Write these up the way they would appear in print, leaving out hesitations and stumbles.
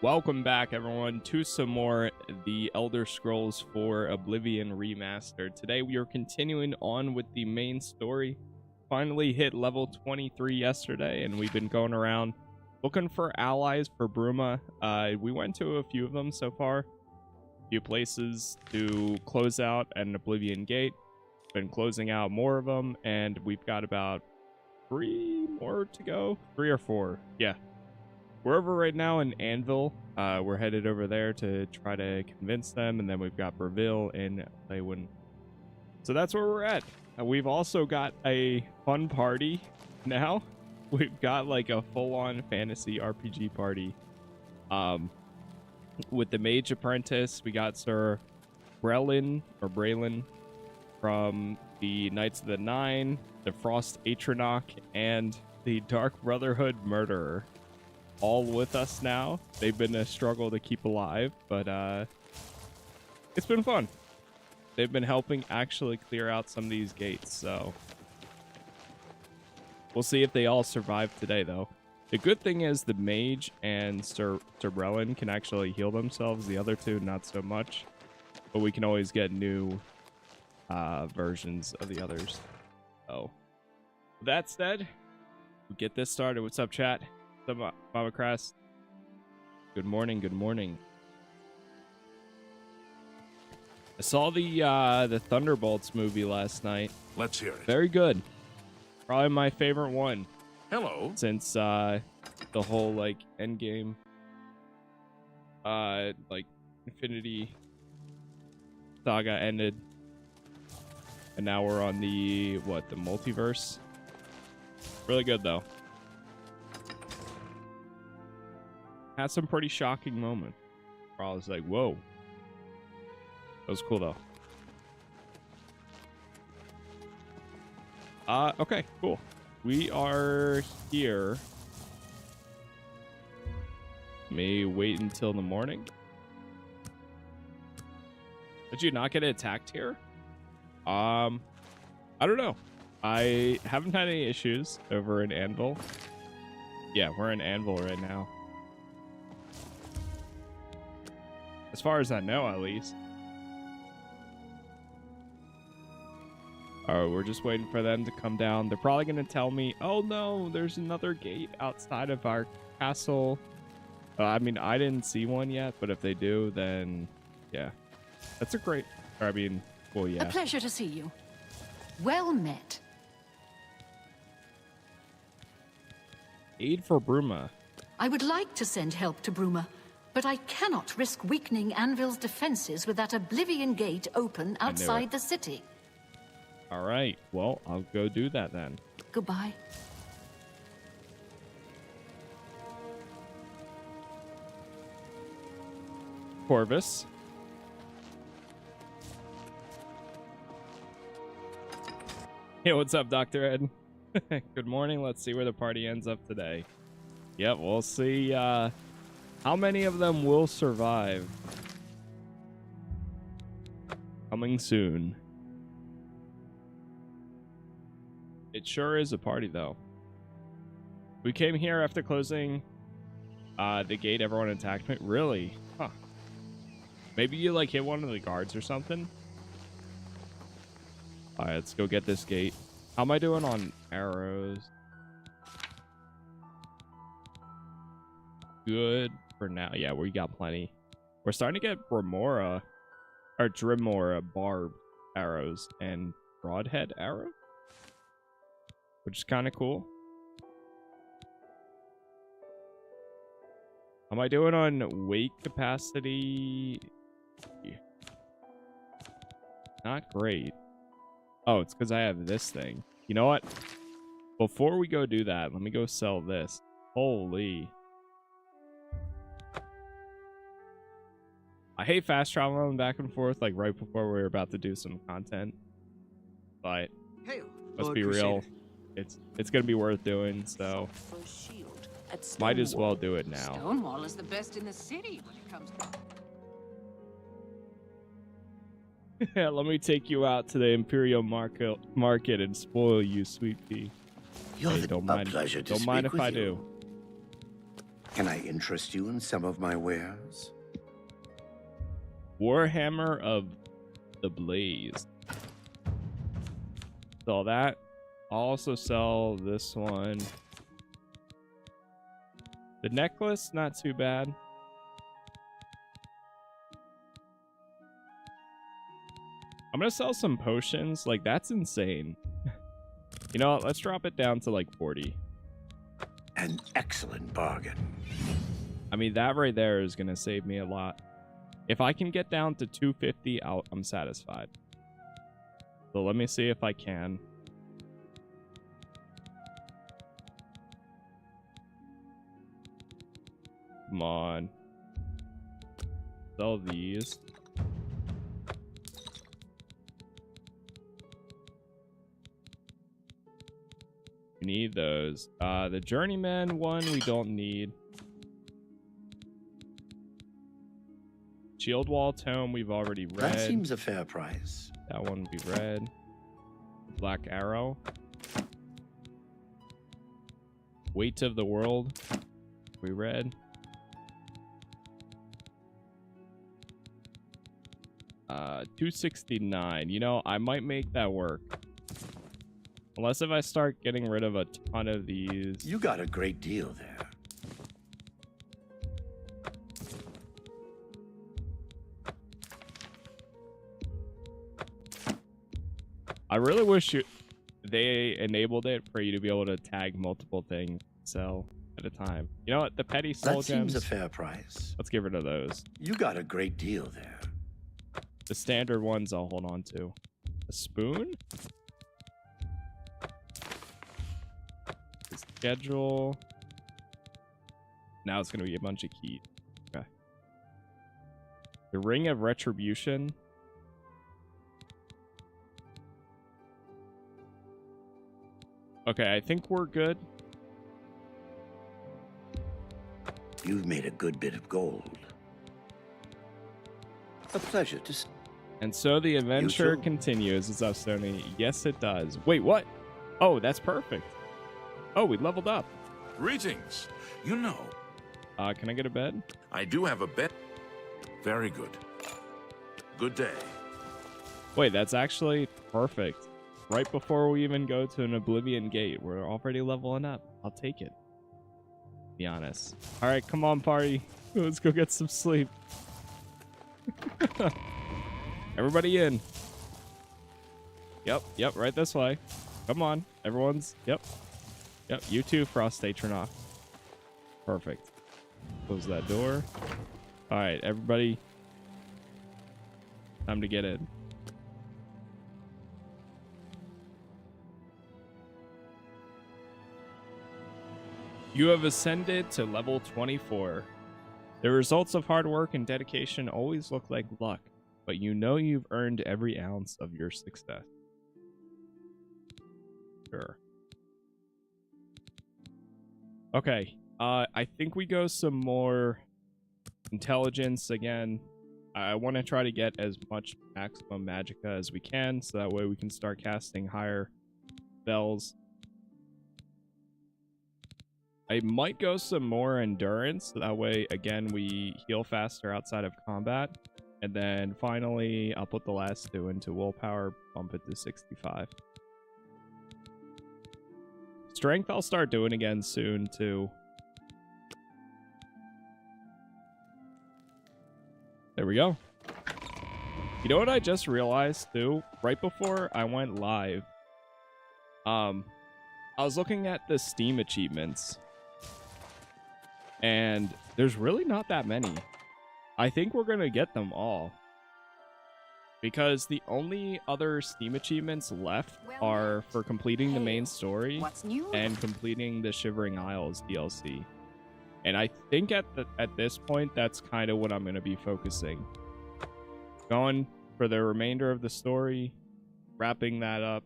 Welcome back, everyone, to some more The Elder Scrolls 4 Oblivion Remastered. Today we are continuing on with the main story. Finally hit level 23 yesterday, and we've been going around looking for allies for Bruma. We went to a few of them so far. A few places to close out an Oblivion Gate. Been closing out more of them, and we've got about 3 more to go. 3 or 4, yeah. We're over right now in Anvil. We're headed over there to try to convince them, and then we've got Bravil and Welkynd. So that's where we're at. We've also got a fun party now. We've got like a full-on fantasy RPG party. With the Mage Apprentice, we got Sir Braylon from the Knights of the Nine, the Frost Atronach, and the Dark Brotherhood Murderer. All with us now. They've been a struggle to keep alive, but it's been fun. They've been helping actually clear out some of these gates, so we'll see if they all survive today, though. The good thing is the mage and Sir Braylon can actually heal themselves. The other two, not so much, but we can always get new versions of the others. So with that said, we'll get this started. What's up, chat? What's up, Mama Crest? Good morning, good morning. I saw the Thunderbolts movie last night. Let's hear it. Very good. Probably my favorite one. Hello. Since the whole like Endgame like Infinity Saga ended. And now we're on the the multiverse. Really good though. Had some pretty shocking moments. I was like, whoa. That was cool, though. Okay, cool. We are here. May wait until the morning. Did you not get attacked here? I don't know. I haven't had any issues over in Anvil. Yeah, we're in Anvil right now. As far as I know, at least. Oh, we're just waiting for them to come down. They're probably going to tell me, oh no, there's another gate outside of our castle. I mean, I didn't see one yet, but if they do, then yeah. That's a great, well, yeah. A pleasure to see you. Well met. Aid for Bruma. I would like to send help to Bruma, but I cannot risk weakening Anvil's defenses with that Oblivion Gate open outside the city. All right. Well, I'll go do that then. Goodbye. Corvus. Hey, what's up, Dr. Ed? Good morning. Let's see where the party ends up today. Yep, we'll see how many of them will survive. Coming soon. It sure is a party, though. We came here after closing the gate. Everyone attacked me. Really? Huh. Maybe you, like, hit one of the guards or something? Alright, let's go get this gate. How am I doing on arrows? Good for now. Yeah, we got plenty. We're starting to get Dremora barbed arrows and broadhead arrows, which is kind of cool. How am I doing on weight capacity? Not great. Oh, it's because I have this thing. You know what? Before we go do that, let me go sell this. Holy. I hate fast traveling back and forth, like right before we were about to do some content. But let's be real. It's gonna be worth doing, so might as well do it now. Stonewall is the best in the city when it comes to... Let me take you out to the Imperial Market and spoil you, sweet pea. Hey, don't mind if I do. Can I interest you in some of my wares? Warhammer of the Blaze. Sell that. I'll also sell this one. The necklace, not too bad. I'm gonna sell some potions. Like, that's insane. You know what? Let's drop it down to like 40. An excellent bargain. I mean, that right there is gonna save me a lot. If I can get down to 250, I'm satisfied. So let me see if I can. Come on. Sell these. We need those. The Journeyman one we don't need. Shield Wall Tome we've already read. That seems a fair price. That one we read. Black Arrow. Weight of the World we read. 269. You know, I might make that work. Unless if I start getting rid of a ton of these. You got a great deal there. I really wish they enabled it for you to be able to tag multiple things sell at a time. You know what? The petty soul That seems gems. a fair price. Let's get rid of those. You got a great deal there. The standard ones I'll hold on to. A spoon? The schedule. Now it's going to be a bunch of keys. Okay. The Ring of Retribution. Okay, I think we're good. You've made a good bit of gold. A pleasure to see. And so the adventure continues. It's up, Sony. Yes, it does. Wait, what? Oh, that's perfect. Oh, we leveled up. Greetings. You know, Can I get a bed? I do have a bed. Very good. Good day. Wait, that's actually perfect. Right before we even go to an Oblivion gate, we're already leveling up. I'll take it. Be honest. All right, come on, party. Let's go get some sleep. Everybody in. Yep, right this way. Come on, everyone's. Yep. You too, Frost Atronoff. Perfect. Close that door. All right, everybody. Time to get in. You have ascended to level 24. The results of hard work and dedication always look like luck, but you know you've earned every ounce of your success. Sure. Okay, I think we go some more intelligence again. I want to try to get as much maximum magicka as we can, so that way we can start casting higher spells. I might go some more endurance, so that way, again, we heal faster outside of combat. And then finally, I'll put the last two into willpower, bump it to 65. Strength I'll start doing again soon, too. There we go. You know what I just realized, too? Right before I went live, I was looking at the Steam achievements. And there's really not that many. I think we're going to get them all. Because the only other Steam achievements left are for completing the main story and completing the Shivering Isles DLC. And I think at this point, that's kind of what I'm going to be focusing. Going for the remainder of the story, wrapping that up,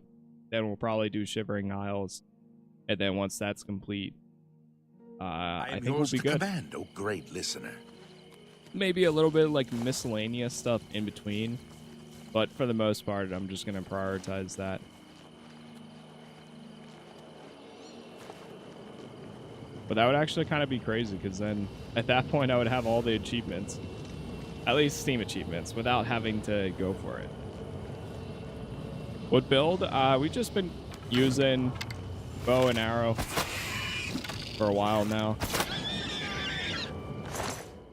then we'll probably do Shivering Isles. And then once that's complete, I think we'll be good. Command, oh great listener. Maybe a little bit like miscellaneous stuff in between, but for the most part, I'm just going to prioritize that. But that would actually kind of be crazy, because then at that point I would have all the achievements. At least Steam achievements, without having to go for it. What build? We've just been using bow and arrow for a while now.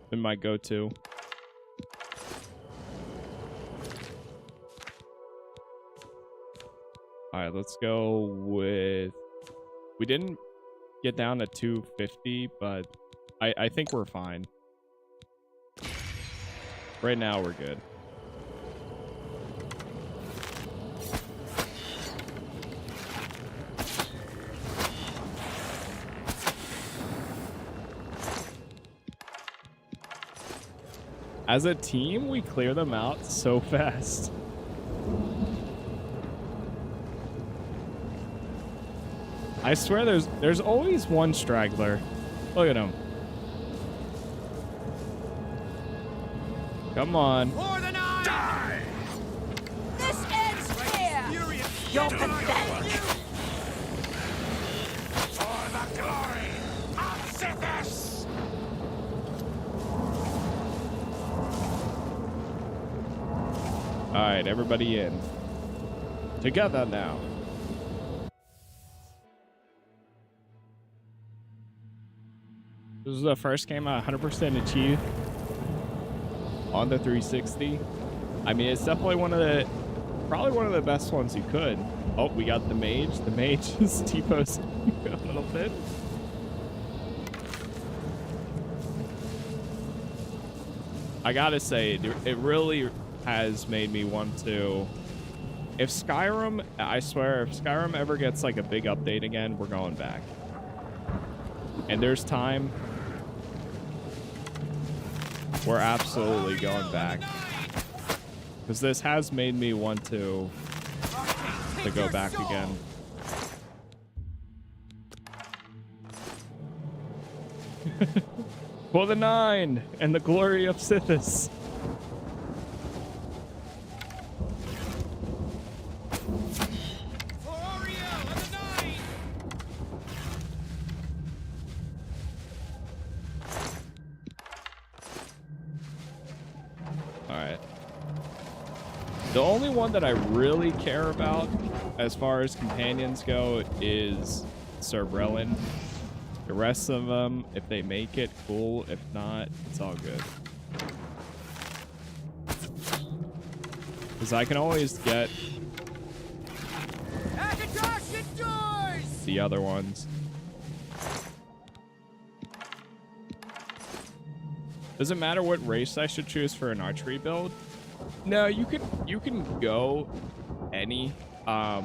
Been my go-to. Alright, let's go with... We didn't get down to 250, but I think we're fine. Right now, we're good. As a team, we clear them out so fast. I swear there's always one straggler. Look at him. Come on. Die! This ends here! You're pathetic! For the glory of Sithis! Alright, everybody in. Together now. This is the first game I 100% achieved on the 360. I mean, it's definitely probably one of the best ones you could. Oh, we got the mage. The mage is T-posting a little bit. I gotta say, it really has made me want to... If Skyrim, I swear, if Skyrim ever gets like a big update again, we're going back. And there's time... We're absolutely going back. Because this has made me want to go back again. For the 9 and the glory of Sithis. The only one that I really care about as far as companions go is Sir Brelin. The rest of them, if they make it, cool. If not, it's all good. Because I can always get the other ones. Does it matter what race I should choose for an archery build? No, you can go any. I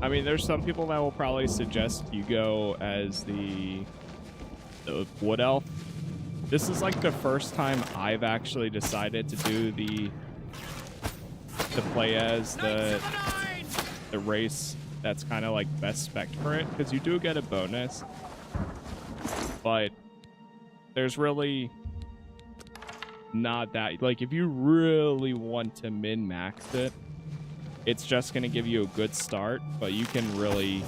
mean, there's some people that will probably suggest you go as the wood elf. This is like the first time I've actually decided to do to play as the race that's kind of like best spec for it, because you do get a bonus, but there's really not that, like, if you really want to min-max it, it's just going to give you a good start, but you can really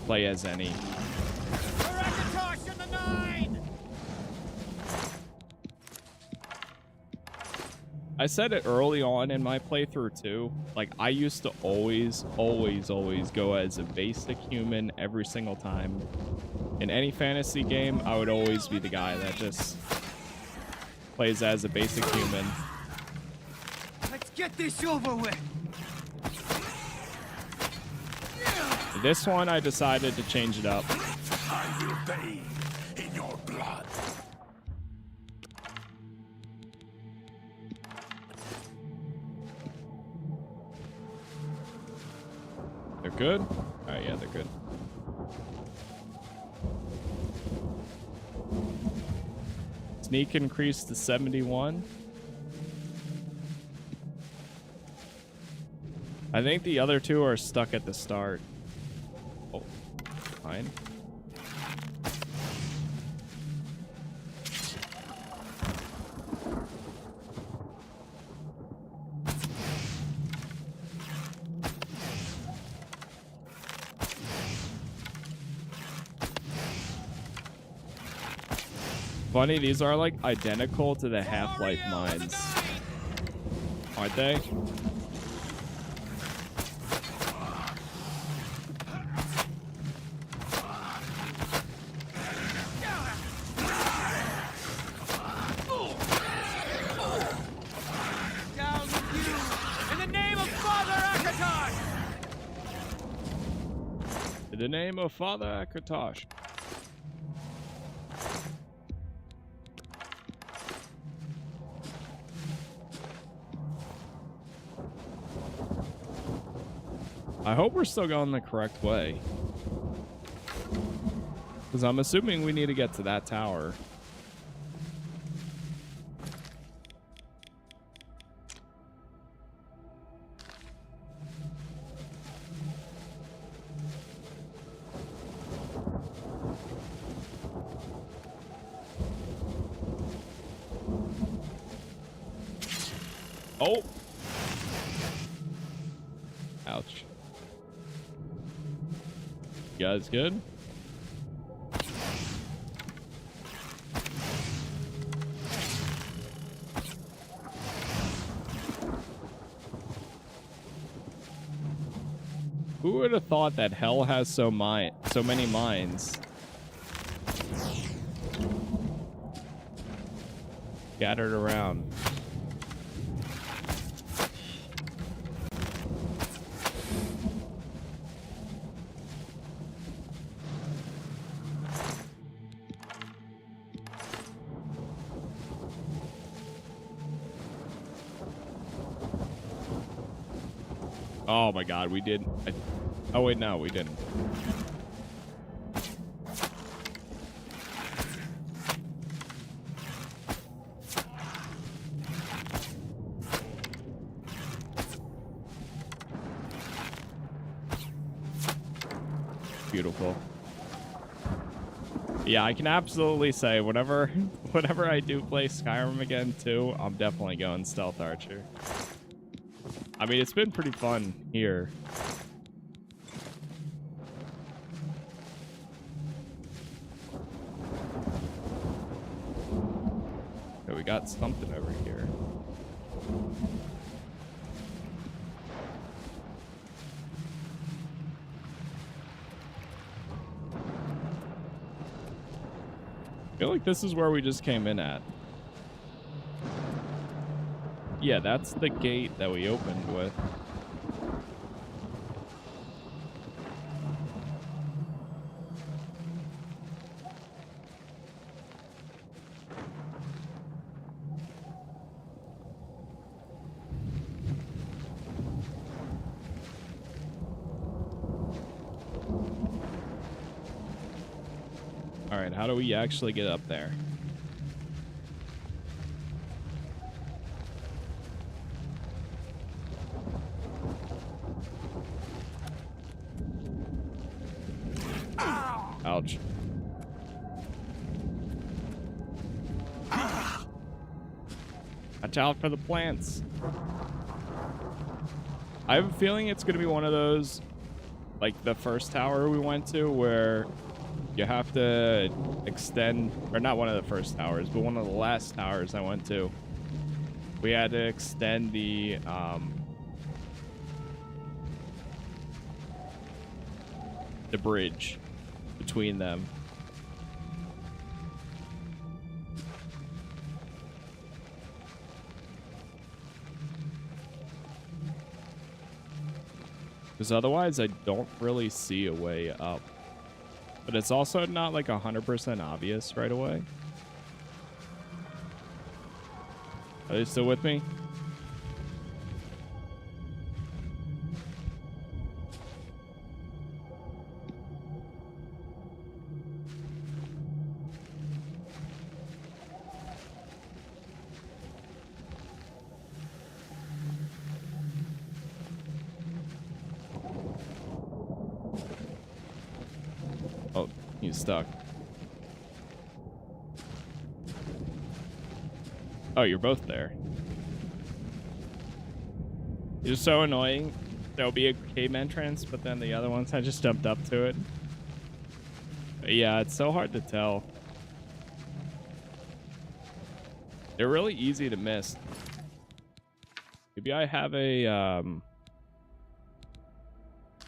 play as any. I said it early on in my playthrough too, like, I used to always go as a basic human every single time. In any fantasy game, I would always be the guy that just plays as a basic human. Let's get this over with. This one, I decided to change it up. I will bathe in your blood. They're good? Oh yeah, they're good. Sneak increased to 71. I think the other two are stuck at the start. Oh, fine. Funny, these are like identical to the Half-Life mines, aren't they? Down with you! In the name of Father Akatosh! In the name of Father Akatosh. I hope we're still going the correct way. Because I'm assuming we need to get to that tower. Oh! Ouch. You guys good? Who would have thought that hell has so many mines? Scattered around. Oh my god, we did. Oh wait, no, we didn't. Beautiful. Yeah, I can absolutely say whenever I do play Skyrim again too, I'm definitely going Stealth Archer. I mean, it's been pretty fun here. Okay, we got something over here. I feel like this is where we just came in at. Yeah, that's the gate that we opened with. All right, how do we actually get up there? Ouch. Watch out for the plants. I have a feeling it's going to be one of those, like the first tower we went to, where you have to extend, or not one of the first towers, but one of the last towers I went to. We had to extend the bridge between them. Because otherwise I don't really see a way up. But it's also not like 100% obvious right away. Are they still with me? Oh, he's stuck. Oh, you're both there. It's so annoying. There'll be a cave entrance, but then the other ones, I just jumped up to it. But yeah, it's so hard to tell. They're really easy to miss. Maybe I have a,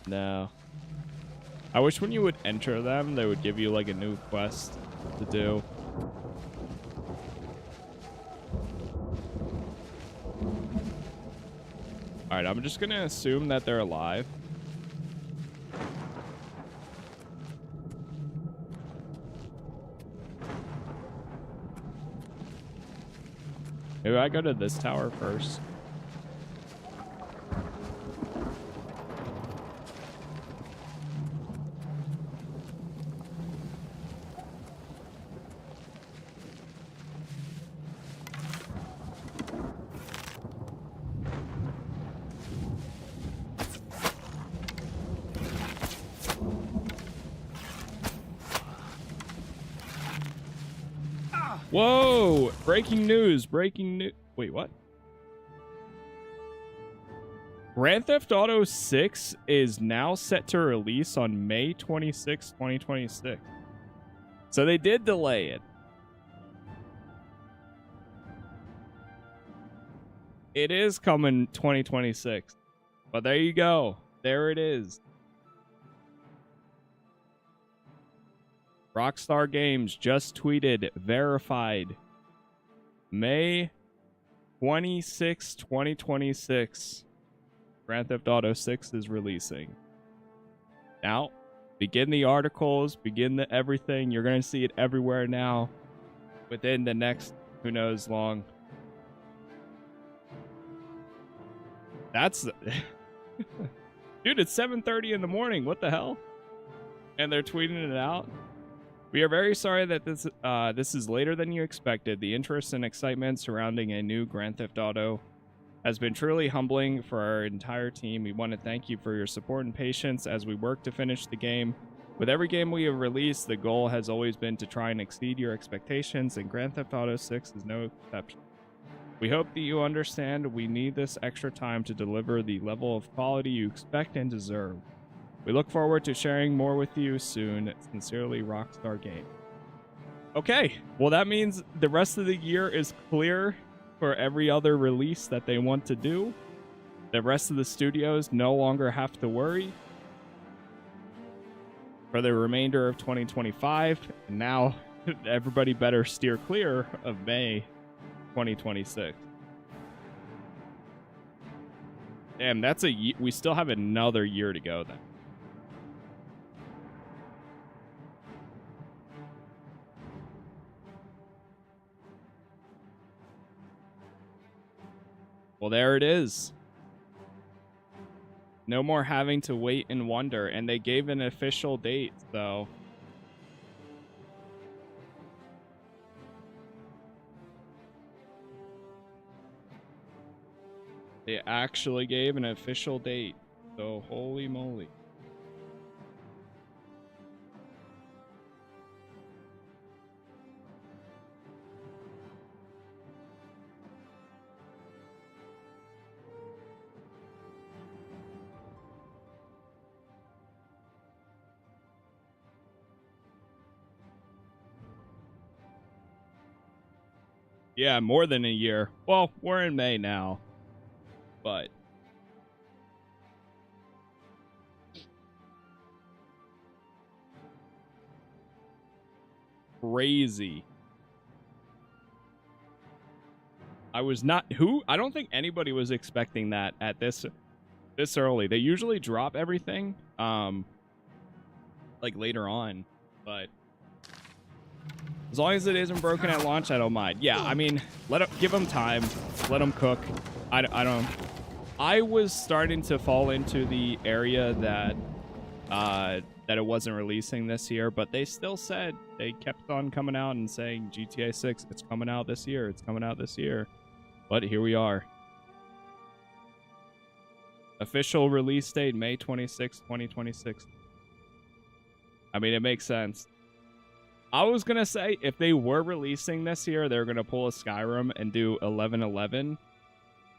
no. I wish when you would enter them, they would give you like a new quest to do. All right, I'm just gonna assume that they're alive. Maybe I go to this tower first. Whoa! Breaking news! Breaking news! Wait, what? Grand Theft Auto 6 is now set to release on May 26, 2026. So they did delay it. It is coming 2026. But there you go. There it is. Rockstar Games just tweeted, verified, May 26, 2026. Grand Theft Auto 6 is releasing. Now, begin the articles, begin the everything. You're going to see it everywhere now within the next, who knows, long. That's... Dude, it's 7:30 in the morning. What the hell? And they're tweeting it out. We are very sorry that this is later than you expected. The interest and excitement surrounding a new Grand Theft Auto has been truly humbling for our entire team. We want to thank you for your support and patience as we work to finish the game. With every game we have released, the goal has always been to try and exceed your expectations, and Grand Theft Auto 6 is no exception. We hope that you understand we need this extra time to deliver the level of quality you expect and deserve. We look forward to sharing more with you soon. Sincerely, Rockstar Games. Okay, well that means the rest of the year is clear for every other release that they want to do. The rest of the studios no longer have to worry for the remainder of 2025. And now everybody better steer clear of May 2026. Damn, that's we still have another year to go then. Well, there it is. No more having to wait and wonder. And they gave an official date, so... They actually gave an official date. So, holy moly. Yeah, more than a year. Well, we're in May now. But crazy. I was not I don't think anybody was expecting that at this early. They usually drop everything like later on, but as long as it isn't broken at launch, I don't mind. Yeah, I mean, give them time, let them cook. I don't. I was starting to fall into the area that it wasn't releasing this year, but they still said, they kept on coming out and saying GTA 6, it's coming out this year, it's coming out this year. But here we are. Official release date, May 26, 2026. I mean, it makes sense. I was going to say, if they were releasing this year, they're going to pull a Skyrim and do 11/11.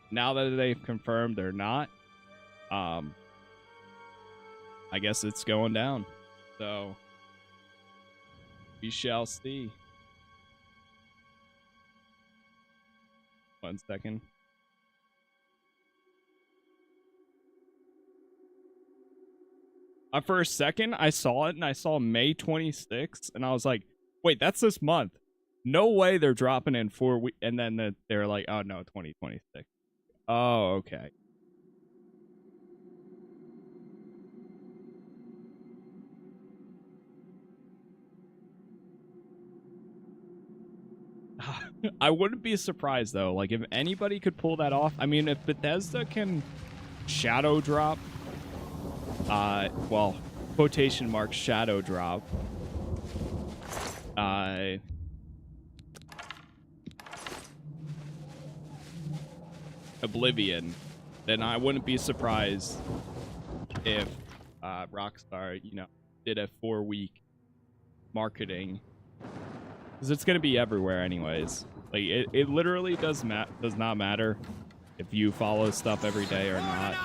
Now that they've confirmed they're not, I guess it's going down. So, we shall see. 1 second. For a second, I saw it and I saw May 26th, and I was like, wait, that's this month. No way they're dropping in 4 weeks. And then they're like, oh no, 2026. Oh, okay. I wouldn't be surprised though. Like if anybody could pull that off. I mean, if Bethesda can shadow drop, well, quotation marks shadow drop, Oblivion, then I wouldn't be surprised if Rockstar, you know, did a 4-week marketing, because it's gonna be everywhere anyways. Like it literally does not matter if you follow stuff every day or not.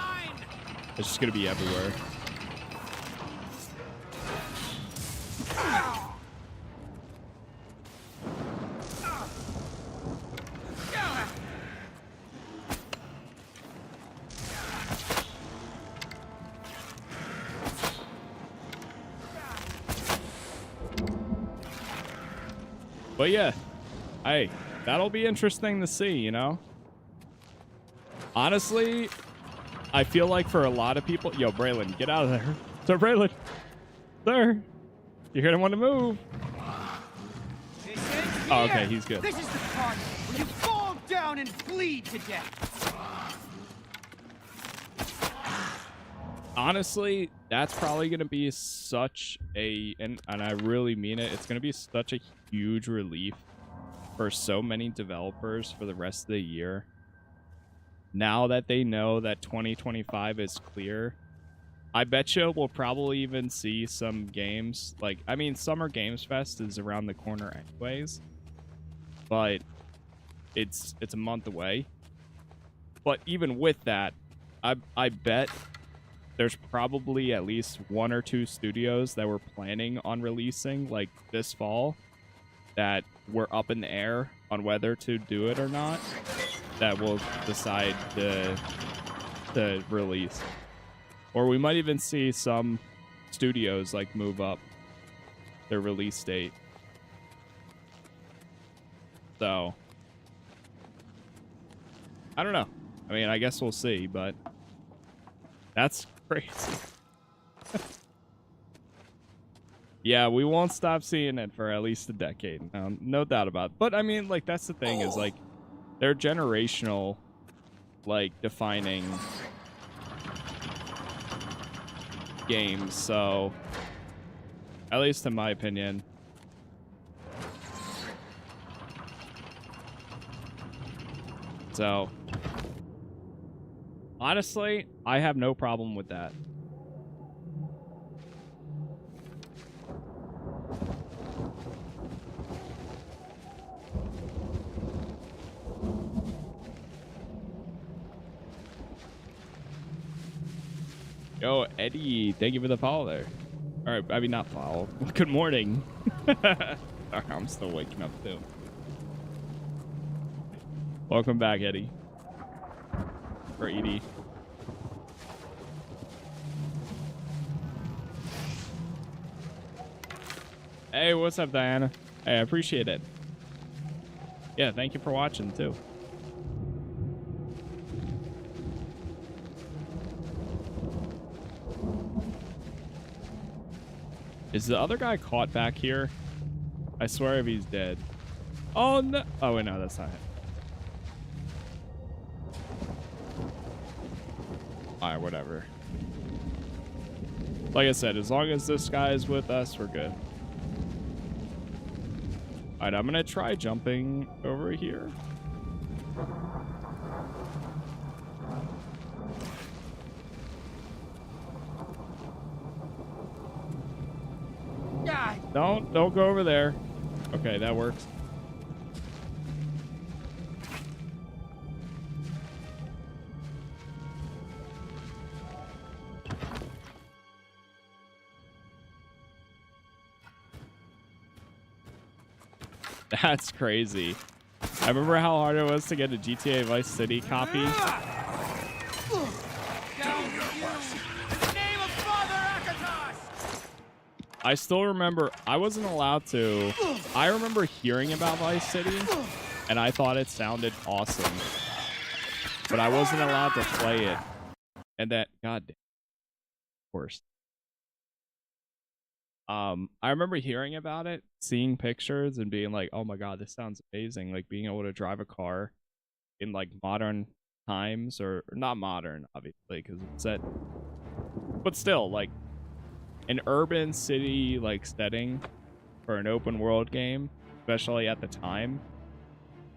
It's just gonna be everywhere. But yeah, hey, that'll be interesting to see, you know? Honestly, I feel like for a lot of people... Yo, Braylon, get out of there. Sir Braylon. Sir. You're going to want to move. Oh, okay, he's good. This is the part where you fall down and bleed to death. Honestly, that's probably going to be such a... And I really mean it. It's going to be such a huge relief for so many developers for the rest of the year. Now that they know that 2025 is clear, I bet you we'll probably even see some games. Like, I mean, Summer Games Fest is around the corner anyways, but it's a month away. But even with that, I bet there's probably at least 1 or 2 studios that were planning on releasing like this fall that were up in the air on whether to do it or not, that will decide to release. Or we might even see some studios like move up their release date. So I don't know. I mean, I guess we'll see, but that's crazy. Yeah, we won't stop seeing it for at least a decade. No doubt about it. But I mean, like, that's the thing is, like, they're generational, like, defining games. So, at least in my opinion. So, honestly, I have no problem with that. Yo, Eddie, thank you for the follow there. All right, I mean, not follow. Good morning. I'm still waking up, too. Welcome back, Eddie. Or Edie. Hey, what's up, Diana? Hey, I appreciate it. Yeah, thank you for watching, too. Is the other guy caught back here? I swear if he's dead. Oh, no. Oh, wait, no, that's not him. Alright, whatever. Like I said, as long as this guy is with us, we're good. Alright, I'm gonna try jumping over here. Don't go over there. Okay, that works. That's crazy. I remember how hard it was to get a GTA Vice City copy. Down with you! In the name of Father Akatos! I still remember I wasn't allowed to. I remember hearing about Vice City, and I thought it sounded awesome, but I wasn't allowed to play it. And that, goddamn, of course. I remember hearing about it, seeing pictures, and being like, "Oh my god, this sounds amazing!" Like being able to drive a car in like modern times, or not modern, obviously, because it's set, but still like an urban city like setting for an open world game, especially at the time,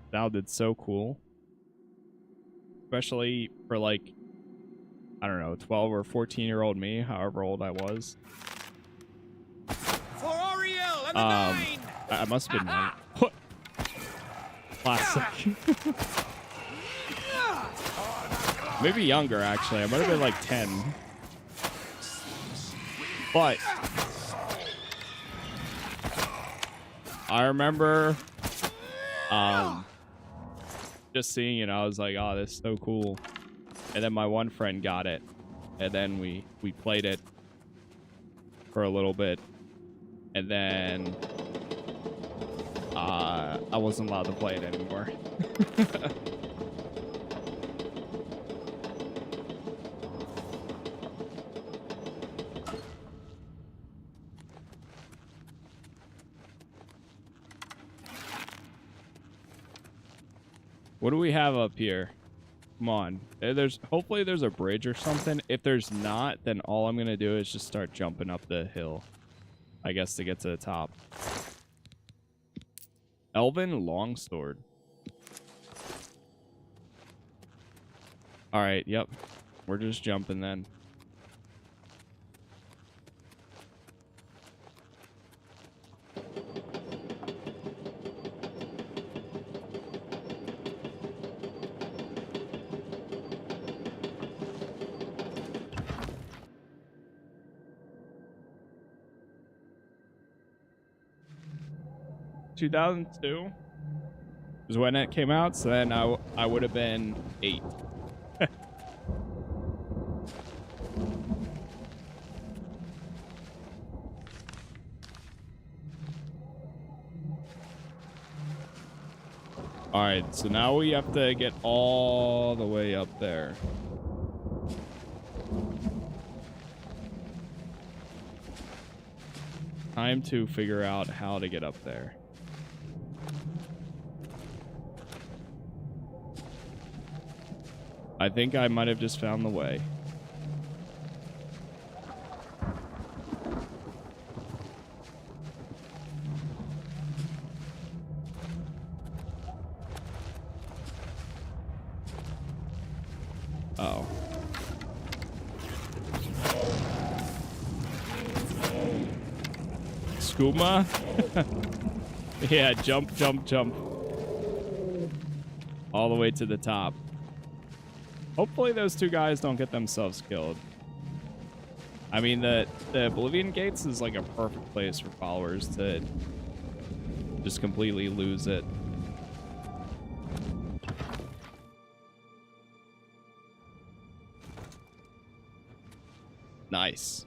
sounded so cool. Especially for like, I don't know, 12 or 14-year-old me, however old I was. For Ariel and the 9! I must have been 9. What? Classic. Maybe younger, actually. I might have been like 10. But I remember just seeing it. I was like, oh, this is so cool. And then my one friend got it, and then we played it for a little bit, and then I wasn't allowed to play it anymore. What do we have up here? Come on. Hopefully there's a bridge or something. If there's not, then all I'm gonna do is just start jumping up the hill, I guess, to get to the top. Elven longsword. All right. Yep. We're just jumping then. (2002) is when it came out, so then I would have been 8. All right, so now we have to get all the way up there. Time to figure out how to get up there. I think I might have just found the way. Oh. Skooma? Yeah, jump, jump, jump. All the way to the top. Hopefully those two guys don't get themselves killed. I mean, the Oblivion Gates is like a perfect place for followers to just completely lose it. Nice.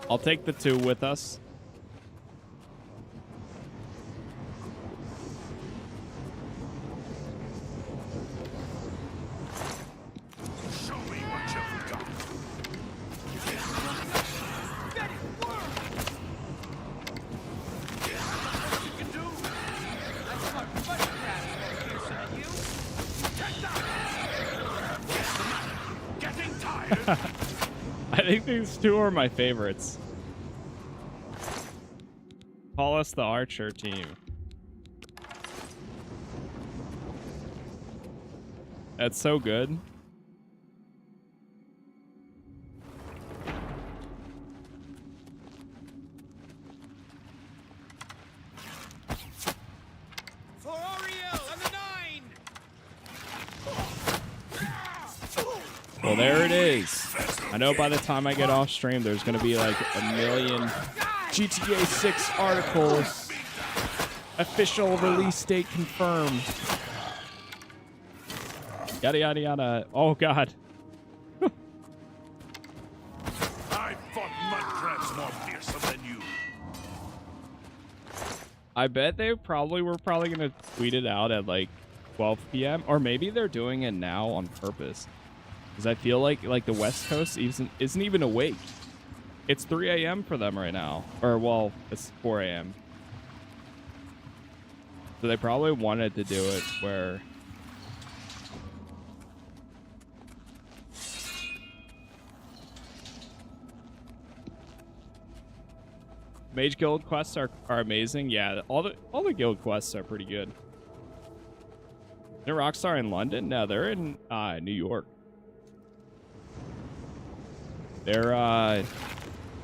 I'll take the 2 with us. I think these 2 are my favorites. Call us the Archer team. That's so good. For Ariel and the 9! Well, there it is. I know by the time I get off stream, there's going to be like a million GTA 6 articles. Official release date confirmed. Yada yada yada. Oh god. I fought mud crabs more fearsome than you. I bet they were probably gonna tweet it out at like 12 p.m. or maybe they're doing it now on purpose. Because I feel like the West Coast isn't even awake. It's 3 a.m. for them right now. Or well, it's 4 a.m. So they probably wanted to do it where Mage Guild quests are amazing. Yeah, all the guild quests are pretty good. They're Rockstar in London? No, they're in New York. They're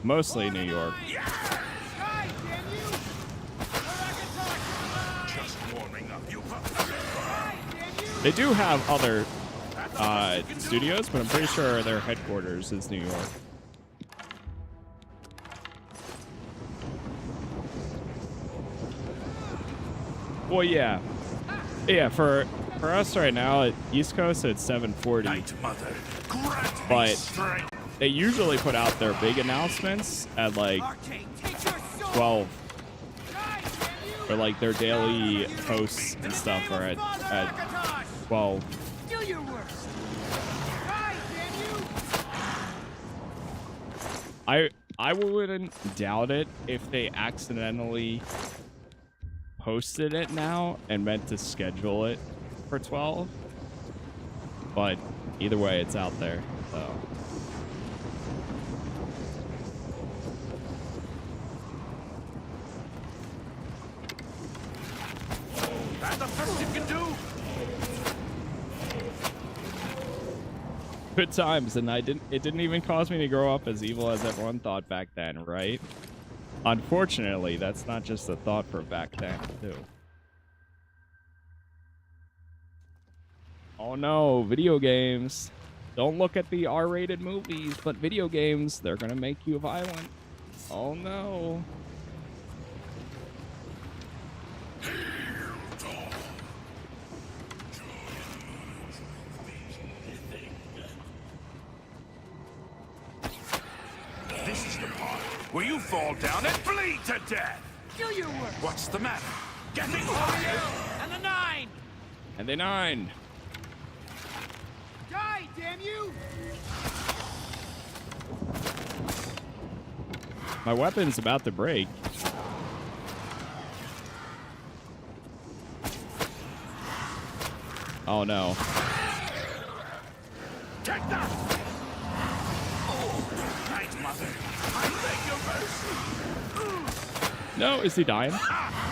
mostly New York. They do have other studios, but I'm pretty sure their headquarters is New York. Well, yeah. Yeah, for us right now at East Coast, it's 7:40. But they usually put out their big announcements at like 12. Or like their daily posts and stuff are at 12. I wouldn't doubt it if they accidentally posted it now and meant to schedule it for 12. But either way, it's out there, so. That's the best you can do. Good times, and it didn't even cause me to grow up as evil as everyone thought back then, right? Unfortunately, that's not just a thought for back then, too. Oh no, video games. Don't look at the R-rated movies, but video games, they're gonna make you violent. Oh no. This is the part where you fall down and bleed to death. Do your work. What's the matter? Getting higher. And the 9! And they 9. Die, damn you! My weapon's about to break. Oh no. Take that! Oh, night, mother. I beg your mercy. No, is he dying?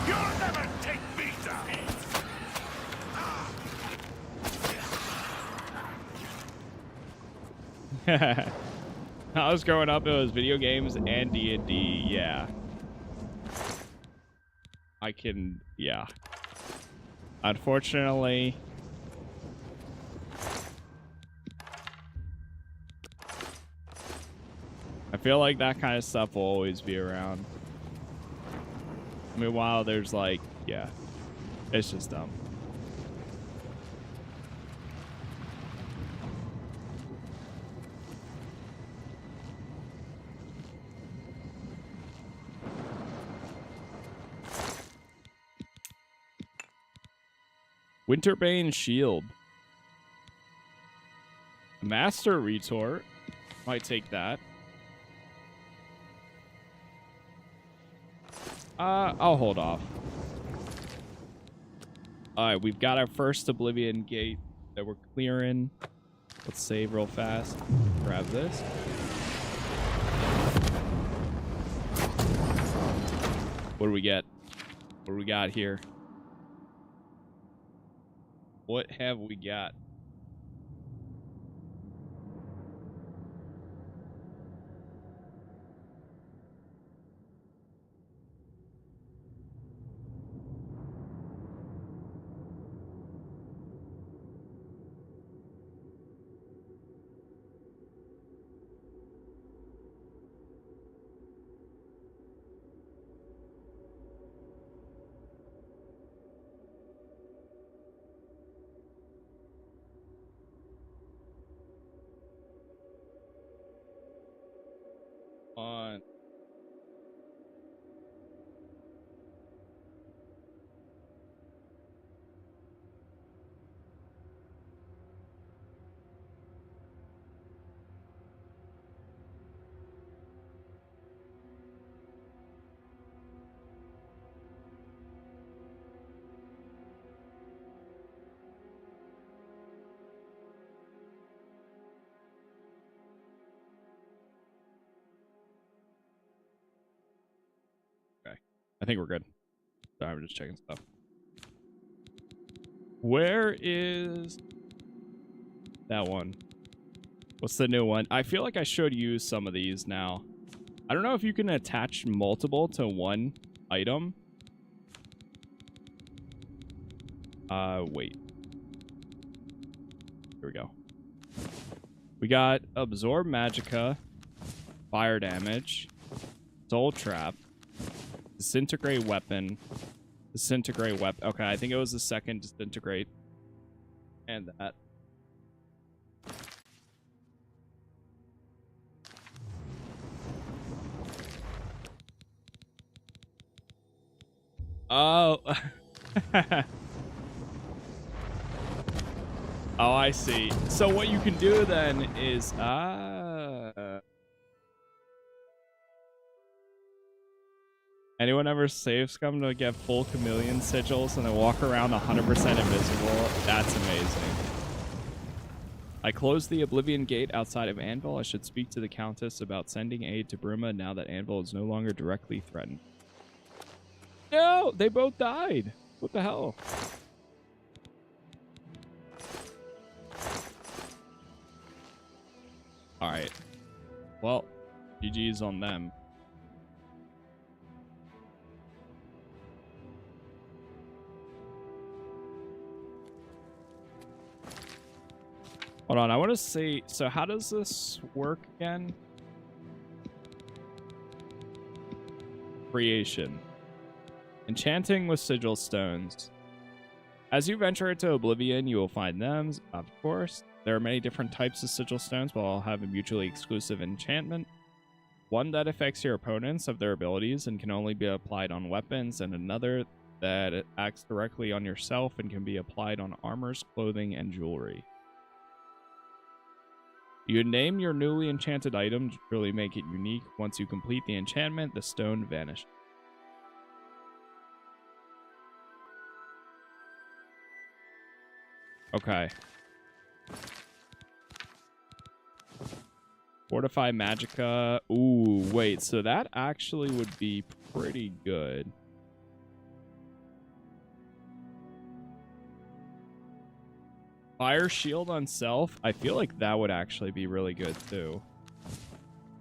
You'll never take me down. I was growing up, it was video games and D&D, yeah. Yeah. Unfortunately, I feel like that kind of stuff will always be around. Meanwhile, there's like, yeah, it's just dumb. Winterbane Shield. Master Retort. Might take that. I'll hold off. Alright, we've got our first Oblivion gate that we're clearing. Let's save real fast. Grab this. What do we get? What do we got here? What have we got? I think we're good. Sorry, I'm just checking stuff. Where is that one? What's the new one? I feel like I should use some of these now. I don't know if you can attach multiple to one item. Wait. Here we go. We got Absorb Magicka, Fire Damage, Soul Trap, Disintegrate Weapon, Disintegrate Weapon. Okay, I think it was the second Disintegrate. And that. Oh. Oh, I see. So what you can do then is anyone ever save scum to get full chameleon sigils and then walk around 100% invisible? That's amazing. I closed the Oblivion Gate outside of Anvil. I should speak to the Countess about sending aid to Bruma now that Anvil is no longer directly threatened. No, they both died. What the hell? All right. Well, GG's on them. Hold on, I want to see. So how does this work again? Creation. Enchanting with sigil stones. As you venture into Oblivion, you will find them, of course. There are many different types of sigil stones, but all have a mutually exclusive enchantment. One that affects your opponents of their abilities and can only be applied on weapons, and another that acts directly on yourself and can be applied on armors, clothing, and jewelry. You name your newly enchanted item to really make it unique. Once you complete the enchantment, the stone vanishes. Okay. Fortify Magicka. Ooh, wait. So that actually would be pretty good. Fire Shield on self. I feel like that would actually be really good too.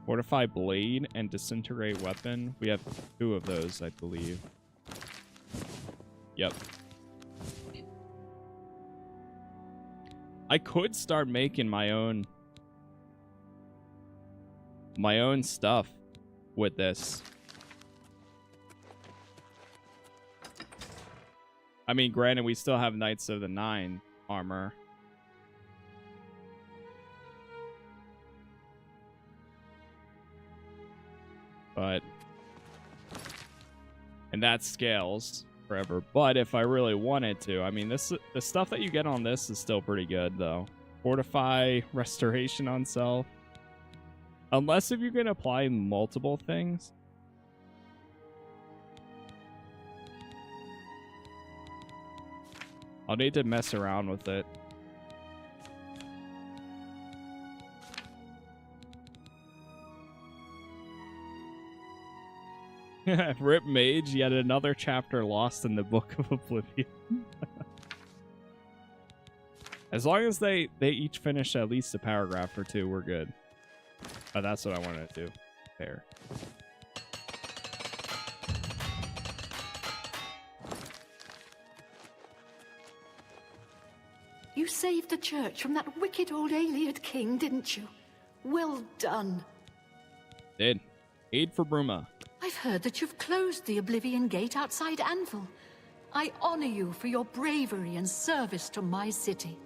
Fortify Blade and Disintegrate Weapon. We have 2 of those, I believe. Yep. I could start making my own stuff with this. I mean, granted, we still have Knights of the Nine armor. But and that scales forever. But if I really wanted to, I mean, the stuff that you get on this is still pretty good though. Fortify, Restoration on self. Unless if you can apply multiple things. I'll need to mess around with it. Rip Mage, yet another chapter lost in the Book of Oblivion. As long as they each finish at least a paragraph or 2, we're good. Oh, that's what I wanted to do. There. You saved the church from that wicked old Ayleid king, didn't you? Well done. Did. Aid for Bruma. I've heard that you've closed the Oblivion Gate outside Anvil. I honor you for your bravery and service to my city.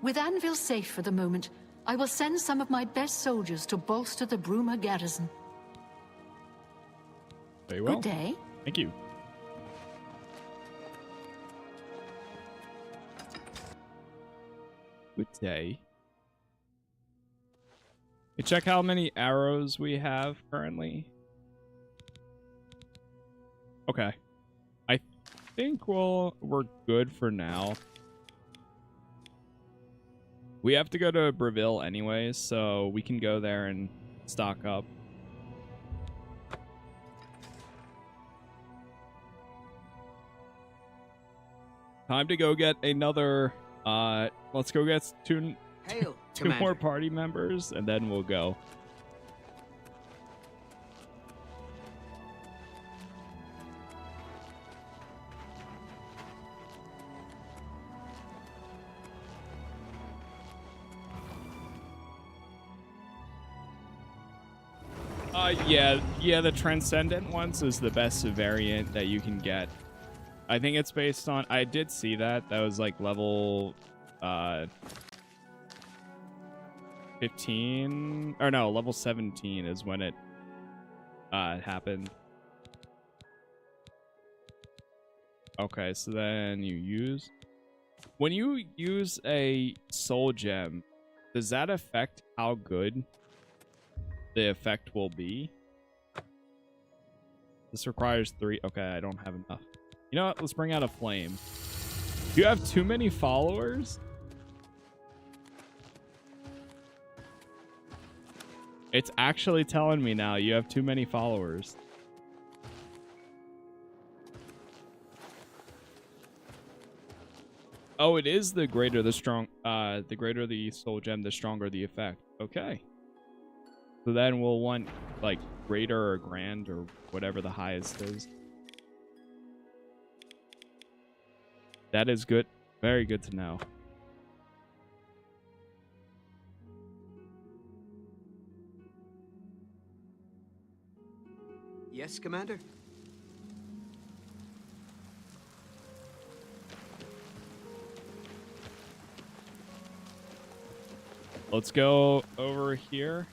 With Anvil safe for the moment, I will send some of my best soldiers to bolster the Bruma garrison. Very well. Good day. Thank you. Good day. Hey, check how many arrows we have currently. Okay. I think we're good for now. We have to go to Bravil anyways, so we can go there and stock up. Time to go get another. Let's go get two Hail, more Commander. party members, and then we'll go. Yeah, the Transcendent ones is the best variant that you can get. I think it's based on, I did see that. That was like level 15, or no, level 17 is when it happened. Okay, so then when you use a soul gem, does that affect how good the effect will be? This requires 3. Okay, I don't have enough. You know what? Let's bring out a flame. You have too many followers? It's actually telling me now you have too many followers. Oh, it is the greater the greater the soul gem, the stronger the effect. Okay. So then we'll want like greater or grand or whatever the highest is. That is good. Very good to know. Yes, Commander? Let's go over here.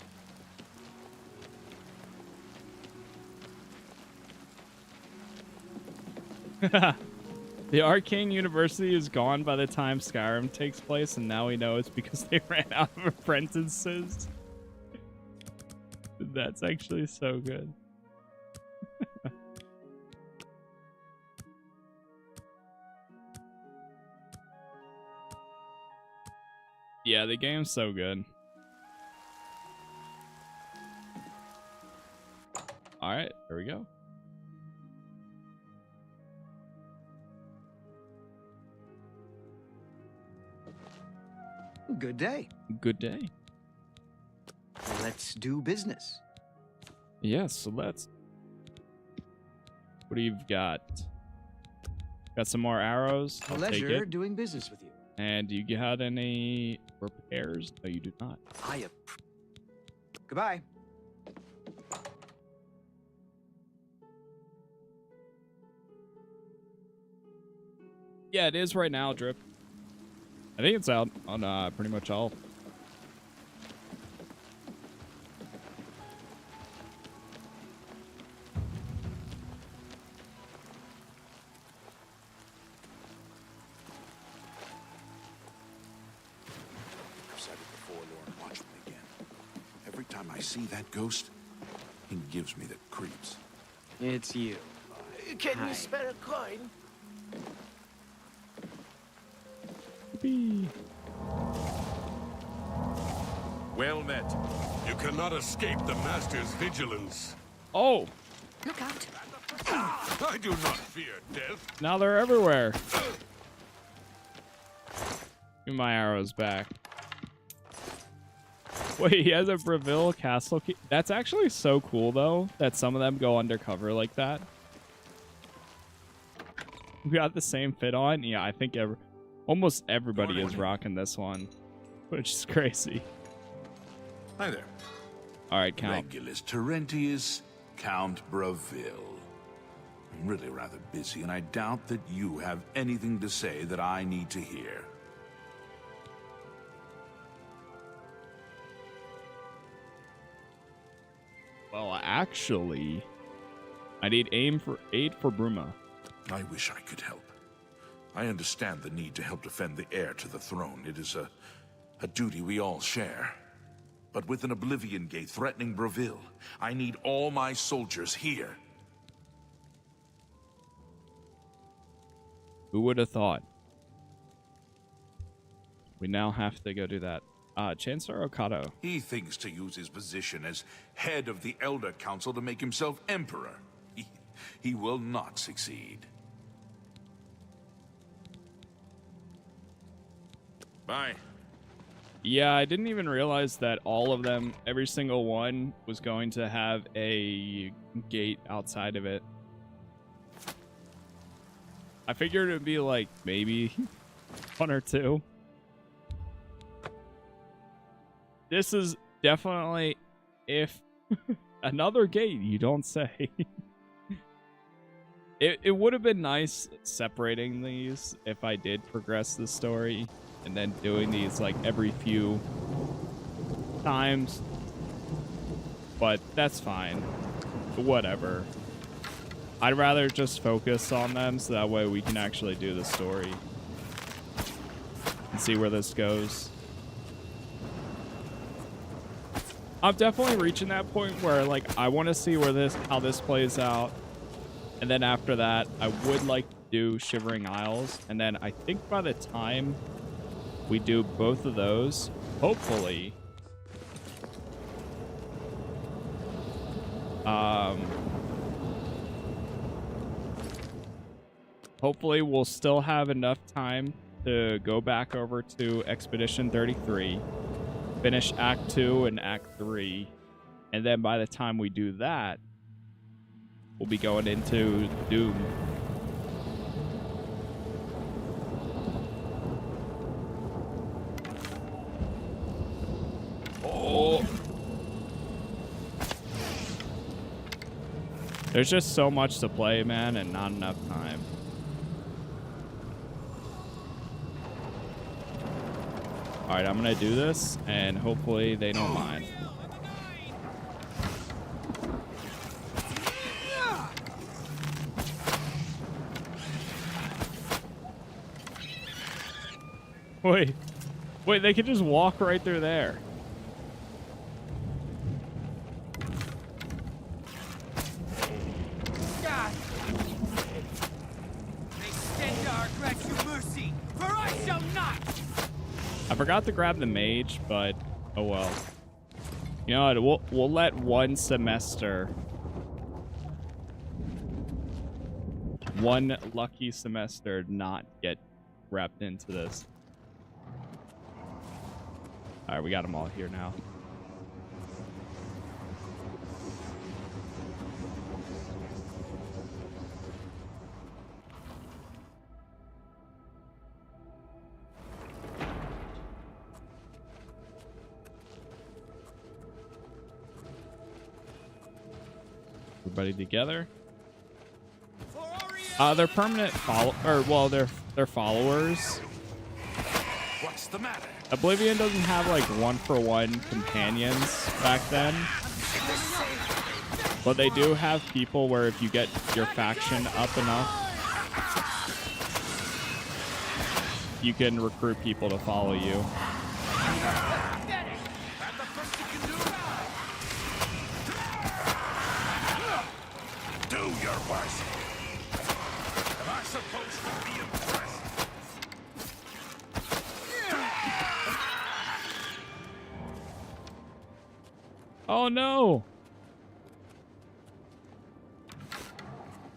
The Arcane University is gone by the time Skyrim takes place, and now we know it's because they ran out of apprentices. That's actually so good. Yeah, the game's so good. All right, here we go. Good day. Good day. Let's do business. Yes, so let's. What do you've got? Got some more arrows. I'll take Pleasure it. doing business with you. And do you got any repairs? No, you do not. Goodbye. Yeah, it is right now, Drip. I think it's out on pretty much all. I've said it before, Lord, watch me again. Every time I see that ghost, it gives me the creeps. It's you. Can Hi. you spare a coin? Well met. You cannot escape the Master's vigilance. Oh, Look out. I do not fear death. now they're everywhere. Give my arrows back. Wait, he has a Bravil castle key. That's actually so cool, though, that some of them go undercover like that. We got the same fit on. Yeah, I think almost everybody is rocking this one, which is crazy. Hi there. All right, Count. Regulus Terentius, Count Bravil. I'm really rather busy, and I doubt that you have anything to say that I need to hear. Well, actually, I need aid for Bruma. I wish I could help. I understand the need to help defend the heir to the throne. It is a duty we all share. But with an Oblivion Gate threatening Bravil, I need all my soldiers here. Who would have thought? We now have to go do that. Chancellor Okado. He thinks to use his position as head of the Elder Council to make himself emperor. He will not succeed. Bye. Yeah, I didn't even realize that all of them, every single one, was going to have a gate outside of it. I figured it would be like maybe one or two. This is definitely, if another gate, you don't say. It would have been nice separating these if I did progress the story and then doing these like every few times. But that's fine. Whatever. I'd rather just focus on them so that way we can actually do the story and see where this goes. I'm definitely reaching that point where like I want to see where how this plays out. And then after that, I would like to do Shivering Isles. And then I think by the time we do both of those, hopefully, hopefully we'll still have enough time to go back over to Expedition 33, finish Act 2 and Act 3. And then by the time we do that, we'll be going into Doom. Oh. There's just so much to play, man, and not enough time. Alright, I'm gonna do this, and hopefully they don't mind. Wait, they could just walk right through there. God. May Stendarr grant you mercy, for I shall not. I forgot to grab the mage, but oh well. You know what? We'll let one lucky semester not get wrapped into this. All right, we got them all here now. Everybody together. They're permanent they're followers. What's the matter? Oblivion doesn't have like one-for-one companions back then. But they do have people where if you get your faction up enough, you can recruit people to follow you. Do your worst. Am I supposed to be impressed? Oh no!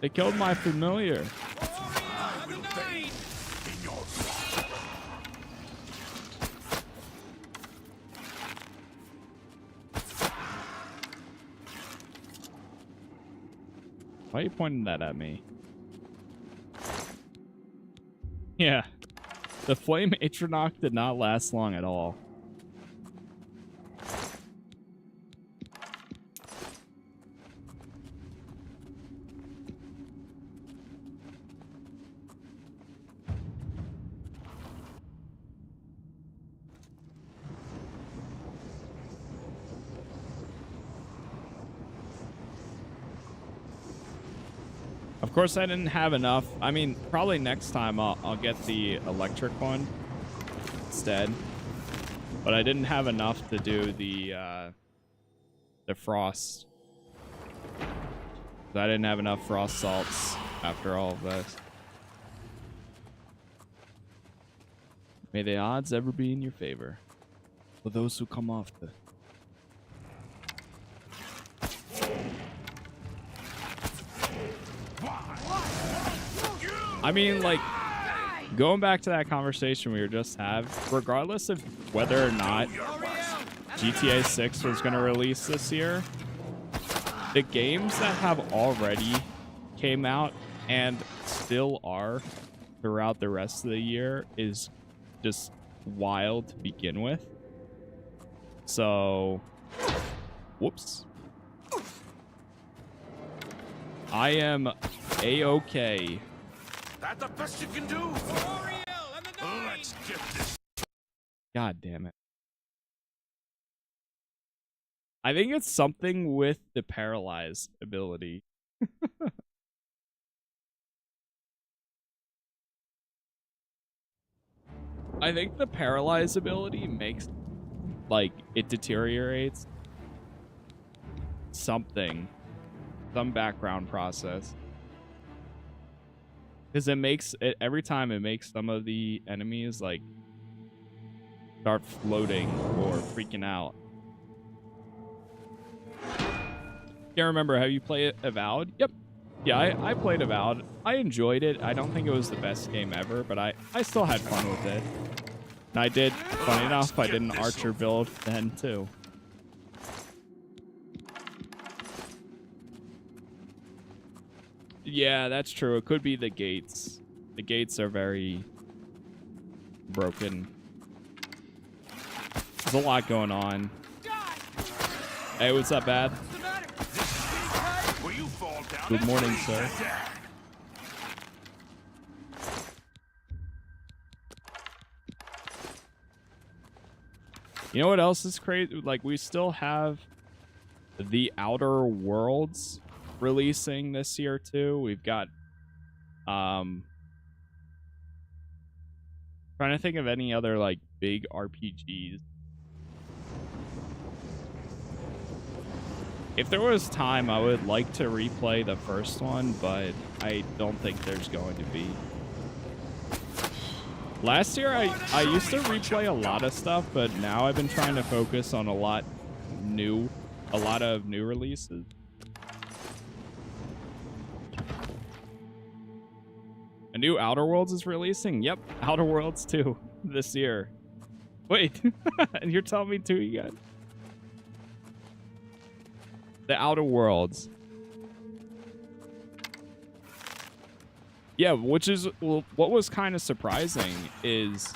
They killed my familiar. I will bathe in your blood. Why are you pointing that at me? Yeah. The Flame Atronach did not last long at all. Of course, I didn't have enough. I mean, probably next time I'll get the electric one instead. But I didn't have enough to do the frost. I didn't have enough frost salts after all of this. May the odds ever be in your favor for those who come after. I mean, like, going back to that conversation we were just having, regardless of whether or not GTA 6 was going to release this year, the games that have already came out and still are throughout the rest of the year is just wild to begin with. So, whoops. I am A-okay. That the best you can do? Let's get this. God damn it. I think it's something with the paralyze ability. I think the paralyze ability makes, like, it deteriorates something, some background process. Because it makes it, every time it makes some of the enemies, like, start floating or freaking out. Can't remember, have you played Avowed? Yep. Yeah, I played Avowed. I enjoyed it. I don't think it was the best game ever, but I still had fun with it. And I did, funny enough, I did an archer build then too. Yeah, that's true. It could be the gates. The gates are very broken. There's a lot going on. Hey, what's up, Bad? Good morning, sir. You know what else is crazy? Like, we still have the Outer Worlds releasing this year too. We've got trying to think of any other like big RPGs. If there was time, I would like to replay the first one, but I don't think there's going to be. Last year, I used to replay a lot of stuff, but now I've been trying to focus on a lot of new releases. A new Outer Worlds is releasing? Yep, Outer Worlds 2 this year. Wait, and you're telling me too, you guys? The Outer Worlds. Yeah, which is, well, what was kind of surprising is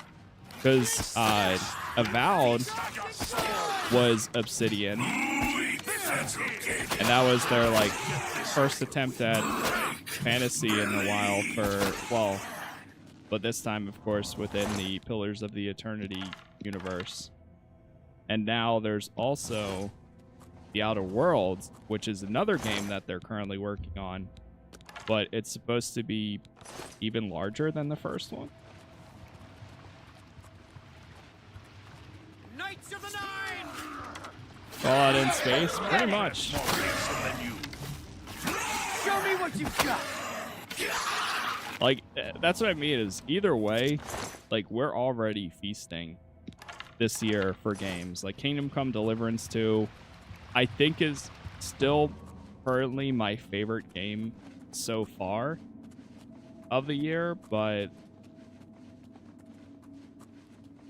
because Avowed was Obsidian, and that was their like first attempt at fantasy in a while for, well, but this time, of course, within the Pillars of the Eternity universe. And now there's also the Outer Worlds, which is another game that they're currently working on, but it's supposed to be even larger than the first one. Knights of the Nine! Fallout in space, pretty much. Show me what you've got! Like, that's what I mean is, either way, like, we're already feasting this year for games. Like, Kingdom Come Deliverance 2, I think is still currently my favorite game so far of the year, but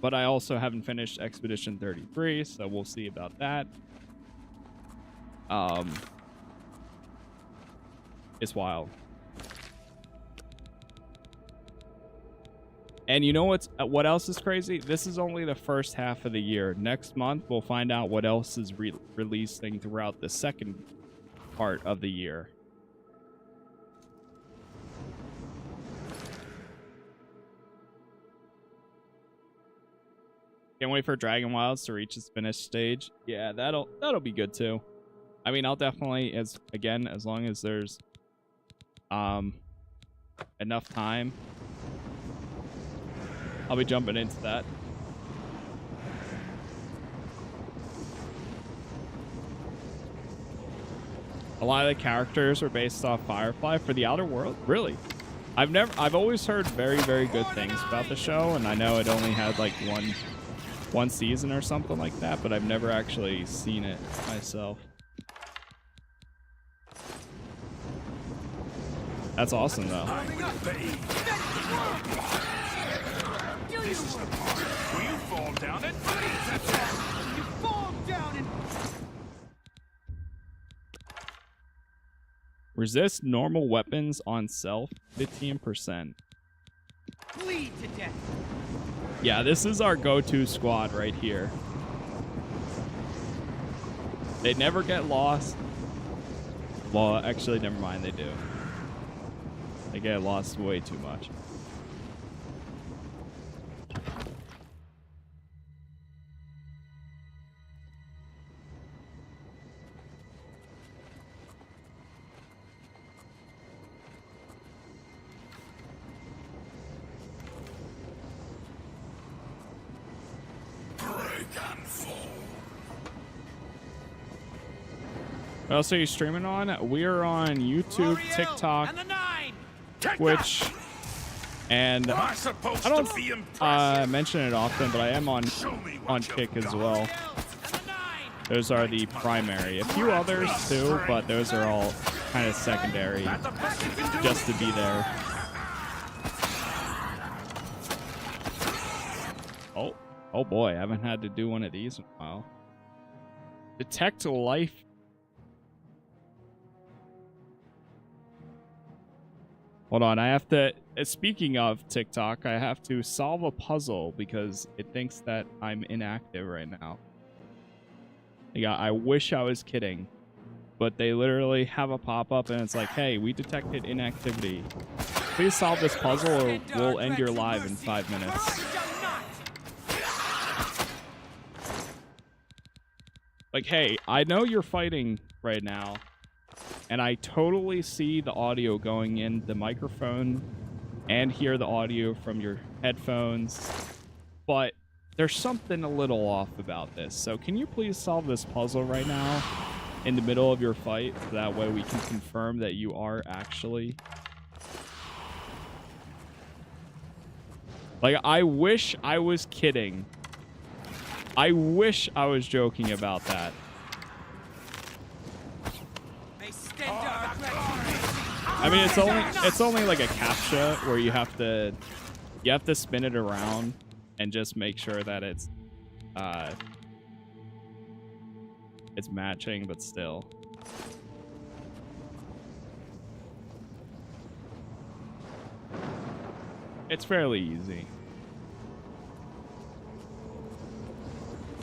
I also haven't finished Expedition 33, so we'll see about that. It's wild. And you know what else is crazy? This is only the first half of the year. Next month, we'll find out what else is releasing throughout the second part of the year. Can't wait for Dragon Wilds to reach its finished stage. Yeah, that'll be good too. I mean, I'll definitely, as long as there's enough time, I'll be jumping into that. A lot of the characters are based off Firefly for the Outer World. Really? I've always heard very, very good things about the show, and I know it only had like one season or something like that, but I've never actually seen it myself. That's awesome though. This is the part. Will you fall down and You fall down and Resist normal weapons on self, 15%. bleed to death. Yeah, this is our go-to squad right here. They never get lost. Well, actually, never mind, they do. They get lost way too much. What else are you streaming on? We are on YouTube, TikTok, And the 9. Twitch, and I don't mention it often, but I am on Kick as well. And the 9. Those are the primary. A few others too, but those are all kind of secondary, just to be there. Oh boy, I haven't had to do one of these in a while. Detect life. Hold on, I have to, speaking of TikTok, I have to solve a puzzle because it thinks that I'm inactive right now. Yeah, I wish I was kidding, but they literally have a pop-up and it's like, hey, we detected inactivity. Please solve this puzzle or we'll end your live in 5 minutes. Like, hey, I know you're fighting right now, and I totally see the audio going in the microphone and hear the audio from your headphones, but there's something a little off about this. So can you please solve this puzzle right now in the middle of your fight? So that way we can confirm that you are actually... Like, I wish I was kidding. I wish I was joking about that. I mean, it's only like a captcha where you have to spin it around and just make sure that it's matching, but still. It's fairly easy.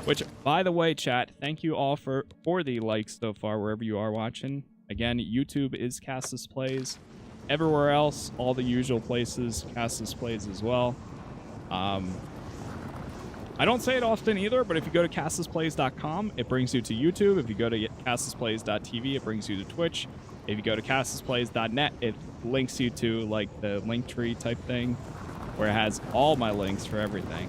Which, by the way, chat, thank you all for the likes so far wherever you are watching. Again, YouTube is Casas Plays. Everywhere else, all the usual places, Casas Plays as well. I don't say it often either, but if you go to casasplays.com, it brings you to YouTube. If you go to casasplays.tv, it brings you to Twitch. If you go to casasplays.net, it links you to like the Linktree type thing, where it has all my links for everything.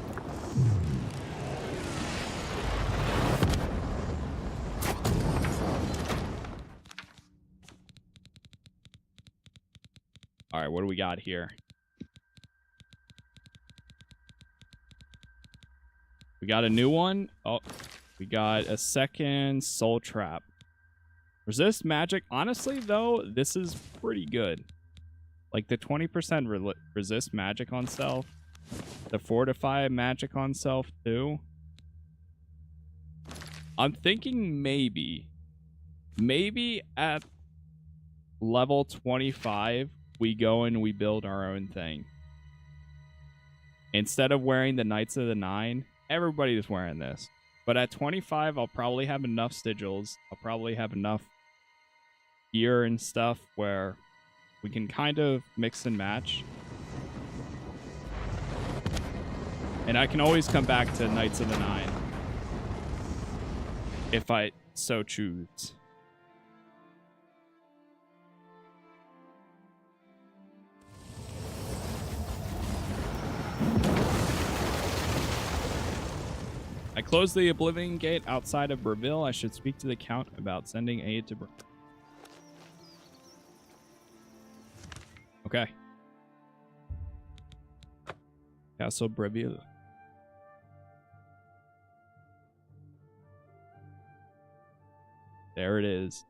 All right, what do we got here? We got a new one. Oh, we got a second soul trap. Resist magic. Honestly, though, this is pretty good. Like the 20% resist magic on self. The fortify magic on self, too. I'm thinking maybe at level 25, we go and we build our own thing. Instead of wearing the Knights of the Nine, everybody's wearing this. But at 25, I'll probably have enough sigils. I'll probably have enough gear and stuff where we can kind of mix and match. And I can always come back to Knights of the Nine if I so choose. I closed the Oblivion Gate outside of Bravil. I should speak to the Count about sending aid to Bravil. Okay. Castle Bravil. There it is.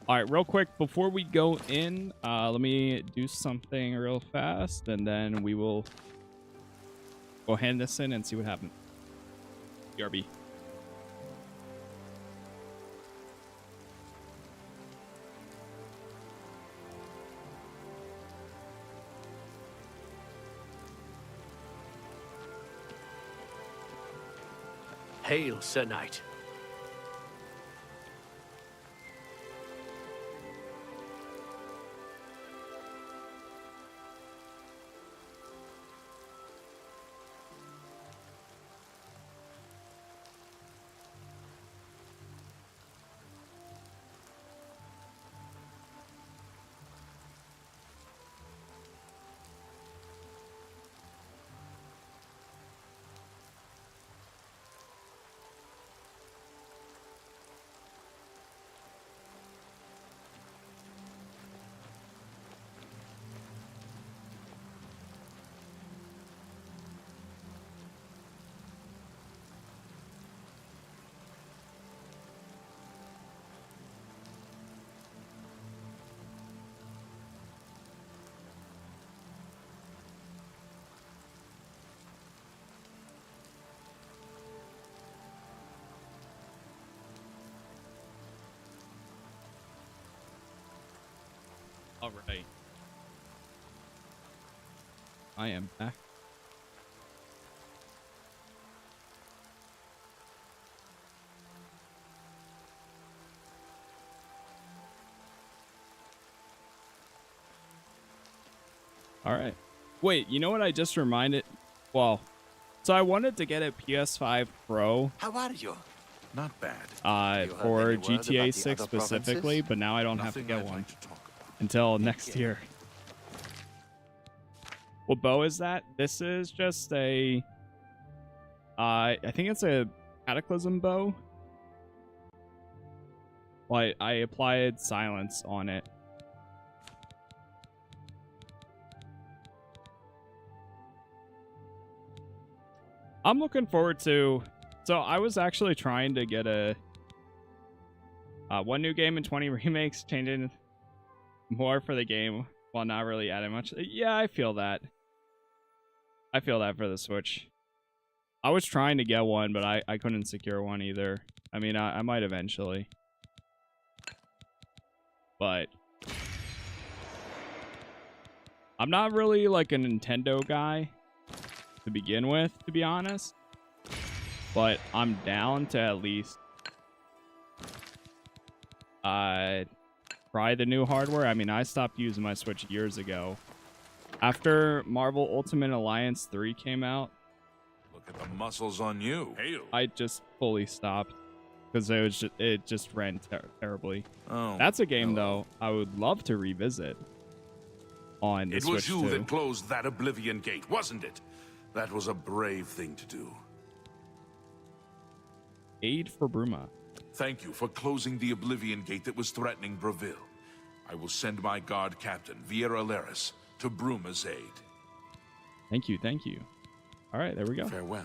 All right, real quick, before we go in, let me do something real fast, and then we will Go hand this in and see what happens. BRB. Hail, Sir Knight. All right. I am back. All right. Wait, you know what I just reminded? Well, so I wanted to get a PS5 Pro. How are you? Not bad. For any word about the GTA 6 other specifically, provinces? but now I don't Nothing have to I'd get one like to talk about. until next year. What bow is that? This is just a I think it's a Cataclysm bow. Well, I applied silence on it. I'm looking forward to... So I was actually trying to get a... one new game and 20 remakes, changing more for the game while not really adding much. Yeah, I feel that. I feel that for the Switch. I was trying to get one, but I couldn't secure one either. I mean, I might eventually. But... I'm not really like a Nintendo guy to begin with, to be honest. But I'm down to at least try the new hardware. I mean, I stopped using my Switch years ago. After Marvel Ultimate Alliance 3 came out, Look at the muscles on you. Hail. I just fully stopped because it just ran terribly. Oh, That's a game hello. though I would love to revisit on the It Switch was you too. that closed that Oblivion gate, wasn't it? That was a brave thing to do. Aid for Bruma. Thank you for closing the Oblivion gate that was threatening Bravil. I will send my guard captain, Viera Laris, to Bruma's aid. Thank you, thank you. All right, there we go. Farewell.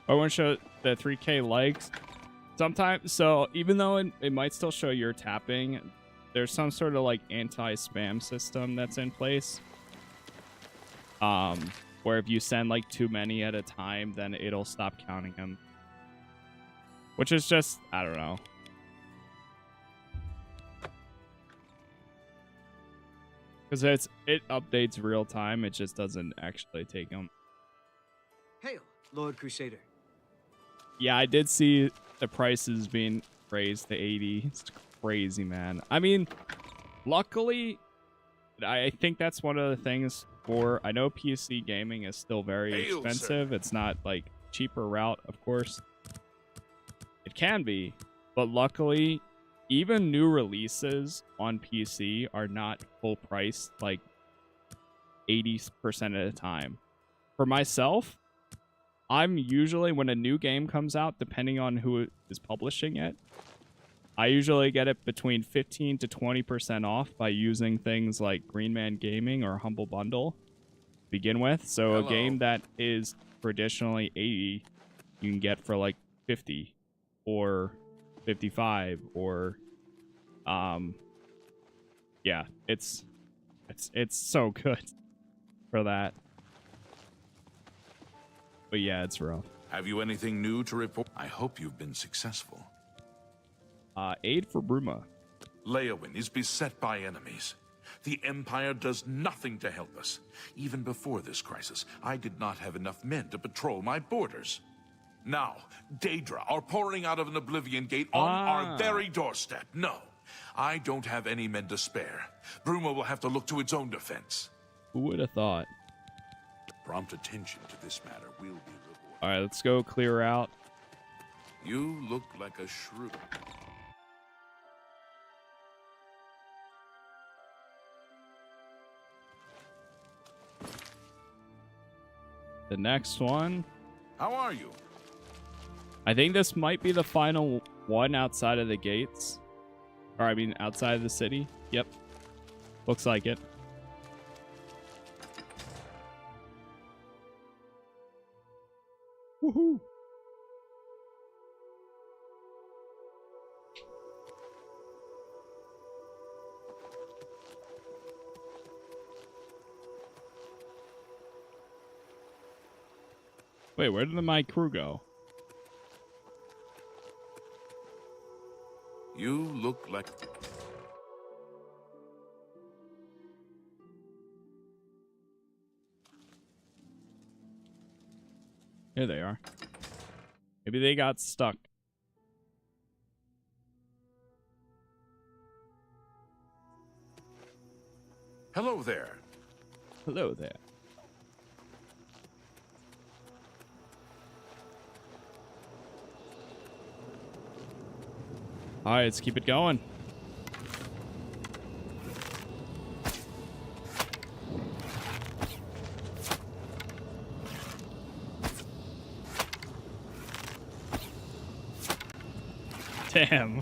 I want to show the 3K likes. Sometimes, so even though it might still show you're tapping, there's some sort of like anti-spam system that's in place. Where if you send like too many at a time, then it'll stop counting them. Which is just, I don't know. Because it updates real time, it just doesn't actually take them. Hail, Lord Crusader. Yeah, I did see the prices being raised to 80. It's crazy, man. I mean, luckily, I think that's one of the things for... I know PC gaming is still very Hail, expensive. sir. It's not, like, cheaper route, of course. It can be, but luckily, even new releases on PC are not full price, like 80% at a time. For myself, I'm usually, when a new game comes out, depending on who is publishing it, I usually get it between 15 to 20% off by using things like Green Man Gaming or Humble Bundle to begin with. So Hello. a game that is traditionally 80, you can get for like 50 or 55 or yeah, it's so good for that. But yeah, it's rough. Have you anything new to report? I hope you've been successful. Aid for Bruma. Leowyn is beset by enemies. The Empire does nothing to help us. Even before this crisis, I did not have enough men to patrol my borders. Now, Daedra are pouring out of an Oblivion Gate on our very doorstep. No, I don't have any men to spare. Bruma will have to look to its own defense. Who would have thought? Prompt attention to this matter will be rewarded. All right, let's go clear out. You look like a shrew. The next one. How are you? I think this might be the final one outside of the gates. Or, I mean, outside of the city. Yep. Looks like it. Woohoo! Wait, where did my crew go? You look like... Here they are. Maybe they got stuck. Hello there. Hello there. All right, let's keep it going. Damn.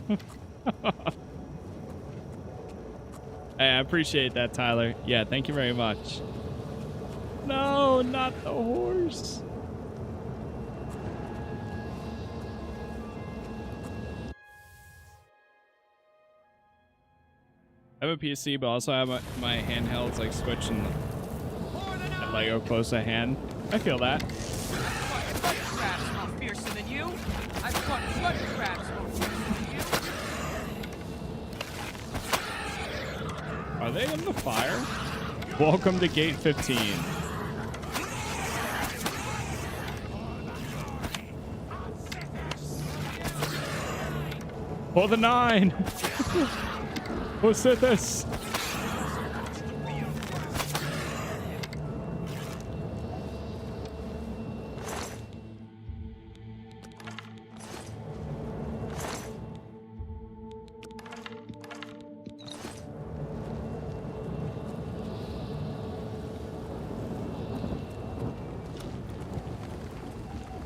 Hey, I appreciate that, Tyler. Yeah, thank you very much. No, not the horse. I have a PC, but also I have my handhelds like Switch and Lego close to hand. I feel that. Blood crabs more fearsome than you. I've caught blood crabs more fearsome than you. Are they in the fire? Welcome to Gate 15. Pull the 9. What's this?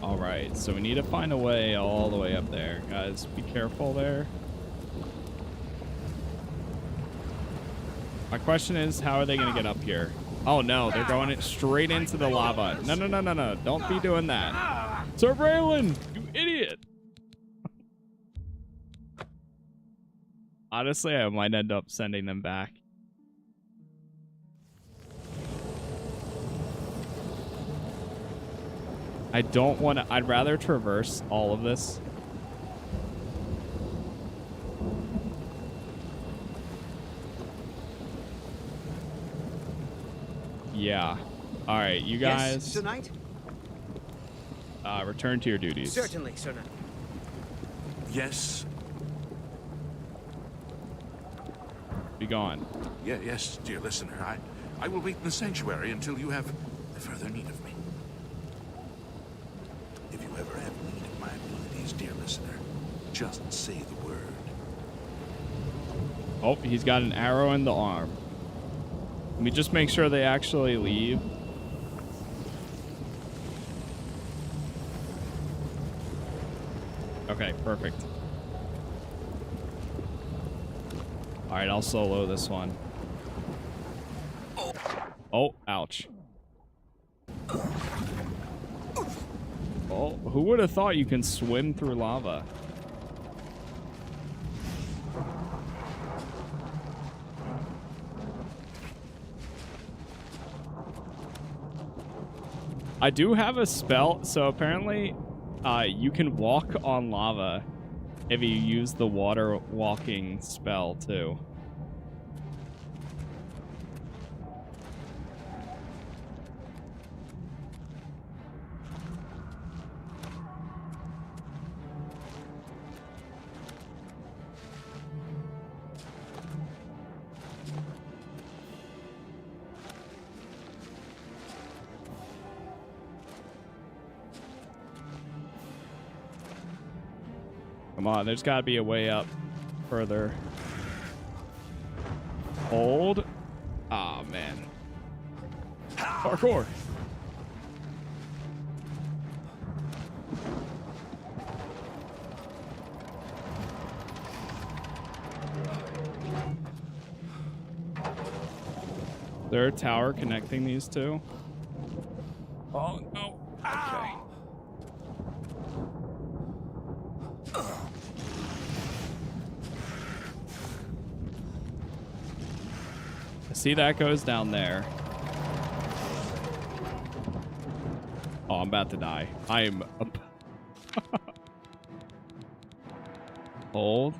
All right, so we need to find a way all the way up there. Guys, be careful there. My question is, how are they going to get up here? Oh, no, they're going straight into the lava. No, no, no, no, no. Don't be doing that. Sir Braylon, you idiot. Honestly, I might end up sending them back. I don't want to... I'd rather traverse all of this. Yeah. All right, you guys. Yes, Sir Knight? Return to your duties. Certainly, Sir Knight. Yes. Be gone. Yes, dear listener. I will wait in the sanctuary until you have further need of me. If you ever have need of my abilities, dear listener, just say the word. Oh, he's got an arrow in the arm. Let me just make sure they actually leave. Okay, perfect. All right, I'll solo this one. Oh, ouch. Oh, who would have thought you can swim through lava? I do have a spell, so apparently you can walk on lava if you use the water walking spell too. Come on, there's got to be a way up further. Hold. Ah, man. Parkour. Is there a tower connecting these two? Oh, no. Okay. See, that goes down there. Oh, I'm about to die. I am up. Hold.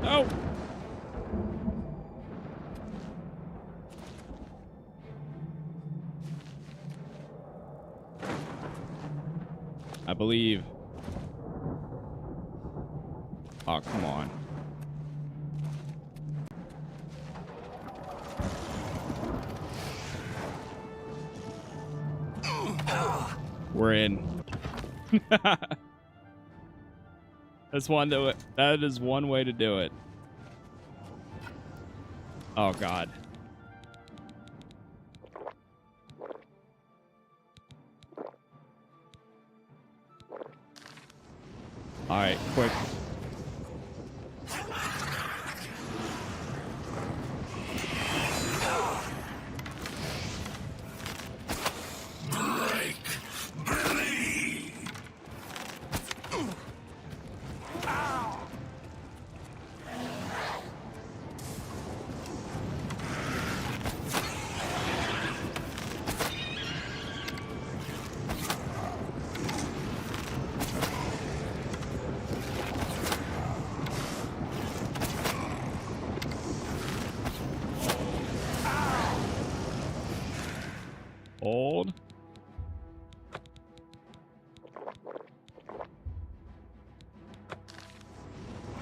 No. I believe. Oh, come on. We're in. That's one to it. That is one way to do it. Oh God. All right, quick. Hold.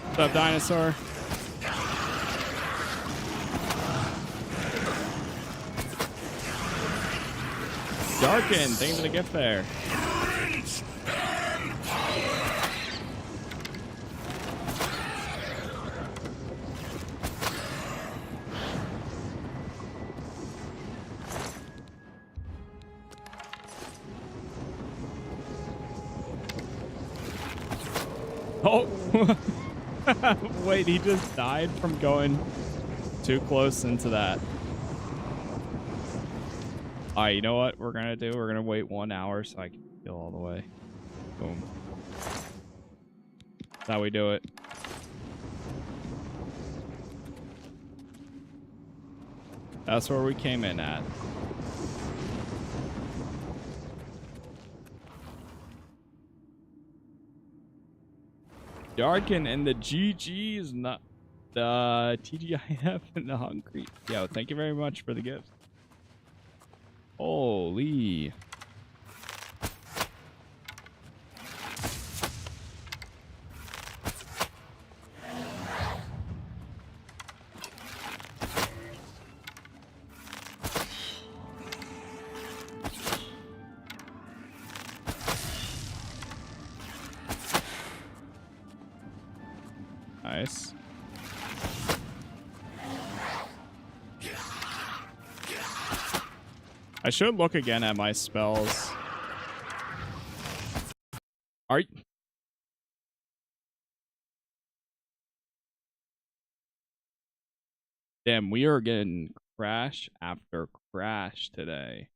What's up, dinosaur? Darken, thanks for the gift there. Oh, wait, he just died from going too close into that. All right, you know what we're going to do? We're going to wait 1 hour so I can heal all the way. Boom. That's how we do it. That's where we came in at. Darkin and the GG's, not the TGIF and the hungry. Yo, thank you very much for the gift. Holy. Nice. I should look again at my spells. Are you... Damn, we are getting crash after crash today.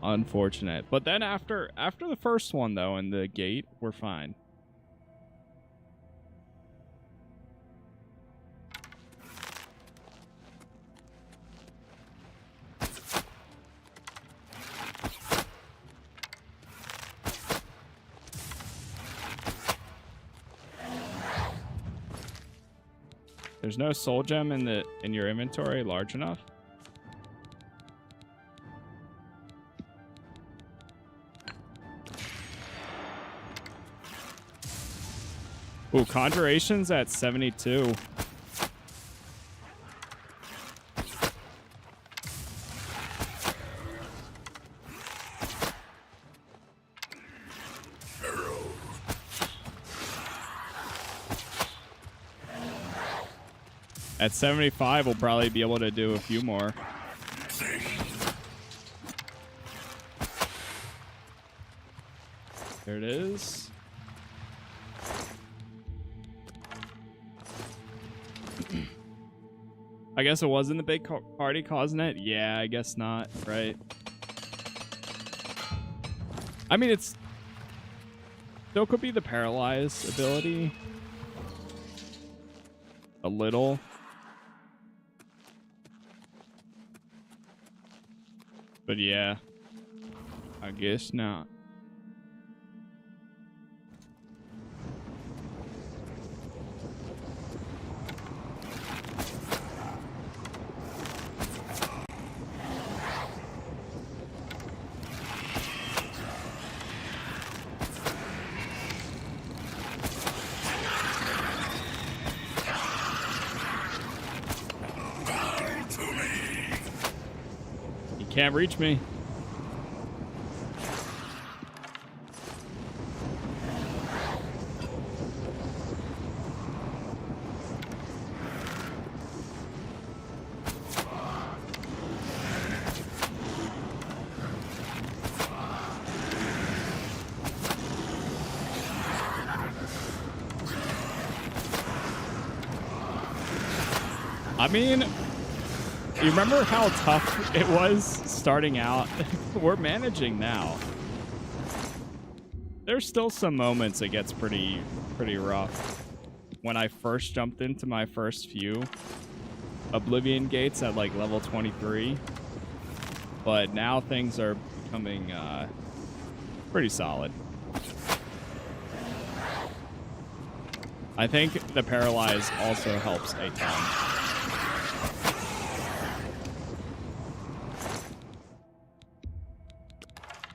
Unfortunate. But then after the first one though in the gate, we're fine. There's no soul gem in your inventory large enough? Ooh, Conjuration's at 72. At 75, we'll probably be able to do a few more. There it is. I guess it wasn't the big party causing it? Yeah, I guess not, right? I mean, it's... Still could be the paralyzed ability. A little. But yeah, I guess not. Can't reach me. I mean, you remember how tough it was starting out? We're managing now. There's still some moments it gets pretty rough. When I first jumped into my first few Oblivion gates at like level 23. But now things are becoming pretty solid. I think the paralyze also helps a ton.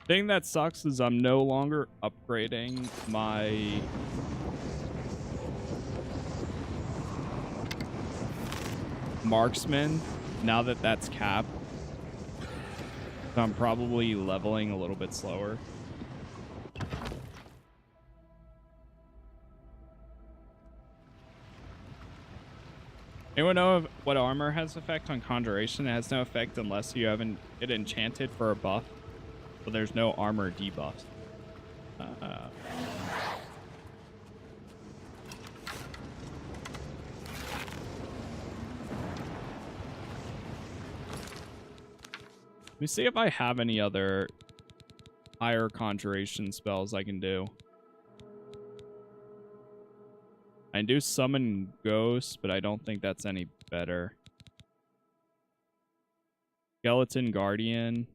Thing that sucks is I'm no longer upgrading my marksman now that that's capped. So I'm probably leveling a little bit slower. Anyone know what armor has effect on Conjuration? It has no effect unless you haven't it enchanted for a buff. But there's no armor debuff. Let me see if I have any other higher conjuration spells I can do. I can do summon ghosts, but I don't think that's any better. Skeleton Guardian.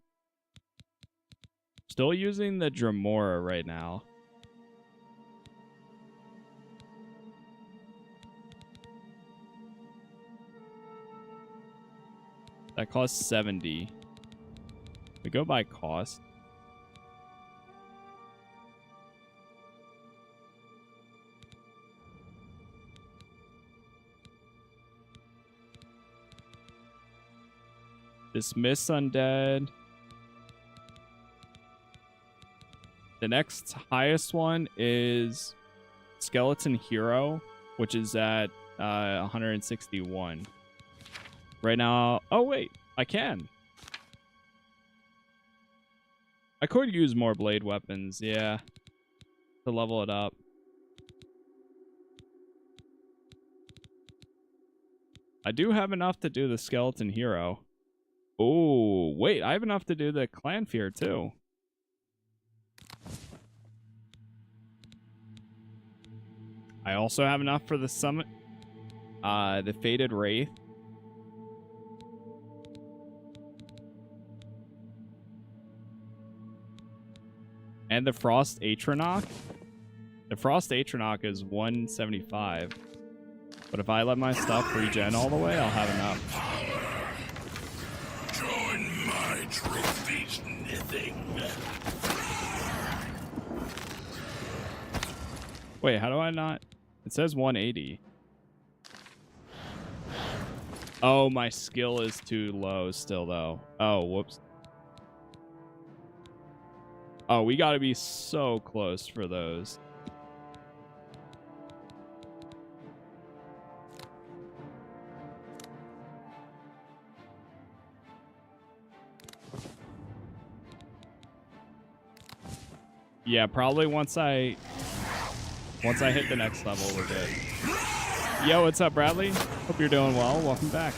Still using the Dremora right now. That costs 70. We go by cost. Dismiss undead. The next highest one is Skeleton Hero, which is at 161. Right now, oh wait, I can. I could use more blade weapons, yeah, to level it up. I do have enough to do the skeleton hero. Oh, wait, I have enough to do the clan fear too. I also have enough for the summit, the Faded Wraith. And the Frost Atronach. The Frost Atronach is 175. But if I let my stuff regen all the way, I'll have enough. Join my trophies knitting. Wait, how do I not? It says 180. Oh, my skill is too low still, though. Oh, whoops. Oh, we gotta be so close for those. Yeah, probably once I hit the next level, we're good. Yo, what's up, Bradley? Hope you're doing well. Welcome back.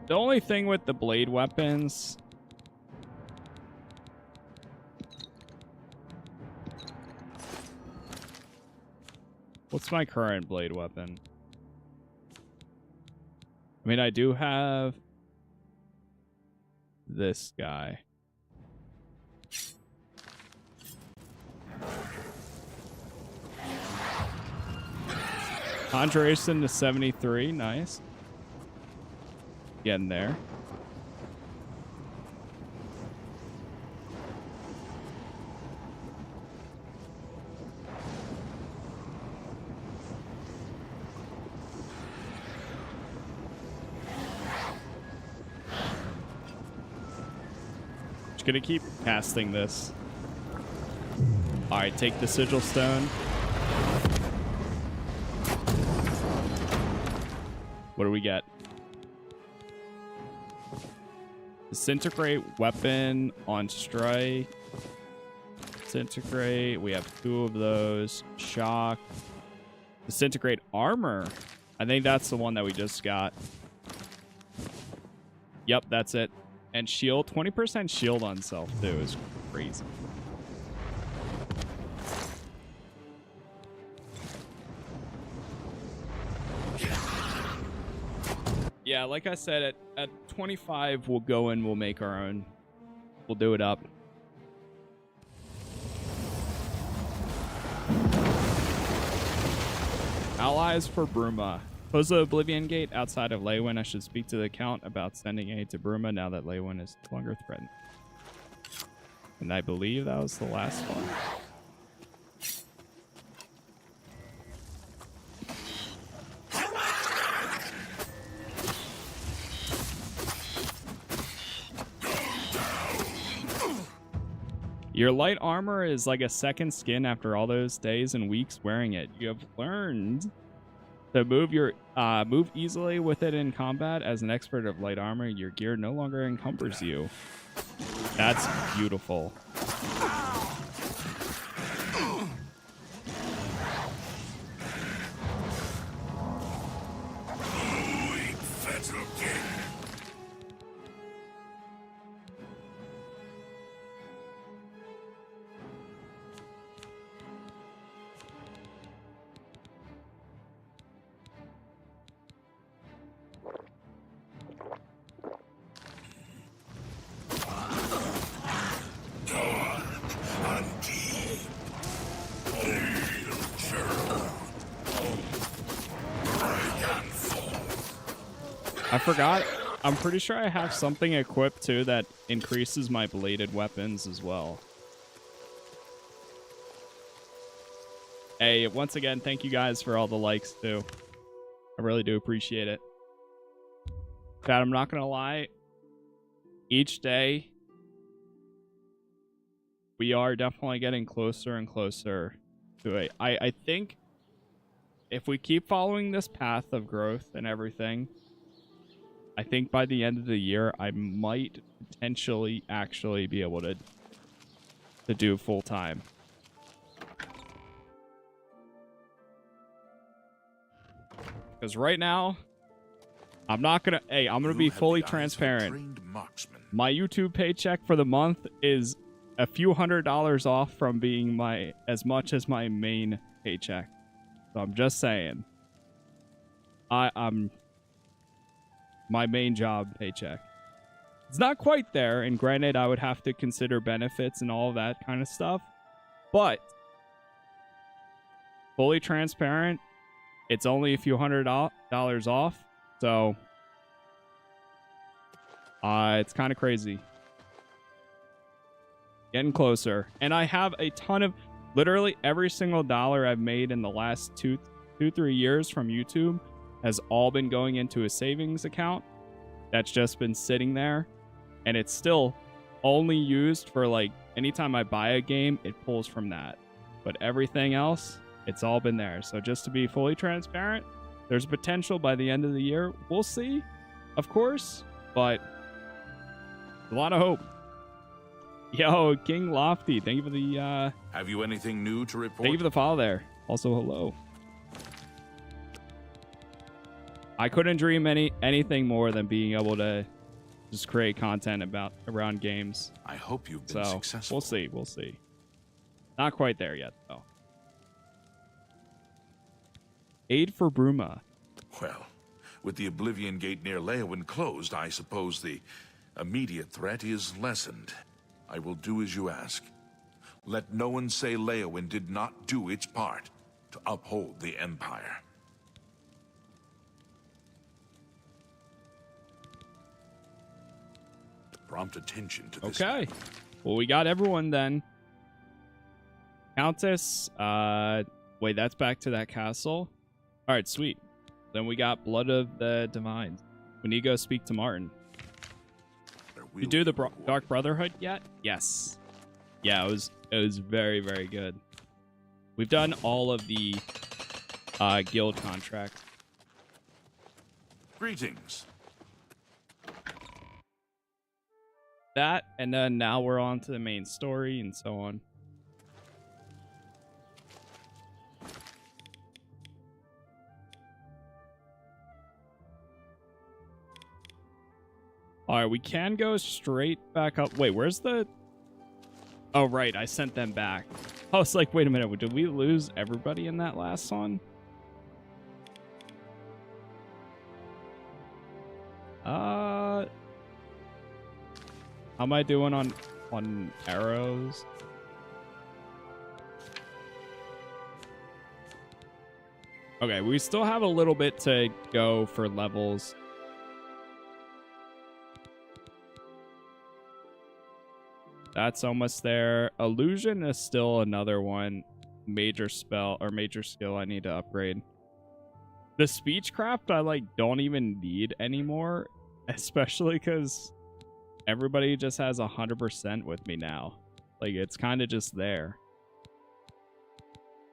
The only thing with the blade weapons... What's my current blade weapon? I mean, I do have this guy. Conjuration to 73, nice. Getting there. Just gonna keep casting this. All right, take the sigil stone. What do we get? Disintegrate weapon on strike. Disintegrate. We have 2 of those. Shock. Disintegrate armor. I think that's the one that we just got. Yep, that's it. And shield. 20% shield on self, too, is crazy. Yeah, like I said, at 25, we'll go in, we'll make our own. We'll do it up. Allies for Bruma. Close the Oblivion Gate outside of Leywyn. I should speak to the Count about sending aid to Bruma now that Leywyn is no longer threatened. And I believe that was the last one. Your light armor is like a second skin after all those days and weeks wearing it. You have learned to move easily with it in combat. As an expert of light armor, your gear no longer encumbers you. That's beautiful. I forgot. I'm pretty sure I have something equipped too that increases my bladed weapons as well. Hey, once again, thank you guys for all the likes too. I really do appreciate it. God, I'm not gonna lie. Each day, we are definitely getting closer and closer to it. I think if we keep following this path of growth and everything, I think by the end of the year, I might potentially actually be able to do full time. Because right now, I'm not gonna. Hey, I'm gonna be fully transparent. My YouTube paycheck for the month is a few $100s off from being as much as my main paycheck. So I'm just saying. I'm my main job paycheck. It's not quite there, and granted, I would have to consider benefits and all that kind of stuff. But fully transparent, it's only a few $100s off. So it's kind of crazy. Getting closer. And I have a ton of, literally every single dollar I've made in the last 2-3 years from YouTube has all been going into a savings account that's just been sitting there. And it's still only used for, like, anytime I buy a game, it pulls from that. But everything else, it's all been there. So just to be fully transparent, there's potential by the end of the year. We'll see, of course, but a lot of hope. Yo, King Lofty, thank you for the Have you anything new to report? thank you for the follow there. Also, hello. I couldn't dream anything more than being able to just create content around games. I hope you've been successful. We'll see. Not quite there yet, though. Aid for Bruma. Well, with the Oblivion Gate near Leowyn closed, I suppose the immediate threat is lessened. I will do as you ask. Let no one say Leowyn did not do its part to uphold the Empire. Prompt attention to this. Okay. Well, we got everyone then. Countess. Wait, that's back to that castle. All right, sweet. Then we got Blood of the Divine. We need to go speak to Martin. You do the Dark Brotherhood yet? Yes. Yeah, it was very, very good. We've done all of the guild contracts. Greetings. That, and then now we're on to the main story and so on. All right, we can go straight back up. Wait, where's the... Oh, right, I sent them back. I was like, wait a minute, did we lose everybody in that last one? How am I doing on arrows? Okay, we still have a little bit to go for levels. That's almost there. Illusion is still another one. Major spell or major skill I need to upgrade. The Speechcraft I don't even need anymore. Especially because everybody just has 100% with me now. Like, it's kind of just there.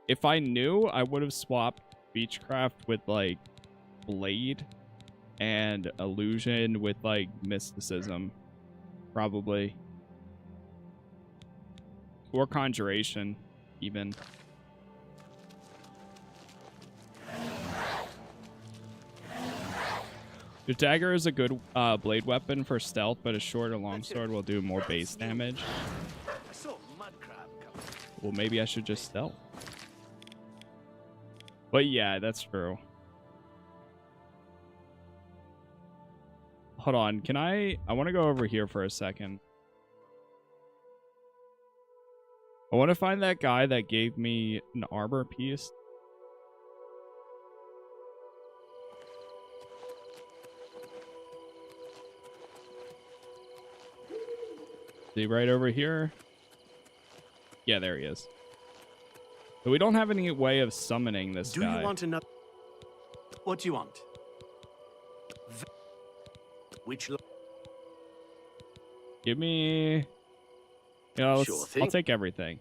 If I knew, I would have swapped Speechcraft with, like, Blade and Illusion with, like, Mysticism. Probably. Or Conjuration, even. The dagger is a good blade weapon for stealth, but a short or long sword will do more base damage. Well, maybe I should just stealth. But yeah, that's true. Hold on, can I want to go over here for a second. I want to find that guy that gave me an armor piece. Is he right over here? Yeah, there he is. So we don't have any way of summoning this guy. Do you want another? What do you want? Which? Give me... Yeah, Sure thing. I'll take everything.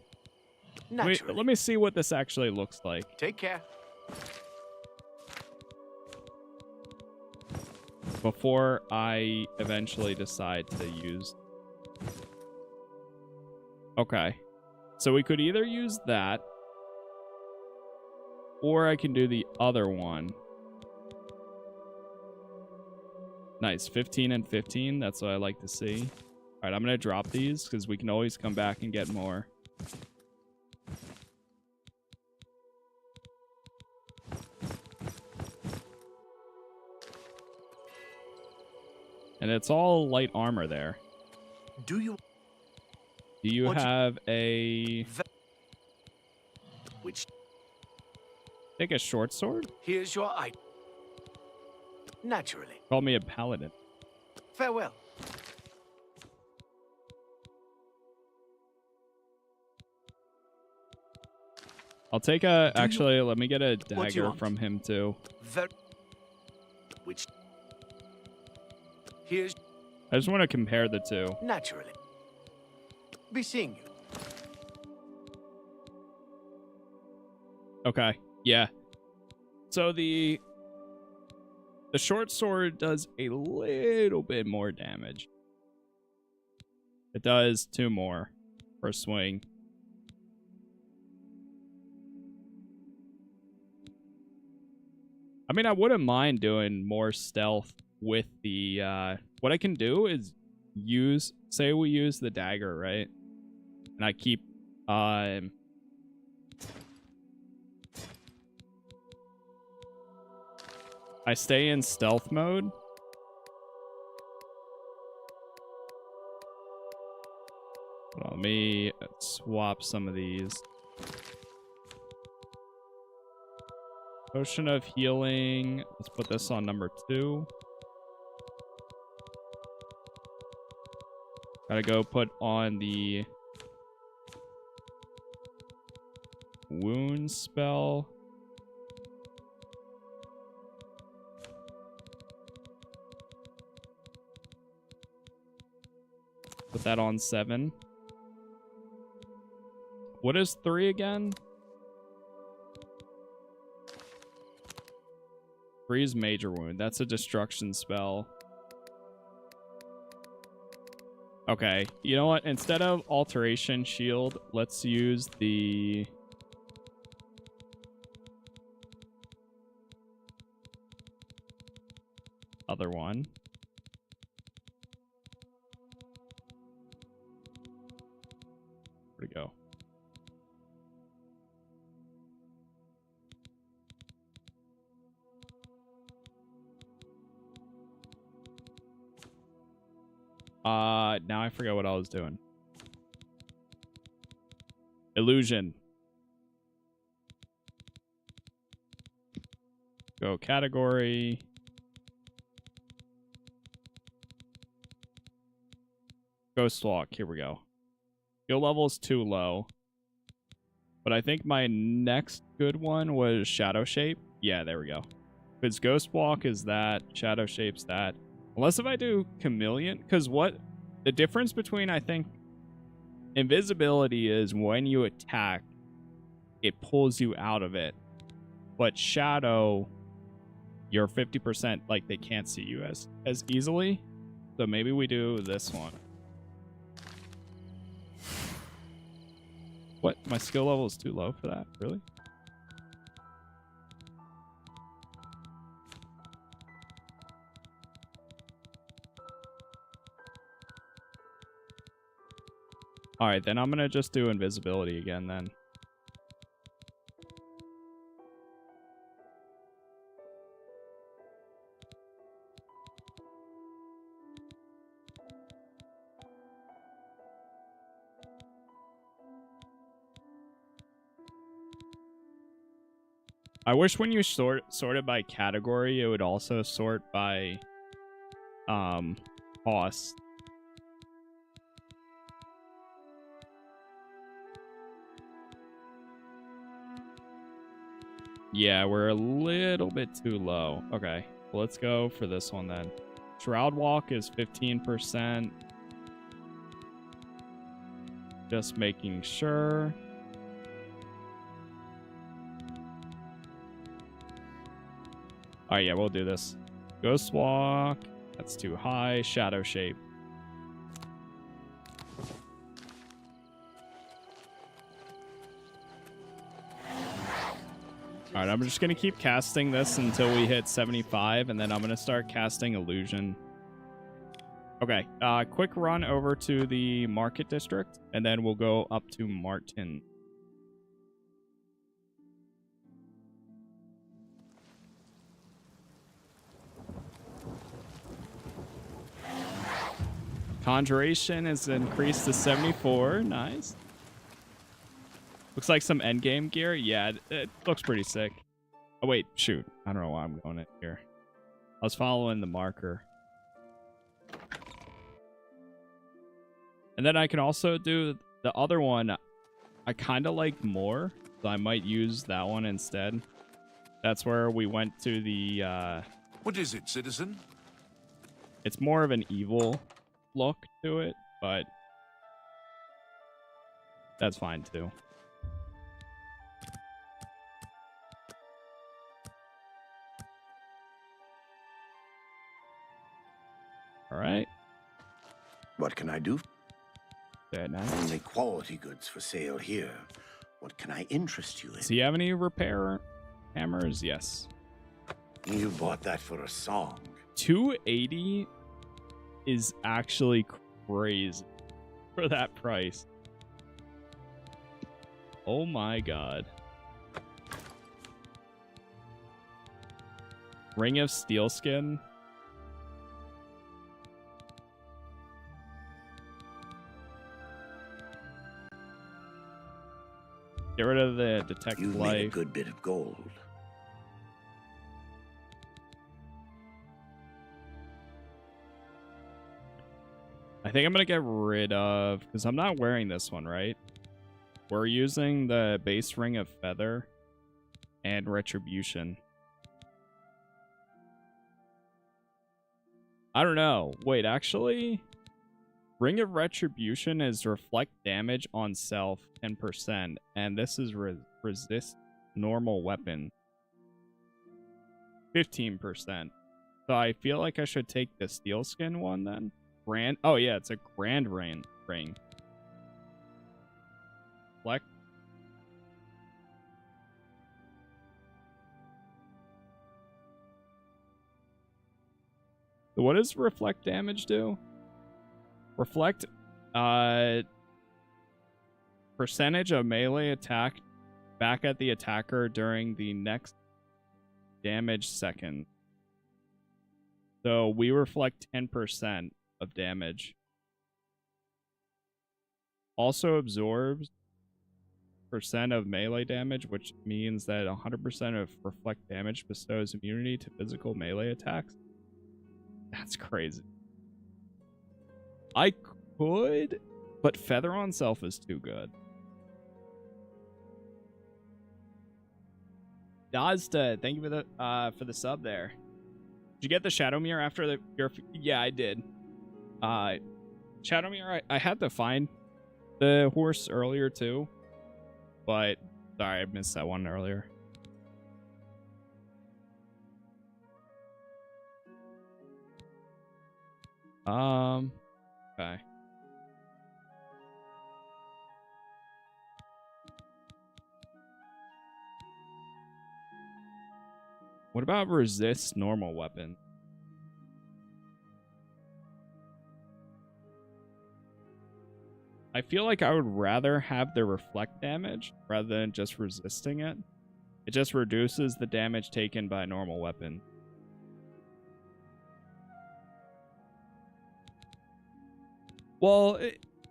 Naturally. Let me see what this actually looks like. Take care. before I eventually decide to use. Okay. So we could either use that, or I can do the other one. Nice. 15 and 15. That's what I like to see. All right, I'm going to drop these because we can always come back and get more. And it's all light armor there. Do you have a... Which? Take a short sword? Here's your item. Naturally. Call me a paladin. Farewell. I'll take a... Actually, let me get a dagger want? from him, too. Which? Here's... I just want to compare the two. Naturally. Be seeing you. Okay, yeah. So the short sword does a little bit more damage. It does 2 more per swing. I mean, I wouldn't mind doing more stealth with the... what I can do is use... Say we use the dagger, right? And I keep... I stay in stealth mode. Hold on, let me swap some of these. Potion of healing. Let's put this on number 2. Gotta go put on the wound spell. Put that on 7. What is 3 again? 3 is major wound. That's a destruction spell. Okay, you know what? Instead of alteration shield, let's use the... other one. Where'd it go? Now I forget what I was doing. Illusion. Go category. Ghost Walk. Here we go. Skill level is too low. But I think my next good one was Shadow Shape. Yeah, there we go. Because Ghost Walk is that. Shadow Shape's that. Unless if I do Chameleon. Because what... The difference between, I think, invisibility is when you attack, it pulls you out of it. But Shadow, you're 50%, like, they can't see you as easily. So maybe we do this one. What? My skill level is too low for that? Really? Alright, then I'm gonna just do invisibility again then. I wish when you sort it by category, it would also sort by cost. Yeah, we're a little bit too low. Okay, well, let's go for this one then. Shroud Walk is 15%. Just making sure. Alright, yeah, we'll do this. Ghost Walk. That's too high. Shadow shape. All right, I'm just going to keep casting this until we hit 75, and then I'm going to start casting Illusion. Okay, quick run over to the Market District, and then we'll go up to Martin. Conjuration is increased to 74. Nice. Looks like some endgame gear. Yeah, it looks pretty sick. Oh, wait. Shoot. I don't know why I'm going it here. I was following the marker. And then I can also do the other one I kind of like more, so I might use that one instead. That's where we went to the... What is it, citizen? It's more of an evil look to it, but that's fine too. All right. What can I do? Very nice. Only quality goods for sale here. What can I interest you in? Do you have any repair hammers? Yes. You bought that for a song. 280 is actually crazy for that price. Oh my god. Ring of Steelskin. Get rid of the detect You've life. made a good bit of gold. I think I'm gonna get rid of, because I'm not wearing this one, right? We're using the base Ring of Feather and Retribution. I don't know. Wait, actually, Ring of Retribution is reflect damage on self 10%, and this is resist normal weapon 15%. So I feel like I should take the steel skin one then. Grand. Oh yeah, it's a grand ring. Reflect. So what does reflect damage do? Reflect percentage of melee attack back at the attacker during the next damage second. So we reflect 10% of damage. Also absorbs percent of melee damage, which means that 100% of reflect damage bestows immunity to physical melee attacks. That's crazy. I could, but Feather on Self is too good. Dazda, thank you for the sub there. Did you get the Shadow Mirror after the... Yeah, I did. Shadow Mirror, I had to find the horse earlier too. But, sorry, I missed that one earlier. Okay. What about resist normal weapon? I feel like I would rather have the reflect damage rather than just resisting it. It just reduces the damage taken by a normal weapon. Well,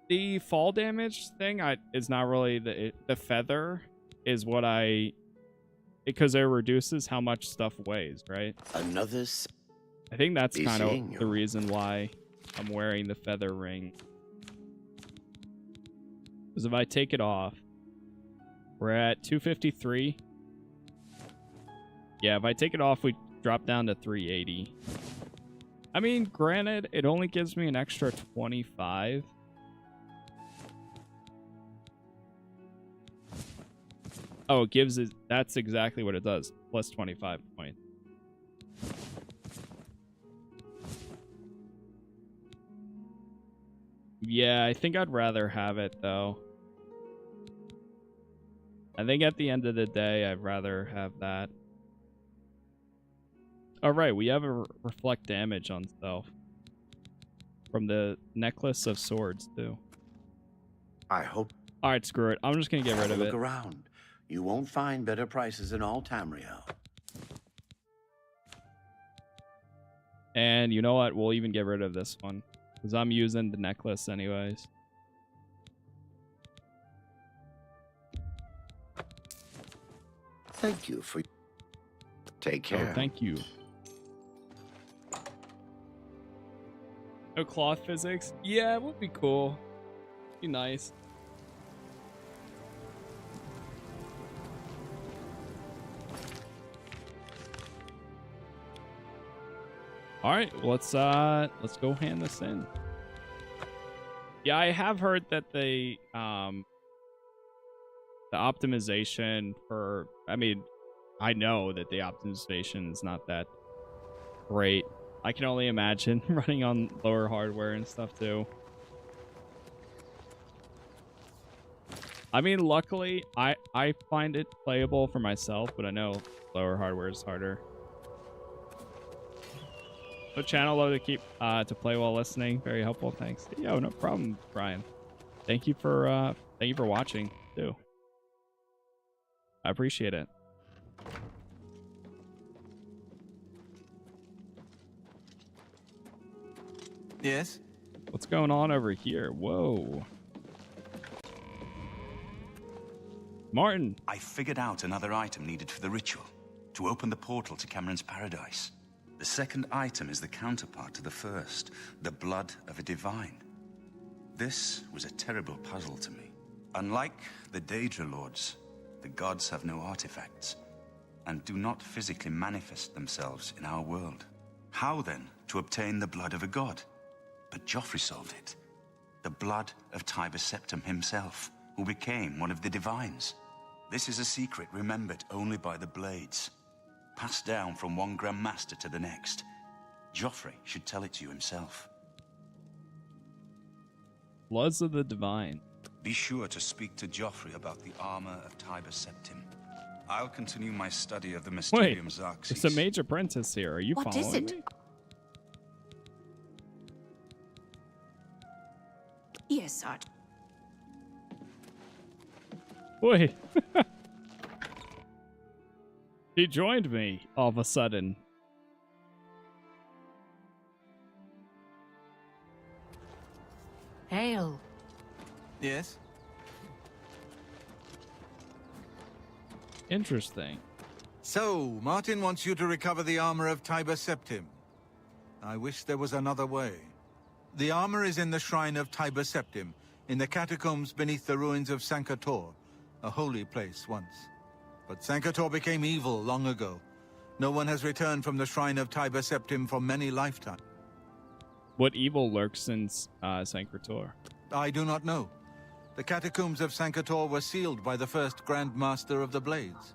the fall damage thing is not really the feather is what because it reduces how much stuff weighs, right? I think that's kind of the reason why I'm wearing the feather ring. Because if I take it off, we're at 253. Yeah, if I take it off, we drop down to 380. I mean, granted, it only gives me an extra 25. Oh, it gives it... That's exactly what it does. Plus 25 points. Yeah, I think I'd rather have it, though. I think at the end of the day, I'd rather have that. Alright, we have a reflect damage on self. From the Necklace of Swords, too. I hope. Alright, screw it. I'm just gonna get rid of it. Look around. You won't find better prices in all Tamriel. And you know what? We'll even get rid of this one. Because I'm using the necklace anyways. Thank you for... Take care. Oh, thank you. No cloth physics? Yeah, it would be cool. Be nice. All right, let's go hand this in. Yeah, I have heard that the optimization for, I mean, I know that the optimization is not that great. I can only imagine running on lower hardware and stuff too. I mean, luckily, I find it playable for myself, but I know lower hardware is harder. So channel low to keep to play while listening. Very helpful. Thanks. Yo, no problem, Brian. Thank you for watching too. I appreciate it. Yes? What's going on over here? Whoa. Martin. I figured out another item needed for the ritual to open the portal to Cameron's paradise. The second item is the counterpart to the first, the blood of a divine. This was a terrible puzzle to me. Unlike the Daedra Lords, the gods have no artifacts and do not physically manifest themselves in our world. How then to obtain the blood of a god? But Joffrey solved it. The blood of Tiber Septim himself, who became one of the divines. This is a secret remembered only by the Blades, passed down from one Grand Master to the next. Joffrey should tell it to you himself. Bloods of the Divine. Be sure to speak to Joffrey about the armor of Tiber Septim. I'll continue my study of the Mysterium Xarxes. It's a Mage Apprentice here. Are you What following is it? me? Yes, Sergeant. Wait. He joined me all of a sudden. Hail. Yes? Interesting. So, Martin wants you to recover the armor of Tiber Septim. I wish there was another way. The armor is in the shrine of Tiber Septim, in the catacombs beneath the ruins of Sancre Tor, a holy place once. But Sancre Tor became evil long ago. No one has returned from the shrine of Tiber Septim for many lifetimes. What evil lurks in Sancre Tor? I do not know. The catacombs of Sancre Tor were sealed by the first Grand Master of the Blades.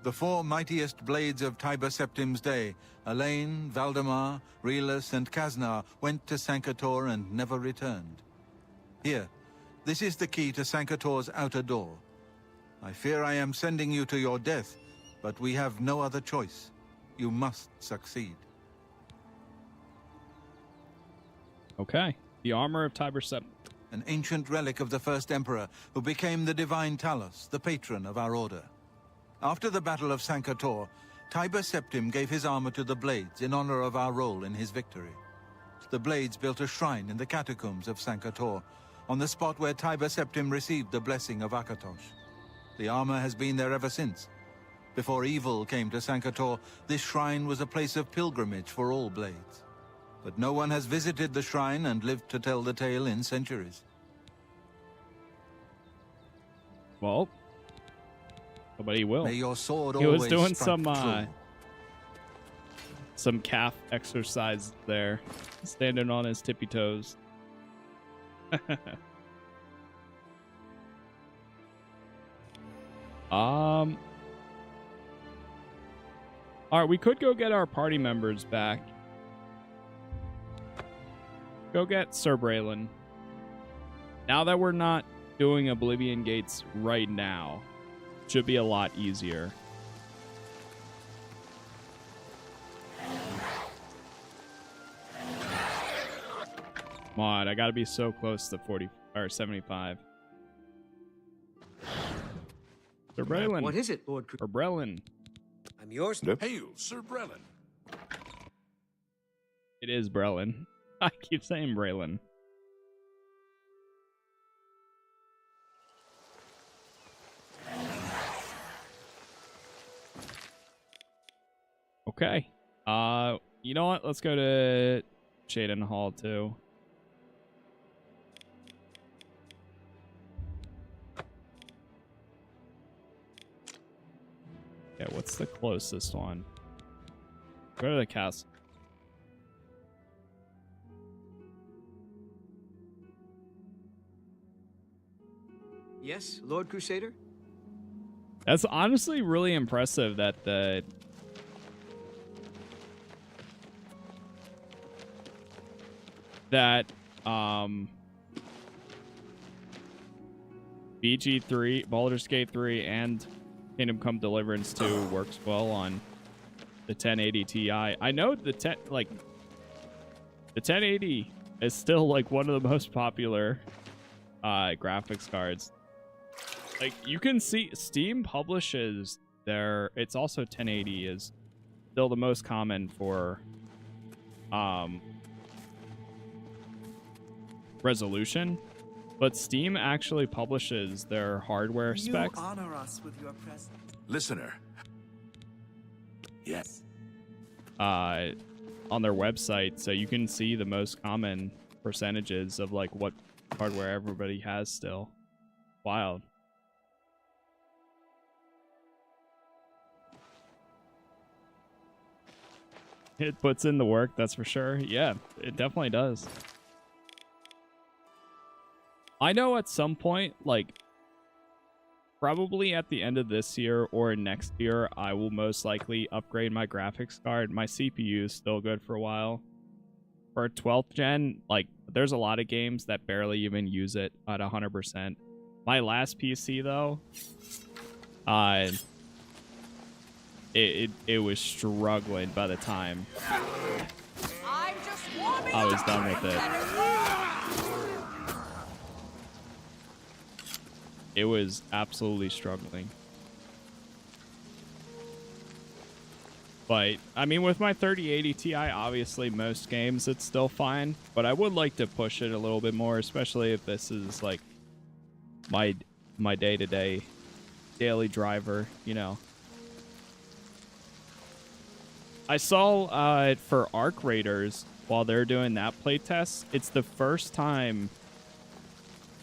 The four mightiest blades of Tiber Septim's day, Elaine, Valdemar, Relus, and Kaznar, went to Sancre Tor and never returned. Here, this is the key to Sancre Tor's outer door. I fear I am sending you to your death, but we have no other choice. You must succeed. Okay. The armor of Tiber Septim. An ancient relic of the first emperor, who became the divine Talos, the patron of our order. After the Battle of Sancre Tor, Tiber Septim gave his armor to the Blades in honor of our role in his victory. The Blades built a shrine in the catacombs of Sancre Tor, on the spot where Tiber Septim received the blessing of Akatosh. The armor has been there ever since. Before evil came to Sancre Tor, this shrine was a place of pilgrimage for all Blades. But no one has visited the shrine and lived to tell the tale in centuries. Well, nobody will. May your sword He was always doing strike some calf exercise there, standing on his tippy toes. All right, we could go get our party members back. Go get Sir Braylon. Now that we're not doing Oblivion Gates right now, should be a lot easier. Come on, I gotta be so close to 40 or 75. Sir Braylon. What is it, Lord? Sir Braylon. I'm yours. Hail, Sir Brelin. It is Braylon. I keep saying Braylon. Okay. You know what? Let's go to Shaden Hall too. Okay, what's the closest one? Go to the castle. Yes, Lord Crusader? That's honestly really impressive that BG3, Baldur's Gate 3, and Kingdom Come Deliverance 2 works well on the 1080 Ti. I know the 1080 is still like one of the most popular graphics cards. Like, you can see Steam publishes their, it's also 1080 is still the most common for resolution, but Steam actually publishes their hardware specs. You honor us with your presence. Listener. Yes. On their website, so you can see the most common percentages of like what hardware everybody has still. Wild. It puts in the work, that's for sure. Yeah, it definitely does. I know at some point, like, probably at the end of this year or next year, I will most likely upgrade my graphics card. My CPU is still good for a while. For 12th gen, like, there's a lot of games that barely even use it at 100%. My last PC, though, it was struggling by the time I was done with it. It was absolutely struggling. But, I mean, with my 3080 Ti, obviously most games it's still fine. But I would like to push it a little bit more, especially if this is, like, my day-to-day daily driver, you know. I saw for Arc Raiders, while they're doing that playtest, it's the first time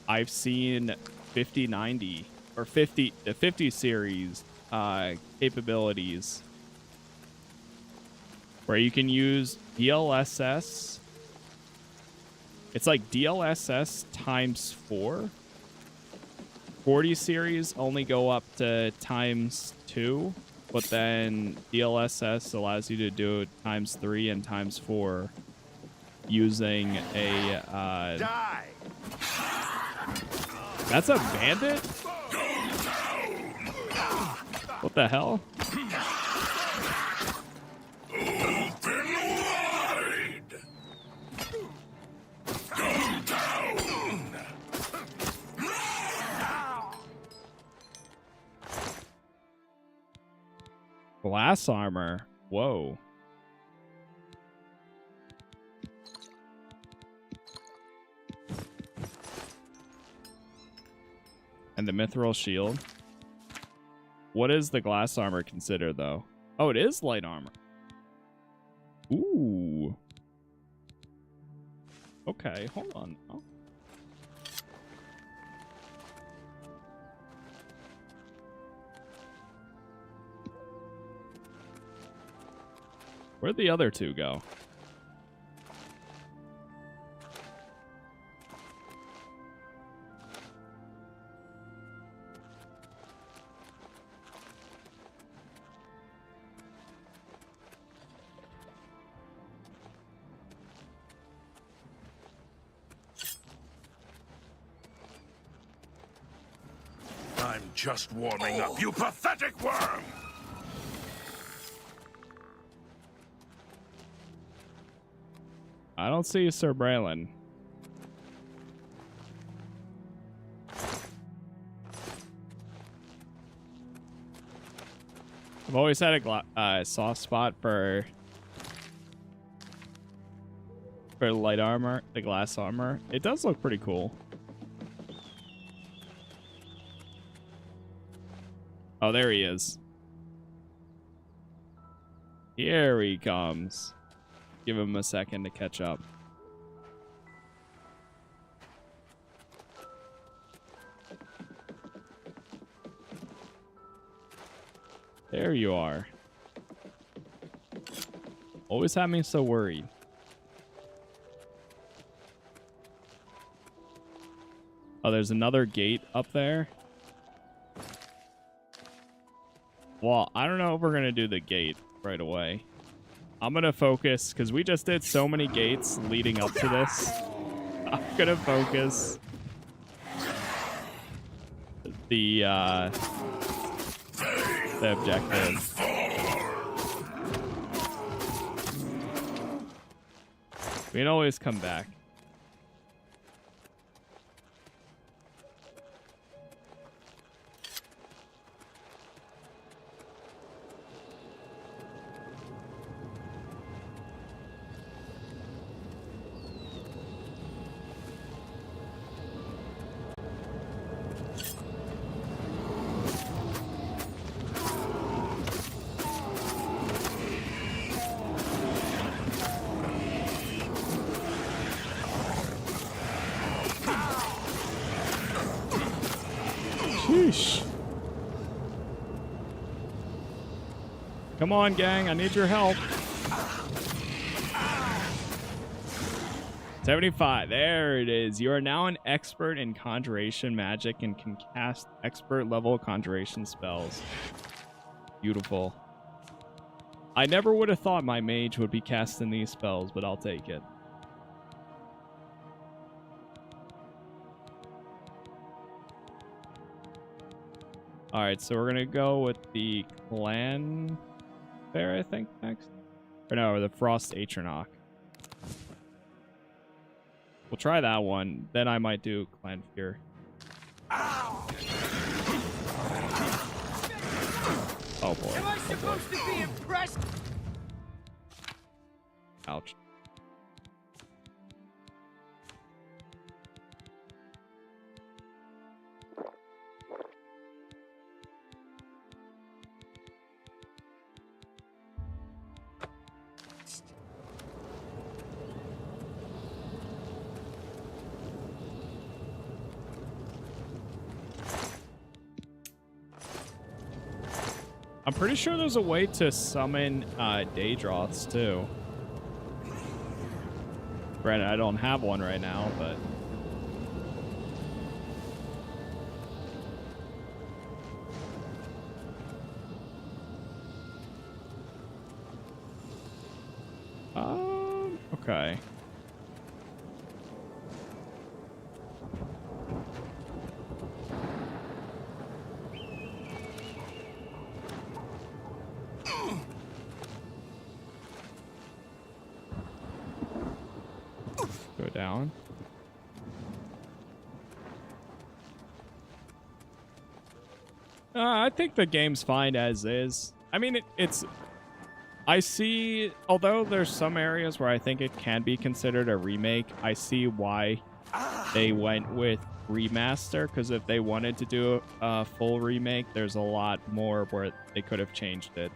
I've seen 5090 or the 50 series capabilities where you can use DLSS. It's like DLSS times 4. 40 series only go up to times 2, but then DLSS allows you to do it times 3 and times 4 using a Die. That's a bandit? What the hell? Open wide. Come down. Glass armor. Whoa. And the mithril shield. What is the glass armor considered, though? Oh, it is light armor. Ooh. Okay, hold on. Oh. Where'd the other two go? just warming up, you pathetic worm! I don't see Sir Braylon. I've always had a soft spot for light armor, the glass armor. It does look pretty cool. Oh, there he is. Here he comes. Give him a second to catch up. There you are. Always had me so worried. Oh, there's another gate up there. Well, I don't know if we're going to do the gate right away. I'm going to focus, because we just did so many gates leading up to this. I'm going to focus the objective. We can always come back. Sheesh. Come on, gang. I need your help. 75. There it is. You are now an expert in conjuration magic and can cast expert level conjuration spells. Beautiful. I never would have thought my mage would be casting these spells, but I'll take it. Alright, so we're gonna go with the Clan Fair, I think, next. Or no, or the Frost Atronach. We'll try that one. Then I might do Clan Fear. Oh boy. Am I supposed to be impressed? Ouch. I'm pretty sure there's a way to summon Daedroths too. Granted, I don't have one right now, but okay. Go down. I think the game's fine as is. I mean, it's... I see... Although there's some areas where I think it can be considered a remake, I see why they went with remaster, because if they wanted to do a full remake, there's a lot more where they could have changed it.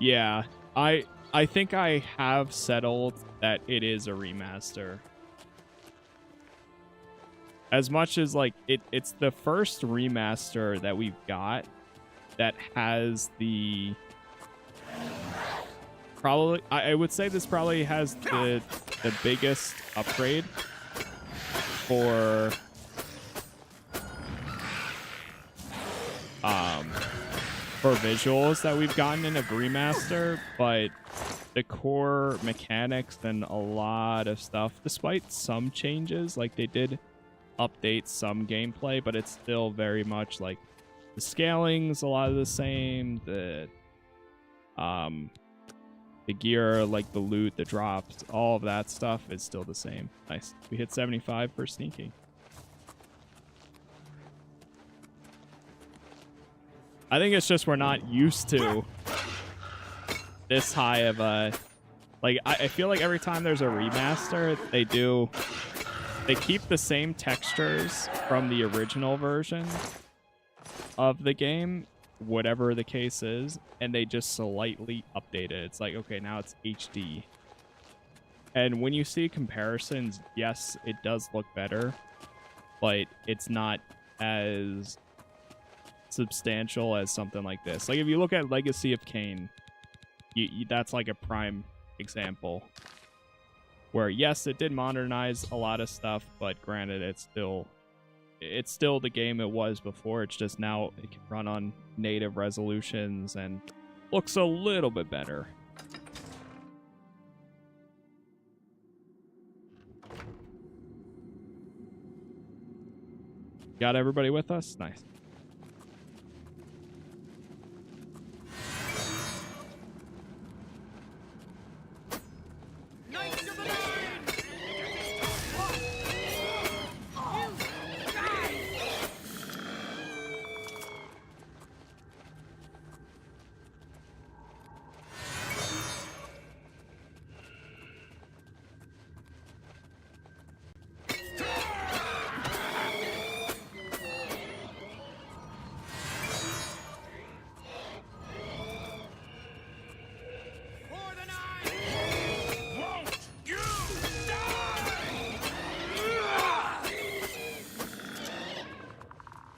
Yeah, I think I have settled that it is a remaster. As much as, like, it's the first remaster that we've got that has the... Probably... I would say this probably has the biggest upgrade for... for visuals that we've gotten in a remaster, but the core mechanics and a lot of stuff, despite some changes, like they did update some gameplay, but it's still very much like the scaling's a lot of the same. The gear, like the loot, the drops, all of that stuff is still the same. Nice. We hit 75 for sneaking. I think it's just we're not used to this high of a... Like, I feel like every time there's a remaster, they keep the same textures from the original version of the game, whatever the case is, and they just slightly update it. It's like, okay, now it's HD. And when you see comparisons, yes, it does look better, but it's not as substantial as something like this. Like, if you look at Legacy of Kain, that's like a prime example where, yes, it did modernize a lot of stuff, but granted, it's still the game it was before. It's just now it can run on native resolutions and looks a little bit better. Got everybody with us? Nice.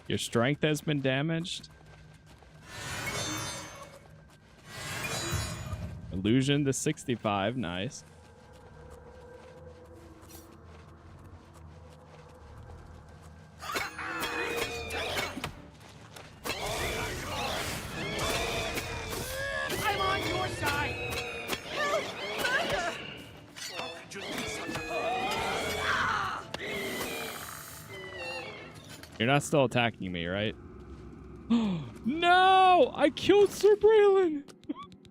Your strength has been damaged. Illusion to 65, nice. I'm on your side. You're not still attacking me, right? No! I killed Sir Braylon!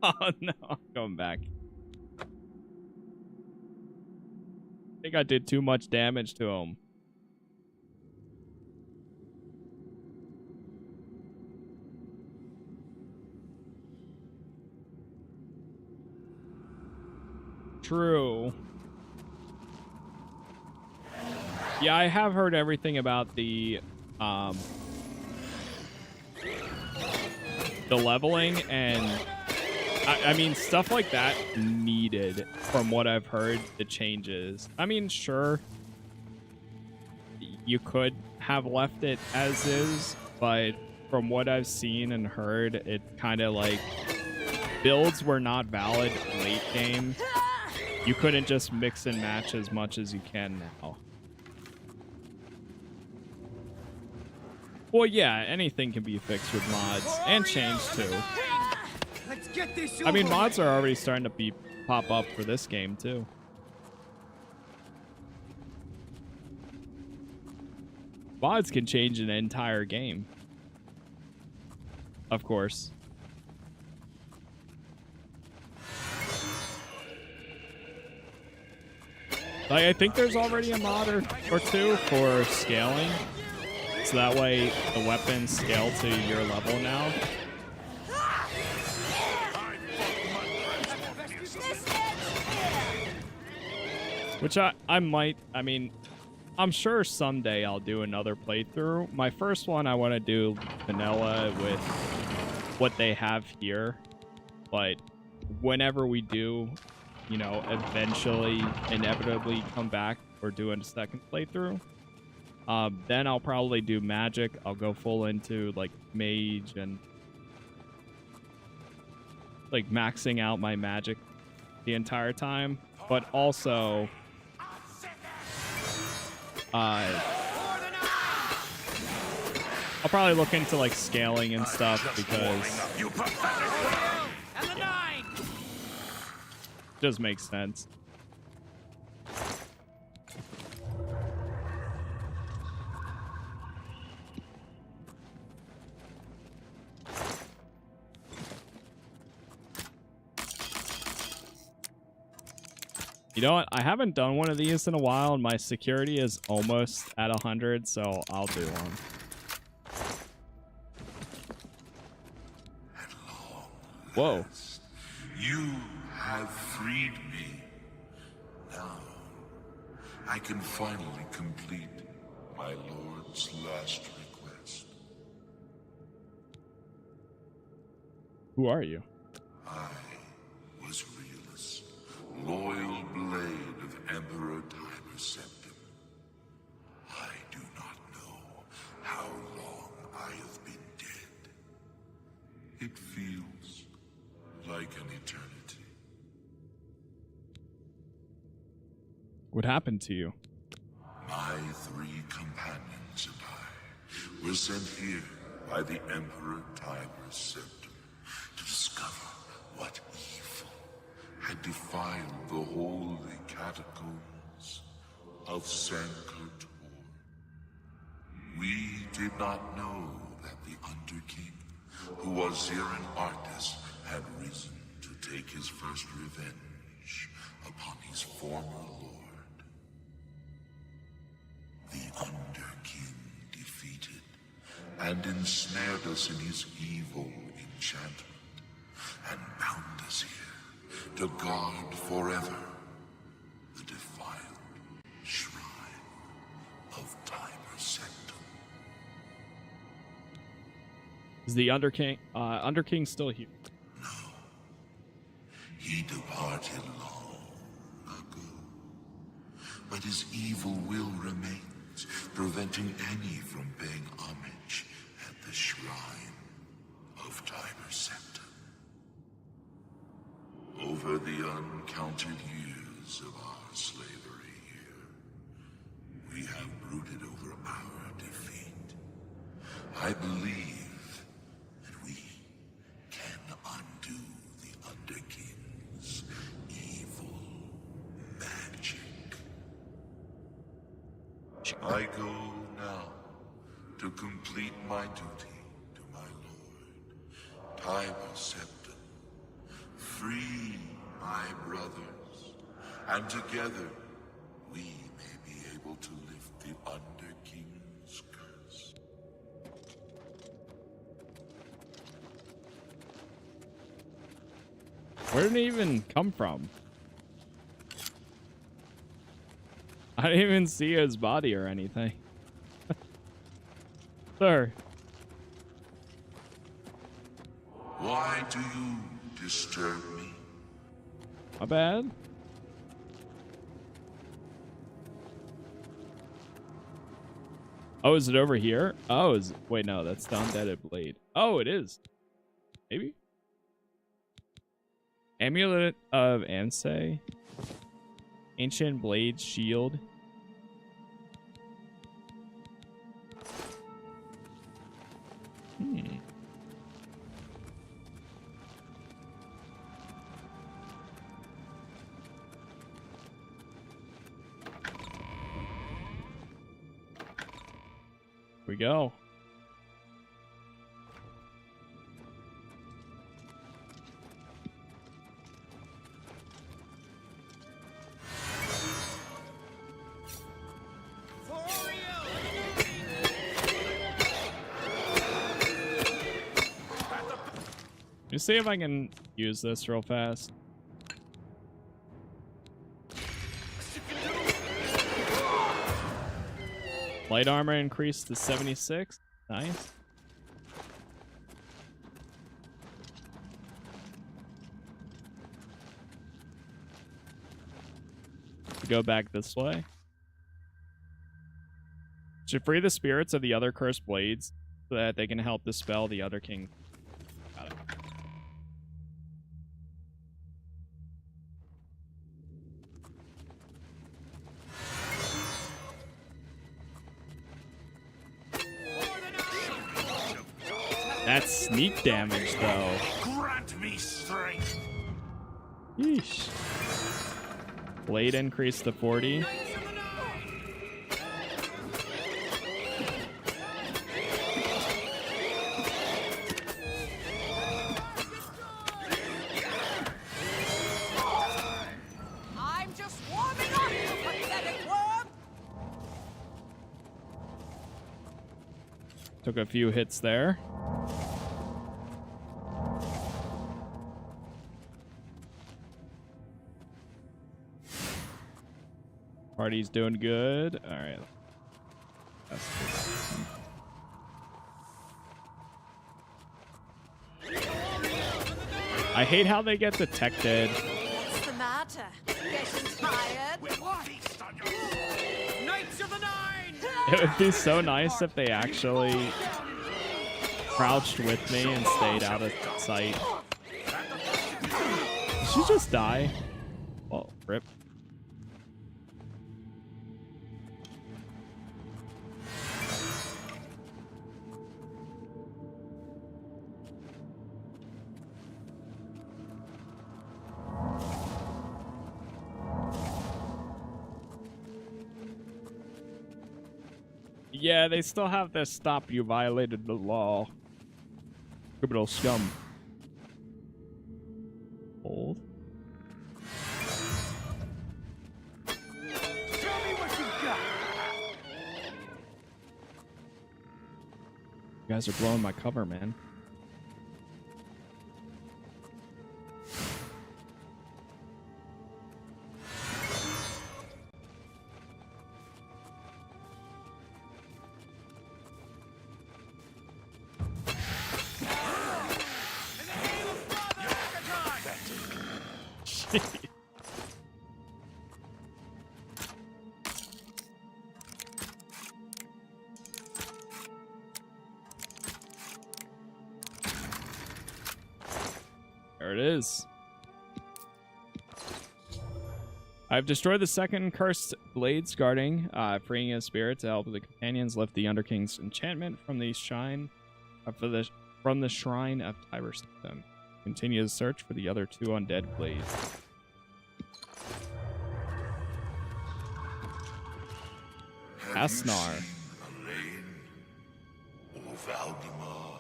Oh no, I'm going back. I think I did too much damage to him. True. Yeah, I have heard everything about the leveling, and I mean, stuff like that needed, from what I've heard, the changes. I mean, sure, you could have left it as is, but from what I've seen and heard, it kind of like builds were not valid late game. You couldn't just mix and match as much as you can now. Well, yeah, anything can be fixed with mods and changed too. Let's get this I mean, mods are already starting to pop up for this game too. Mods can change an entire game, of course. Like, I think there's already a mod or two for scaling. So that way the weapons scale to your level now. Which I might, I mean, I'm sure someday I'll do another playthrough. My first one, I want to do vanilla with what they have here. But whenever we do, you know, eventually, inevitably come back or do a second playthrough, then I'll probably do magic. I'll go full into like mage and like maxing out my magic the entire time, but also I'll probably look into like scaling and stuff because it does make sense. You know what? I haven't done one of these in a while, and my security is almost at 100, so I'll do one. Whoa. You have freed me. Now, I can finally complete my lord's last request. Who are you? I was Realus, loyal blade of Emperor Tiber Septim. I do not know how long I have been dead. It feels like an eternity. What happened to you? My 3 companions and I were sent here by the Emperor Tiber Septim to discover what evil had defiled the holy catacombs of Sancre Tor. We did not know that the Underking, who was here in Arctis, had risen to take his first revenge upon his former lord. The Underking defeated and ensnared us in his evil enchantment and bound us here to guard forever the defiled shrine of Tiber Septim. Is the Underking still here? No. He departed long ago. But his evil will remains, preventing any from paying homage at the shrine of Tiber Septim. Over the uncounted years of our slavery here, we have brooded over our defeat. I believe that we can undo the Underking's evil magic. I go now to complete my duty to my lord, Tiber Septim. Free my brothers, and together we may be able to lift the Underking's curse. Where did it even come from? I didn't even see his body or anything. Sir. Why do you disturb me? My bad. Oh, is it over here? Oh, wait, no, that's the undeaded blade. Oh, it is. Maybe? Amulet of Ansei. Ancient blade shield. We go. Let me see if I can use this real fast. Light armor increased to 76. Nice. We go back this way. Should free the spirits of the other cursed blades so that they can help dispel the other king. Got it. That's sneak damage, though. Grant me strength. Yeesh. Blade increased to 40. I'm just Took a few hits there. Party's doing good. All right. I hate how they get detected. What's the matter? Getting tired? Knights of the Nine! It would be so nice if they actually crouched with me and stayed out of sight. Did she just die? Oh, rip. Yeah, they still have this stop you violated the law. Criminal scum. Hold. Show me what you got! You guys are blowing my cover, man. There it is. I've destroyed the second cursed blades guarding, freeing a spirit to help the companions lift the Underking's enchantment from the shrine, from the shrine of Tiber Septim. Continue to search for the other two undead blades. Asnar. Valdemar.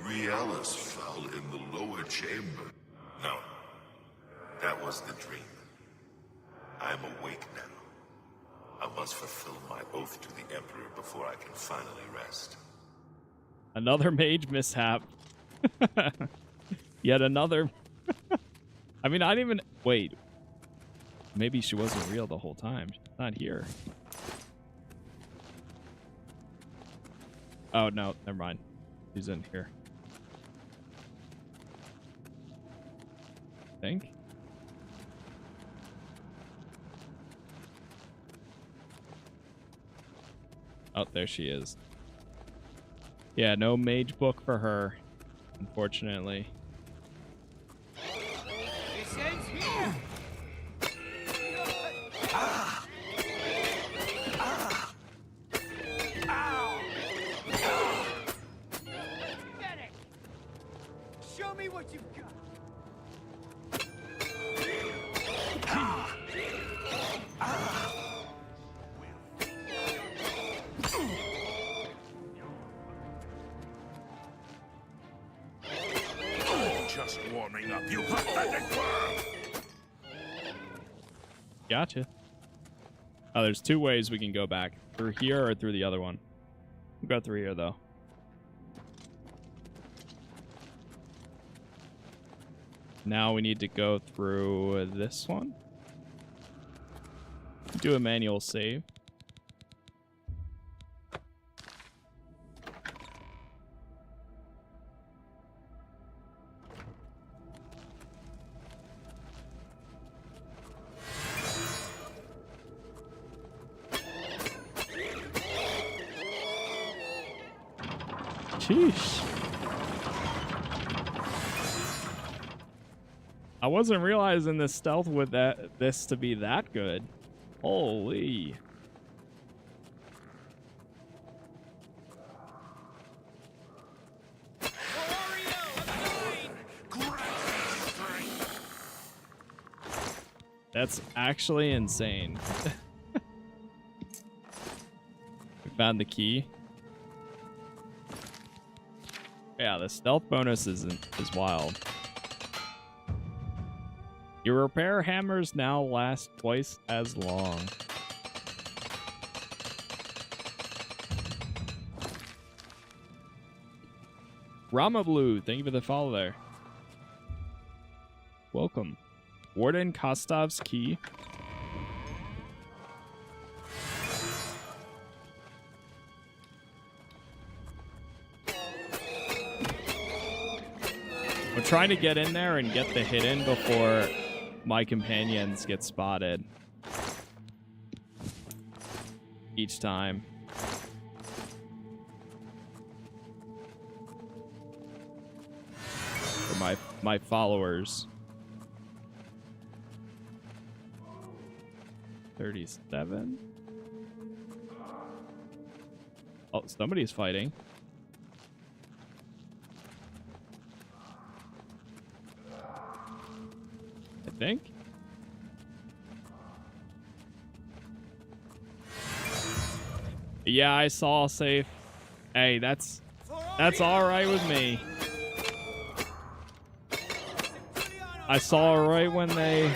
Riellis fell in the lower chamber. No, that was the dream. I am awake now. I must fulfill my oath to the Emperor before I can finally rest. Another mage mishap. Yet another. I mean, I didn't even... Wait. Maybe she wasn't real the whole time. She's not here. Oh, no. Never mind. She's in here. I think. Oh, there she is. Yeah, no mage book for her, unfortunately. This ends here! Get it! Show me what you've got! Just warming up, you pathetic worm! Gotcha. Oh, there's two ways we can go back. Through here or through the other one. We'll go through here, though. Now we need to go through this one. Do a manual save. Sheesh. I wasn't realizing the stealth with this to be that good. Holy. That's actually insane. We found the key. Yeah, the stealth bonus is wild. Your repair hammers now last twice as long. Rama Blue, thank you for the follow there. Welcome. Warden Kostov's key. I'm trying to get in there and get the hit in before my companions get spotted. Each time. For my followers. 37? Oh, somebody's fighting. I think. Yeah, I saw safe. Hey, that's all right with me. I saw right when they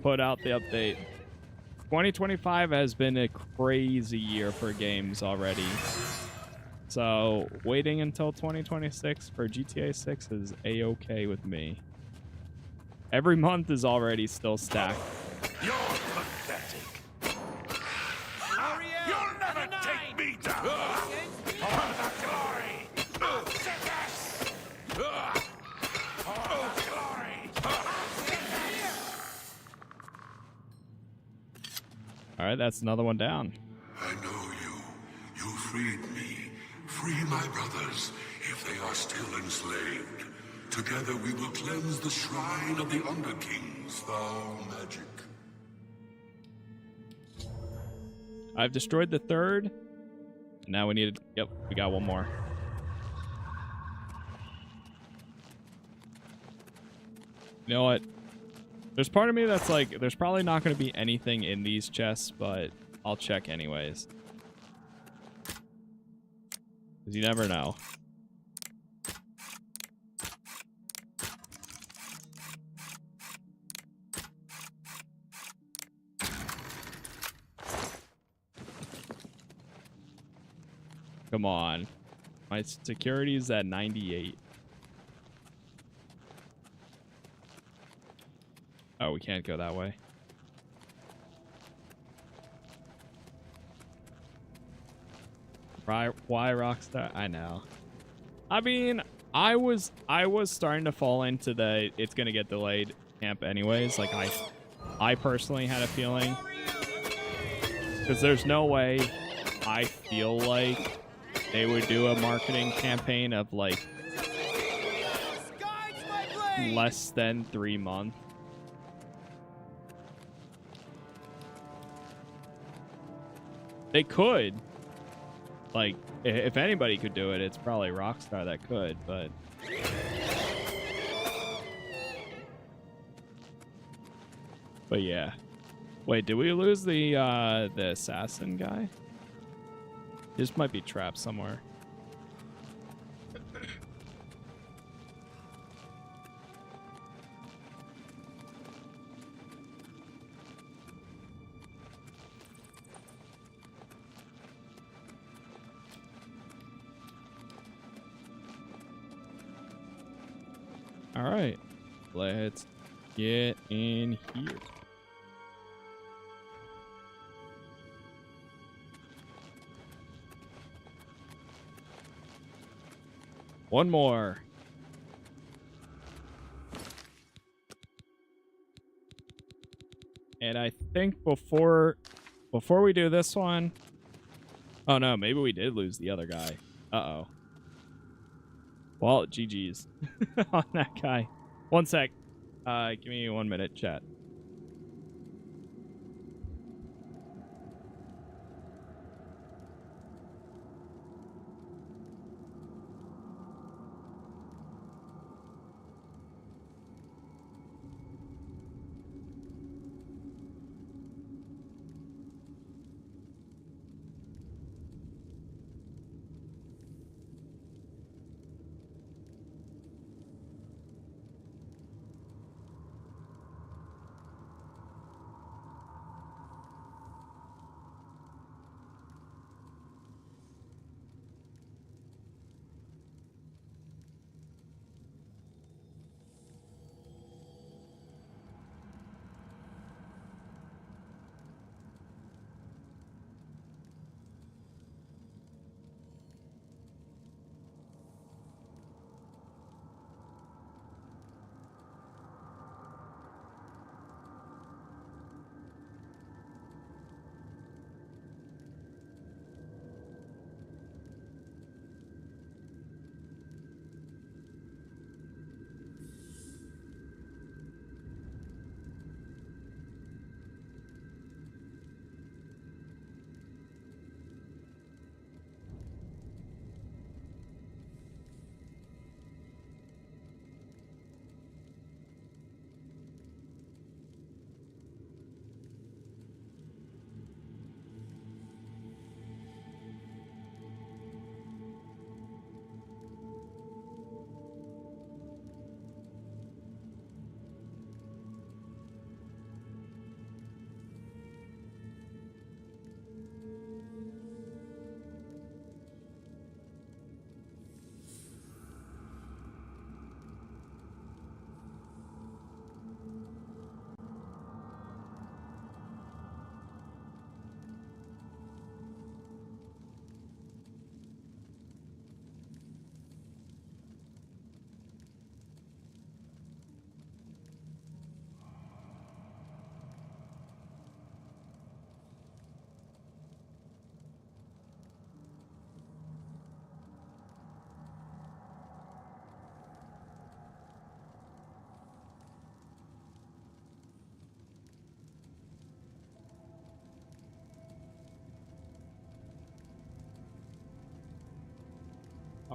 put out the update. 2025 has been a crazy year for games already. So waiting until 2026 for GTA 6 is a-okay with me. Every month is already still stacked. You're pathetic. You'll never take me down. For the glory of Casas. For the glory. All right, that's another one down. I know you. You freed me. Free my brothers, if they are still enslaved. Together we will cleanse the shrine of the Underking's foul magic. I've destroyed the third. Now we need... Yep, we got one more. You know what? There's part of me that's like, there's probably not going to be anything in these chests, but I'll check anyways. Because you never know. Come on. My security is at 98. Oh, we can't go that way. Why Rockstar? I know. I mean, I was starting to fall into the it's gonna get delayed camp anyways. Like I personally had a feeling, because there's no way I feel like they would do a marketing campaign of like less than 3 months. They could. Like, if anybody could do it, it's probably Rockstar that could, but... But yeah. Wait, did we lose the assassin guy? This might be trapped somewhere. All right, let's get in here. One more. And I think before we do this one... Oh no, maybe we did lose the other guy. Uh-oh. Well, GG's on that guy. One sec. Give me 1 minute, chat.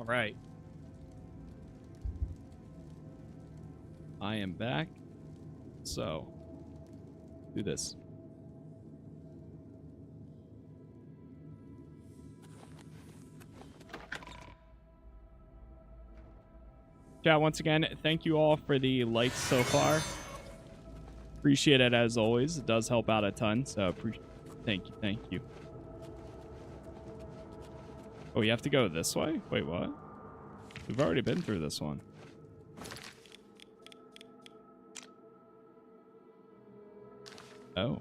All right. I am back. So, do this. Chat, once again, thank you all for the likes so far. Appreciate it as always. It does help out a ton, so thank you, thank you. Oh, you have to go this way? Wait, what? We've already been through this one. Oh.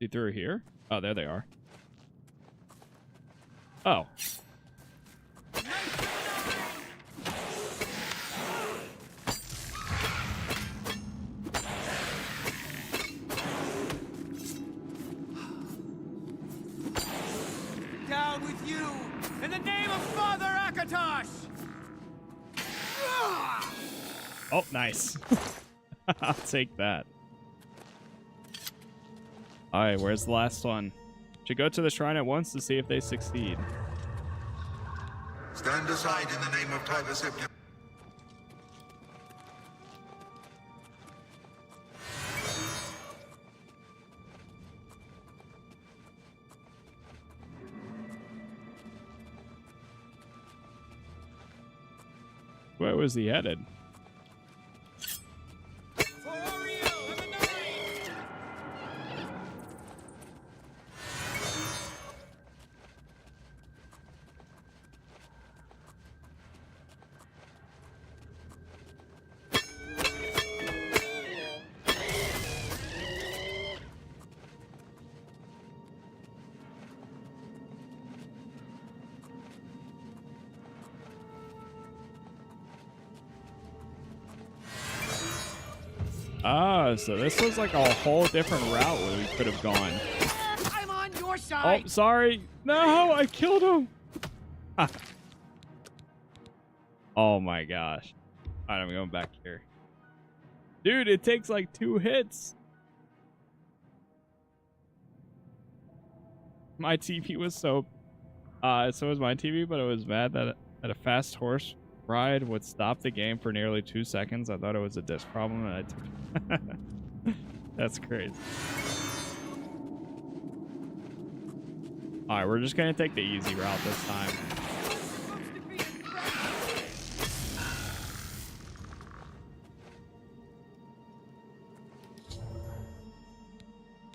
See through here? Oh, there they are. Oh. Down with you! In the name of Father Akatosh! Oh, nice. I'll take that. Alright, where's the last one? Should go to the shrine at once to see if they succeed. Stand aside in the name of Tiber Septim. Where was he headed? Oh, so this was like a whole different route where we could have gone. I'm on your side! Oh, sorry. No, I killed him. Oh my gosh. All right, I'm going back here. Dude, it takes like 2 hits. My TV was so was my TV, but it was mad that a fast horse ride would stop the game for nearly 2 seconds. I thought it was a disc problem, and I took That's crazy. All right, we're just gonna take the easy route this time.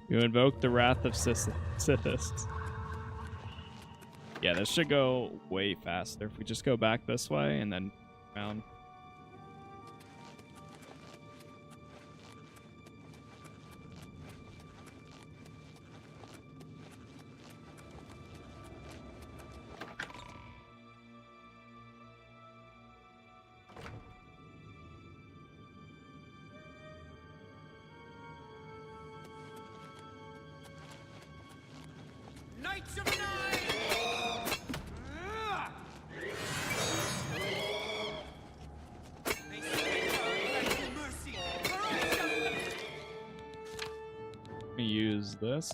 You invoke the wrath of Sithists. Yeah, this should go way faster if we just go back this way and then around. Knights of Nine! Let me use this.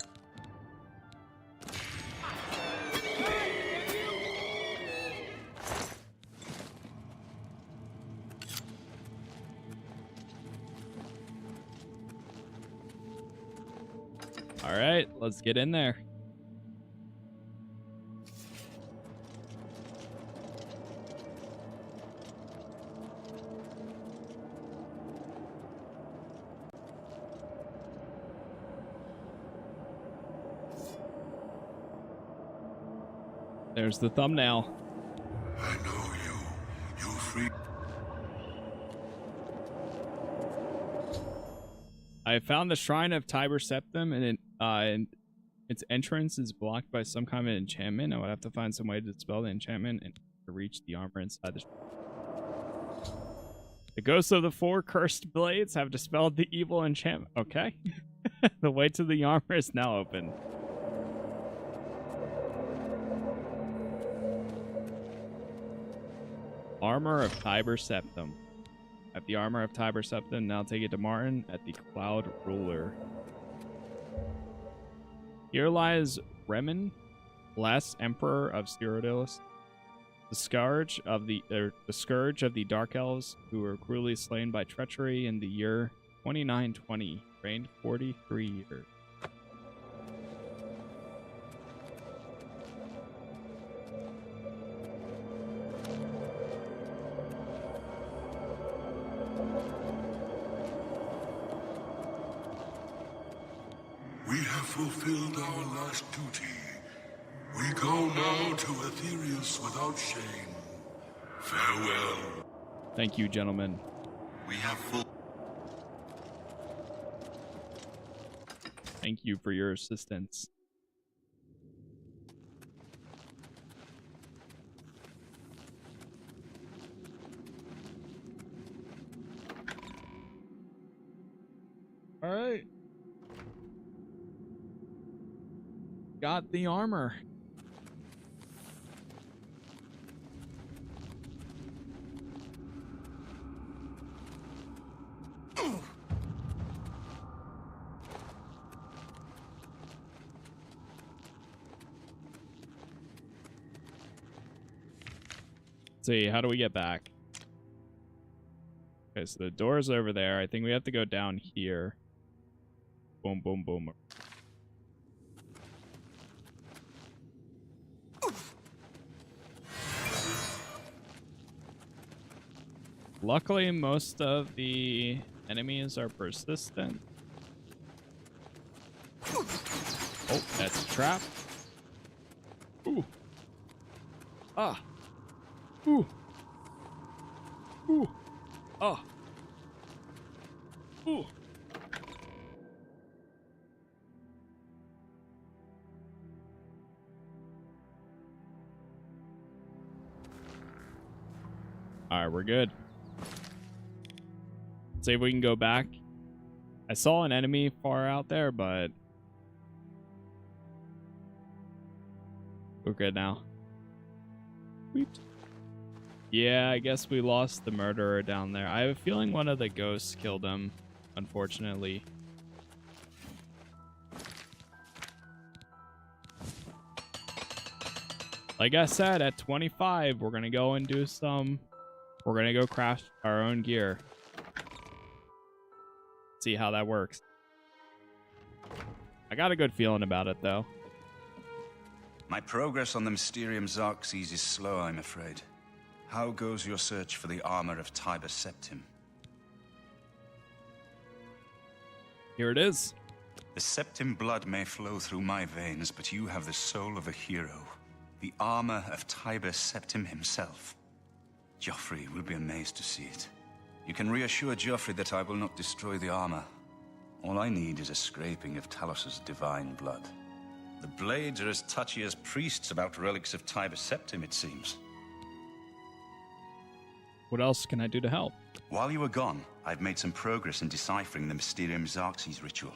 All right, let's get in there. There's the thumbnail. I know you. You free. I found the Shrine of Tiber Septim, and its entrance is blocked by some kind of enchantment. I would have to find some way to dispel the enchantment and to reach the armor inside the shrine. The ghosts of the 4 cursed blades have dispelled the evil enchantment. Okay. The way to the armor is now open. Armor of Tiber Septim. At the Armor of Tiber Septim, now take it to Martin at the Cloud Ruler. Here lies Remen, last Emperor of Cyrodiil, the scourge of the Dark Elves, who were cruelly slain by treachery in the year 2920, reigned 43 years. We have fulfilled our last duty. We go now to Aetherius without shame. Farewell. Thank you, gentlemen. We have full. Thank you for your assistance. All right. Got the armor. Let's see, how do we get back? Okay, so the door's over there. I think we have to go down here. Boom, boom, boom. Luckily, most of the enemies are persistent. Oh, that's a trap. Ooh. Ah. Ooh. Ooh. Ah. Ooh. All right, we're good. Let's see if we can go back. I saw an enemy far out there, but we're good now. Sweet. Yeah, I guess we lost the murderer down there. I have a feeling one of the ghosts killed him, unfortunately. Like I said, at 25, we're gonna go and do some. We're gonna go craft our own gear. See how that works. I got a good feeling about it, though. My progress on the Mysterium Xerxes is slow, I'm afraid. How goes your search for the armor of Tiber Septim? Here it is. The Septim blood may flow through my veins, but you have the soul of a hero. The armor of Tiber Septim himself. Joffrey will be amazed to see it. You can reassure Joffrey that I will not destroy the armor. All I need is a scraping of Talos's divine blood. The blades are as touchy as priests about relics of Tiber Septim, it seems. What else can I do to help? While you were gone, I've made some progress in deciphering the Mysterium Xerxes ritual.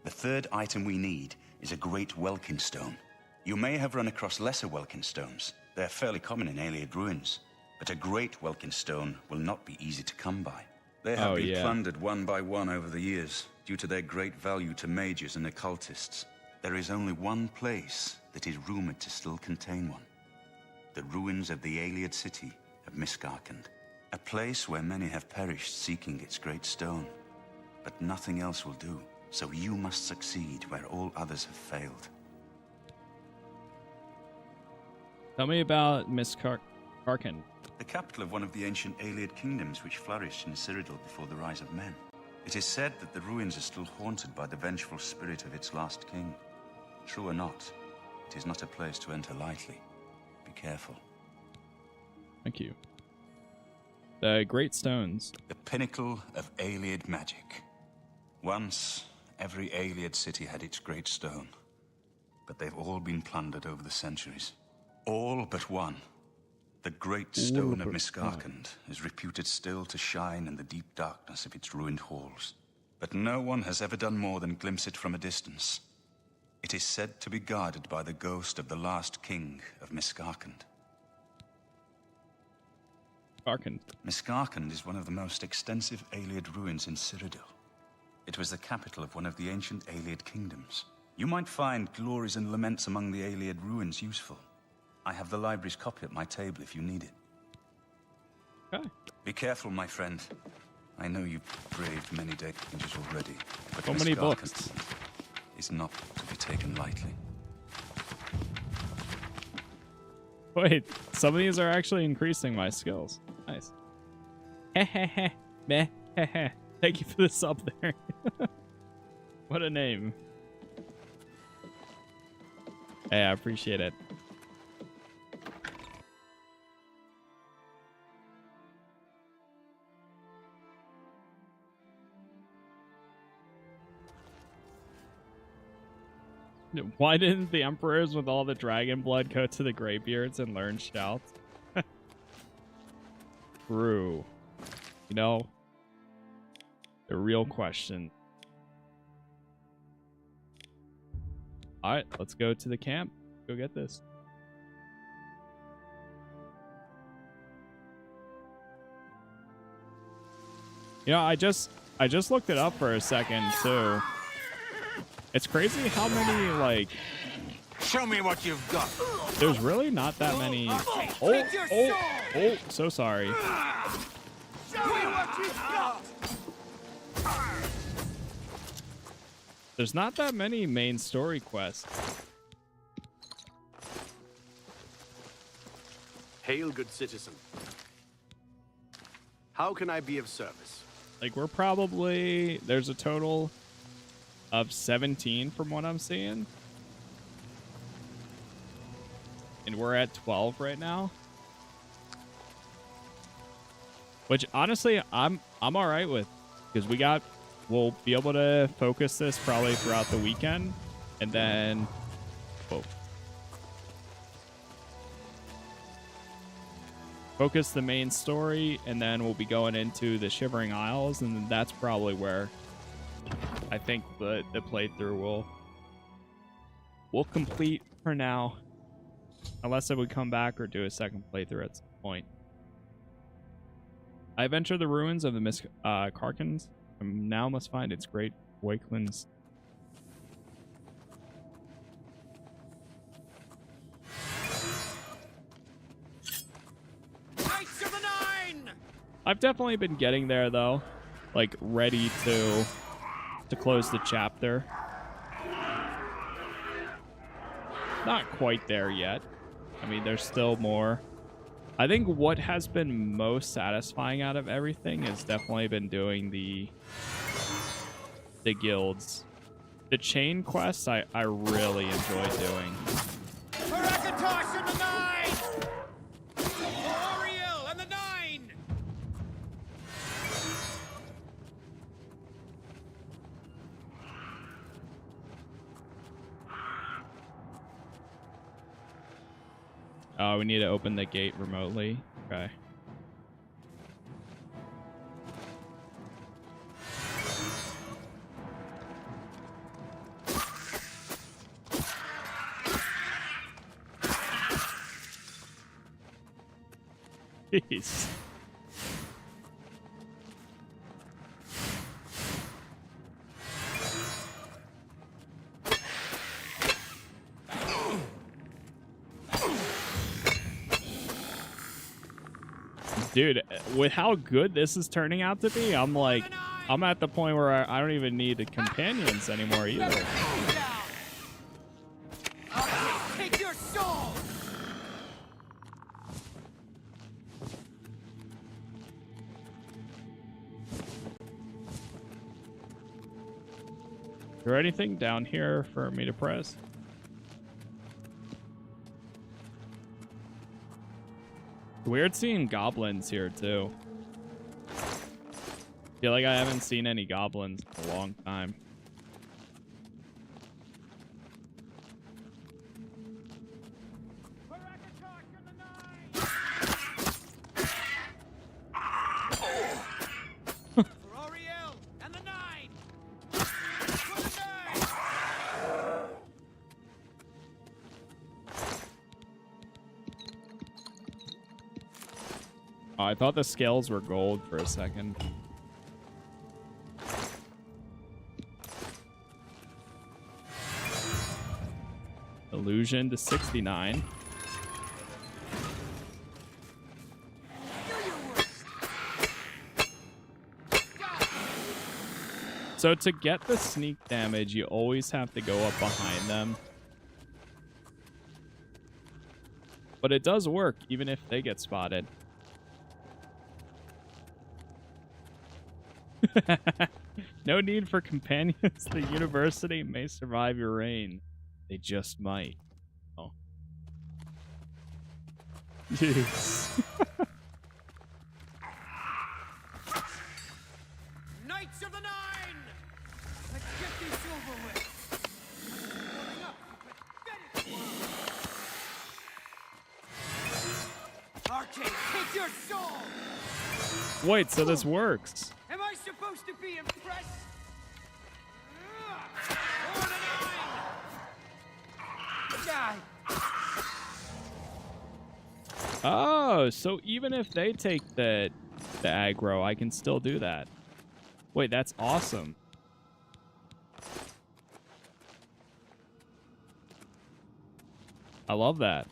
The third item we need is a great Welkynd stone. You may have run across lesser Welkynd stones. They're fairly common in Ayleid ruins. But a great Welkynd stone will not be easy to come by. They have been plundered one by one over the years, due to their great value to mages and occultists. There is only one place that is rumored to still contain one. The ruins of the Ayleid city of Miskarkand. A place where many have perished seeking its great stone. But nothing else will do, so you must succeed where all others have failed. Tell me about Miskarkand. The capital of one of the ancient Ayleid kingdoms which flourished in Cyrodiil before the rise of men. It is said that the ruins are still haunted by the vengeful spirit of its last king. True or not, it is not a place to enter lightly. Be careful. Thank you. The Great Stones. The pinnacle of Ayleid magic. Once, every Ayleid city had its great stone. But they've all been plundered over the centuries. All but one. The great stone of Miskarkand is reputed still to shine in the deep darkness of its ruined halls. But no one has ever done more than glimpse it from a distance. It is said to be guarded by the ghost of the last king of Miskarkand. Welkynd. Welkynd is one of the most extensive Ayleid ruins in Cyrodiil. It was the capital of one of the ancient Ayleid kingdoms. You might find glories and laments among the Ayleid ruins useful. I have the library's copy at my table if you need it. Okay. Be careful, my friend. I know you've braved many dangers already, but so many Welkynd books is not to be taken lightly. Wait, some of these are actually increasing my skills. Nice. Hehehe. Meh. Hehe. Thank you for the sub there. What a name. Hey, I appreciate it. Why didn't the emperors with all the dragon blood go to the Greybeards and learn shouts? True. You know, the real question. Alright, let's go to the camp. Go get this. You know, I just looked it up for a second too. It's crazy how many, like... Show me what you've got. There's really not that many... Oh, so sorry. Show me what you've got. There's not that many main story quests. Hail, good citizen. How can I be of service? Like, we're probably... There's a total of 17 from what I'm seeing. And we're at 12 right now. Which, honestly, I'm all right with. Because we'll be able to focus this probably throughout the weekend. And then... Whoa. Focus the main story, and then we'll be going into the Shivering Isles, and that's probably where I think the playthrough will complete for now. Unless it would come back or do a second playthrough at some point. I've entered the ruins of the Karkans, and now must find its great Welkynd's. I've definitely been getting there though, like ready to close the chapter. Not quite there yet. I mean, there's still more. I think what has been most satisfying out of everything has definitely been doing the guilds. The chain quests I really enjoy doing. Oh, we need to open the gate remotely. Okay. Jeez. Dude, with how good this is turning out to be, I'm at the point where I don't even need the companions anymore either. Take your soul. Is there anything down here for me to press? Weird seeing goblins here too. Feel like I haven't seen any goblins in a long time. Oh, I thought the scales were gold for a second. Illusion to 69. So to get the sneak damage, you always have to go up behind them. But it does work, even if they get spotted. No need for companions. The university may survive your reign. They just might. Oh. Jeez. Knights of the Nine! Let's get this over with. Warming up for pathetic work. Arcade, take your soul! Wait, so this works. Am I supposed to be impressed? For the Nine! Die! Oh, so even if they take the aggro, I can still do that. Wait, that's awesome. I love that.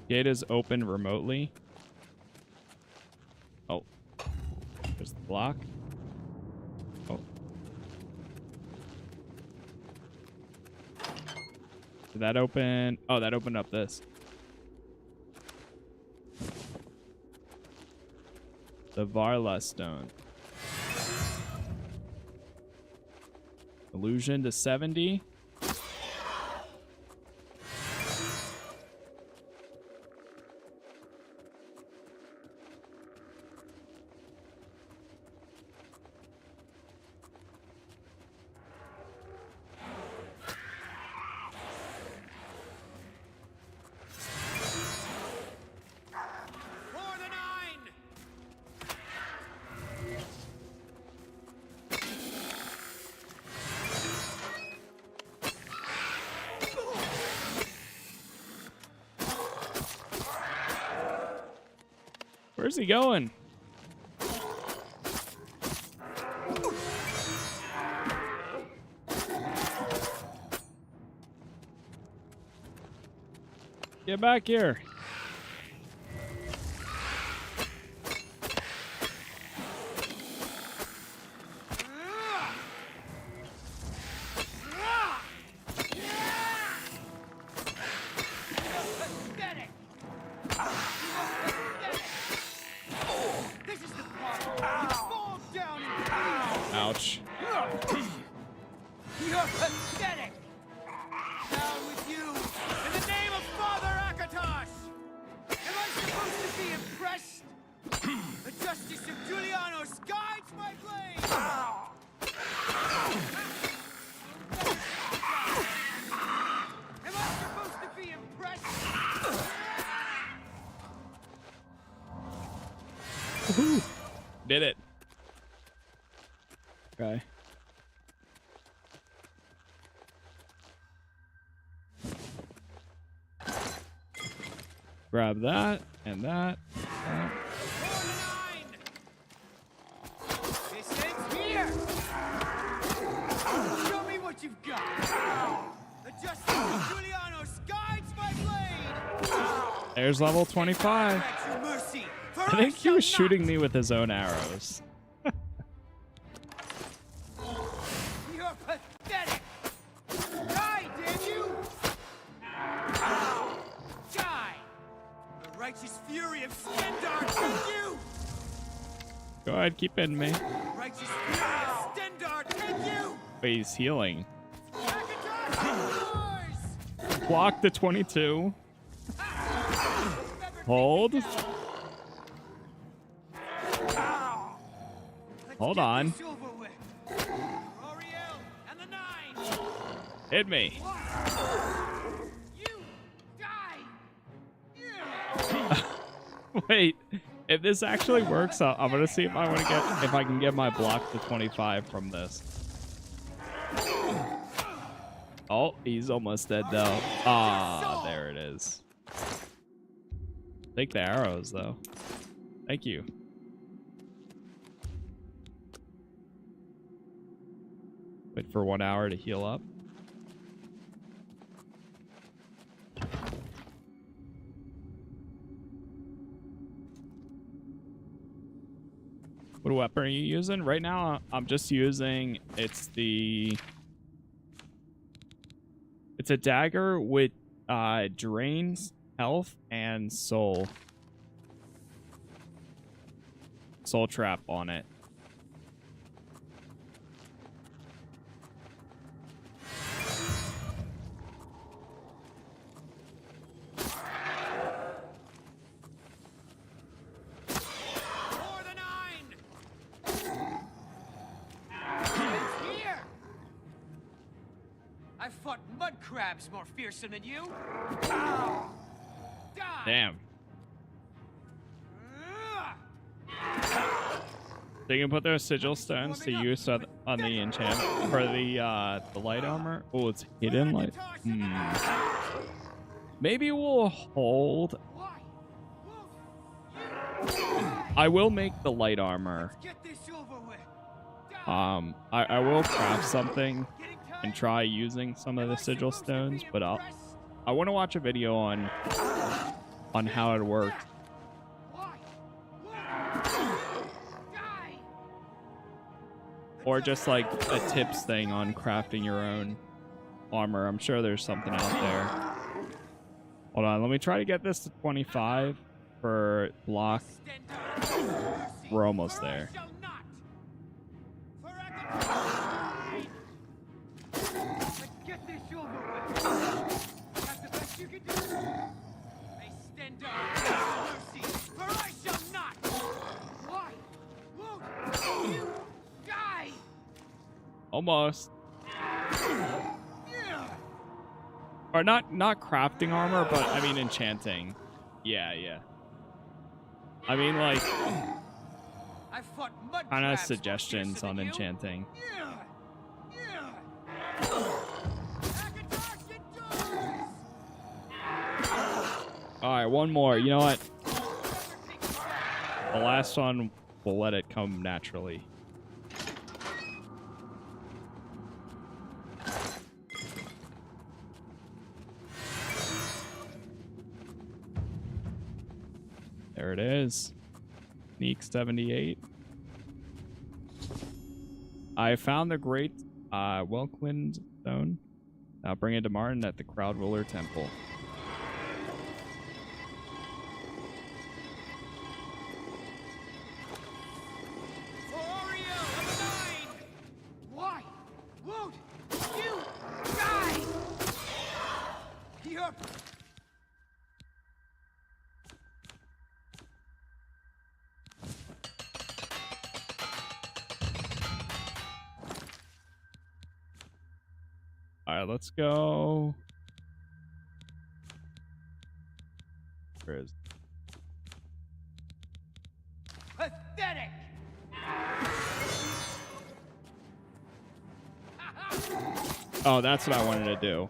Gate is open remotely. Oh. There's the block. Oh. Did that open? Oh, that opened up this. The Varla stone. Illusion to 70. Where's he going? Get back here. Ouch. You're pathetic! Down with you! In the name of Father Akatosh! Am I supposed to be impressed? The justice of Julianos guides my blade! Am I supposed to be impressed? Woohoo! Did it. Okay. Grab that and that. This ends here! Show me what you've got! The justice of Julianos guides my blade! There's level 25. I think he was shooting me with his own arrows. You're pathetic! Die, damn you! Die! The righteous fury of Stendar take you! Go ahead, keep hitting me. Righteous fury of Stendar take you! Wait, he's healing. Block the 22. Hold. Hold on. Hit me. Wait, If this actually works, I'm gonna see if I can get my block to 25 from this. Oh, he's almost dead though. Ah, there it is. Take the arrows though. Thank you. Wait for 1 hour to heal up. What weapon are you using? Right now, I'm just using, it's a dagger with drains health and soul trap on it. I fought mud crabs more fearsome than you. Damn. So you can put those sigil stones to use on the enchant for the light armor. Oh, it's hidden light. Maybe we'll hold. I will make the light armor. I will craft something and try using some of the sigil stones, but I want to watch a video on how it works. Or just like a tips thing on crafting your own armor. I'm sure there's something out there. Hold on, let me try to get this to 25 for block. We're almost there. Almost. Or not crafting armor, but I mean enchanting. Yeah. I mean like kind of suggestions on enchanting. Alright, one more. You know what? The last one, we'll let it come naturally. There it is. Sneak 78. I found the great Welkynd stone. Now bring it to Martin at the Crowd Ruler Temple. Alright, let's go. Where is it? Pathetic. Oh, that's what I wanted to do.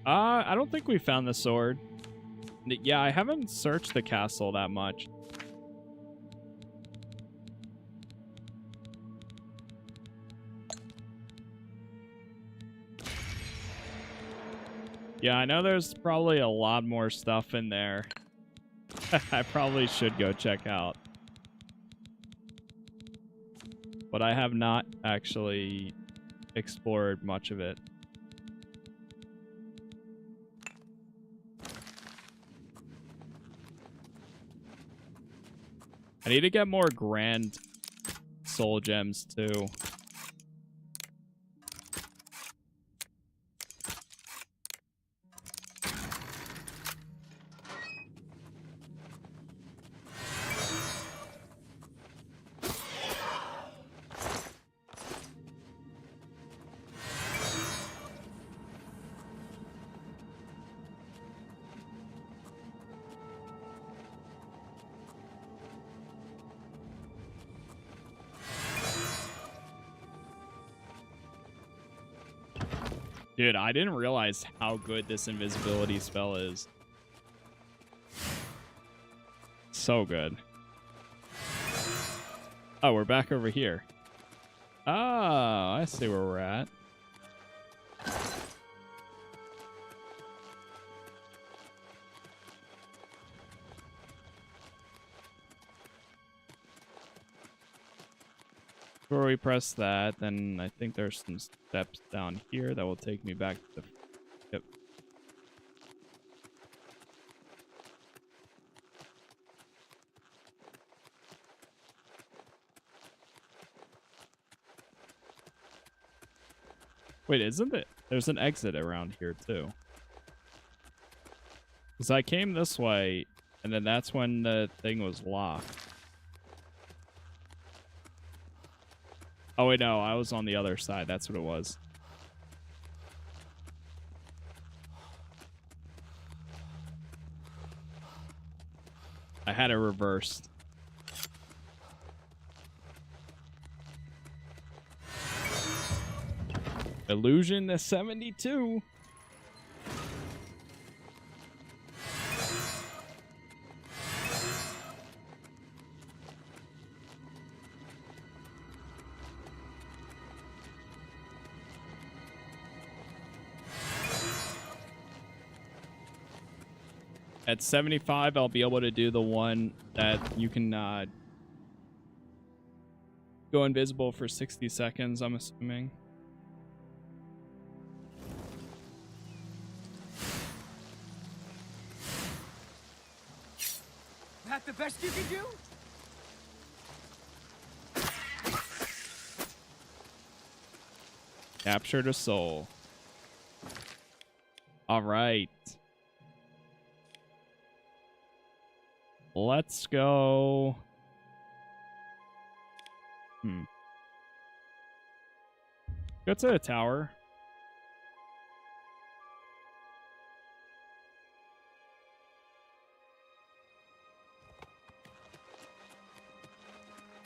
I don't think we found the sword. Yeah, I haven't searched the castle that much. Yeah, I know there's probably a lot more stuff in there. I probably should go check out. But I have not actually explored much of it. I need to get more grand soul gems too. Dude, I didn't realize how good this invisibility spell is. So good. Oh, we're back over here. Oh, I see where we're at. Before we press that, then I think there's some steps down here that will take me back to the... Yep. Wait, isn't it? There's an exit around here, too. Because I came this way, and then that's when the thing was locked. Oh, wait, no. I was on the other side. That's what it was. I had it reversed. Illusion to 72. At 75, I'll be able to do the one that you can go invisible for 60 seconds, I'm assuming. That the best you can do? Captured a soul. All right. Let's go. Go to the tower.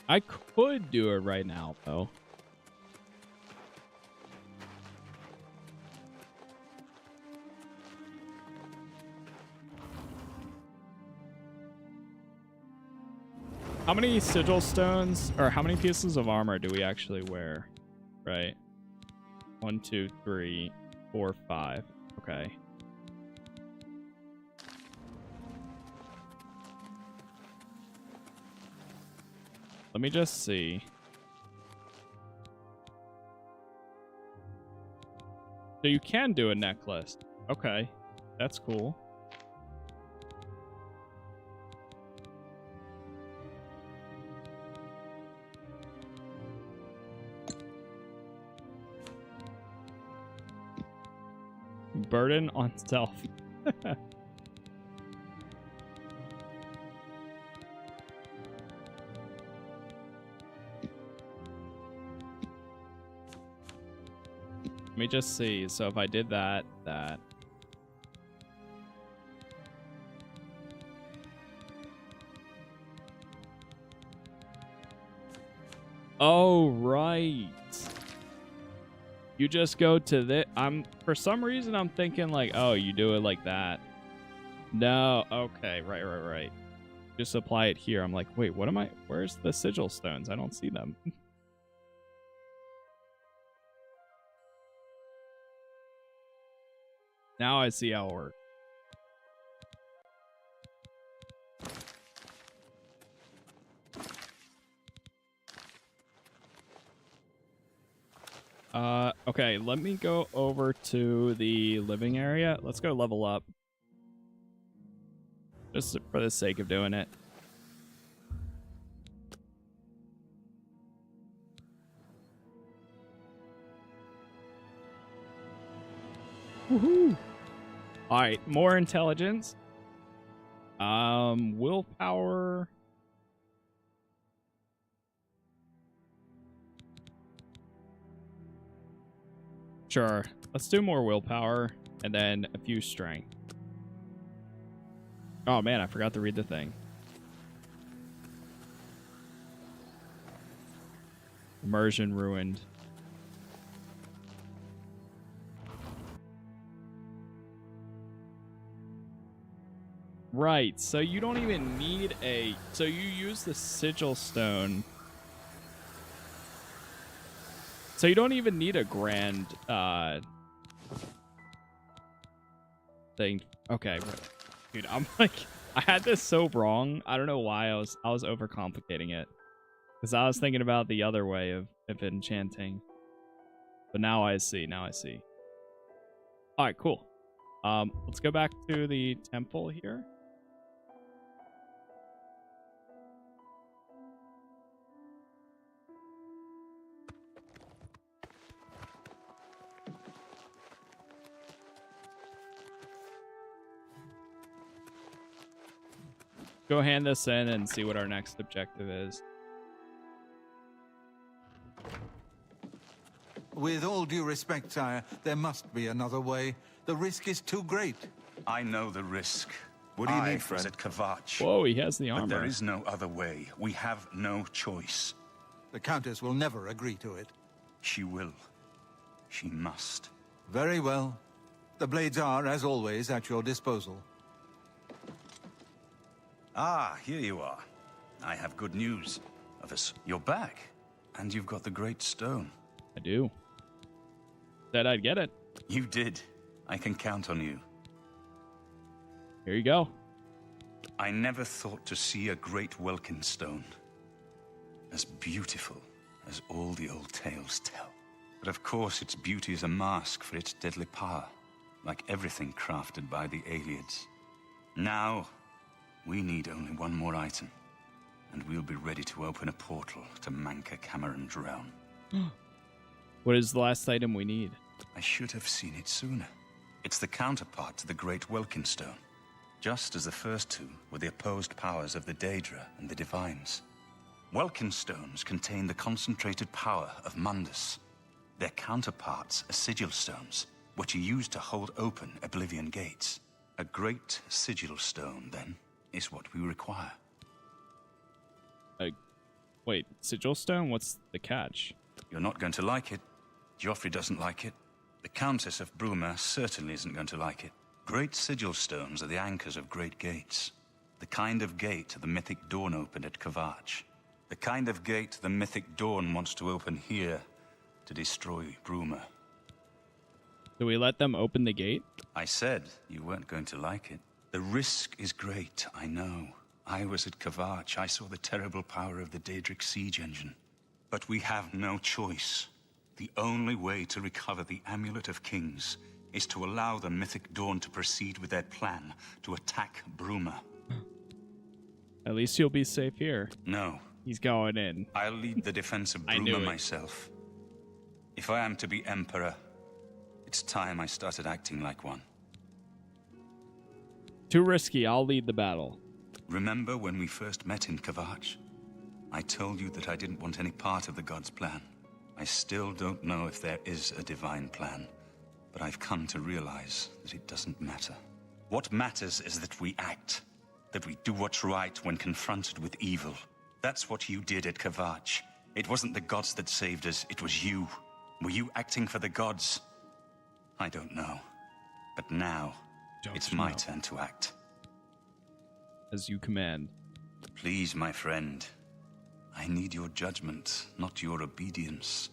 I could do it right now, though. How many sigil stones, or how many pieces of armor do we actually wear? Right. 1, 2, 3, 4, 5. Okay. Let me just see. So you can do a necklace. Okay. That's cool. Burden on self. Let me just see. So if I did that. Oh, right. You just go to this. For some reason, I'm thinking like, oh, you do it like that. No. Okay. Right. Just apply it here. I'm like, wait, what am I? Where's the sigil stones? I don't see them. Now I see how it works. Okay, let me go over to the living area. Let's go level up. Just for the sake of doing it. Woohoo! Alright, more intelligence. Willpower. Sure. Let's do more willpower and then a few strength. Oh man, I forgot to read the thing. Immersion ruined. Right, so you don't even need a... So you use the sigil stone. So you don't even need a grand thing. Okay, dude, I'm like... I had this so wrong. I don't know why I was overcomplicating it. Because I was thinking about the other way of enchanting. But now I see, Alright, cool. Let's go back to the temple here. Go hand this in and see what our next objective is. With all due respect, sire, there must be another way. The risk is too great. I know the risk. What do you need, I was friend? at Kvatch. Whoa, he has the armor. But there is no other way. We have no choice. The Countess will never agree to it. She will. She must. Very well. The blades are, as always, at your disposal. Ah, here you are. I have good news. Of us, you're back. And you've got the Great Stone. I do. Said I'd get it. You did. I can count on you. Here you go. I never thought to see a great Welkynd stone. As beautiful as all the old tales tell. But of course its beauty is a mask for its deadly power. Like everything crafted by the Aelids. Now, we need only one more item. And we'll be ready to open a portal to Manca Cameron's realm. What is the last item we need? I should have seen it sooner. It's the counterpart to the Great Welkynd Stone. Just as the first two were the opposed powers of the Daedra and the Divines. Welkynd Stones contain the concentrated power of Mundus. Their counterparts are sigil stones, which are used to hold open Oblivion gates. A great sigil stone, then, is what we require. Wait, sigil stone? What's the catch? You're not going to like it. Joffrey doesn't like it. The Countess of Bruma certainly isn't going to like it. Great sigil stones are the anchors of great gates. The kind of gate the mythic Dawn opened at Kvatch. The kind of gate the mythic Dawn wants to open here to destroy Bruma. Do we let them open the gate? I said you weren't going to like it. The risk is great, I know. I was at Kvatch. I saw the terrible power of the Daedric siege engine. But we have no choice. The only way to recover the Amulet of Kings is to allow the mythic Dawn to proceed with their plan to attack Bruma. At least you'll be safe here. No. He's going in. I'll lead the defense of Bruma myself. If I am to be Emperor, it's time I started acting like one. Too risky. I'll lead the battle. Remember when we first met in Kvatch? I told you that I didn't want any part of the God's plan. I still don't know if there is a divine plan, but I've come to realize that it doesn't matter. What matters is that we act, that we do what's right when confronted with evil. That's what you did at Kvatch. It wasn't the gods that saved us, it was you. Were you acting for the gods? I don't know. But now, it's my turn to act. As you command. Please, my friend. I need your judgment, not your obedience.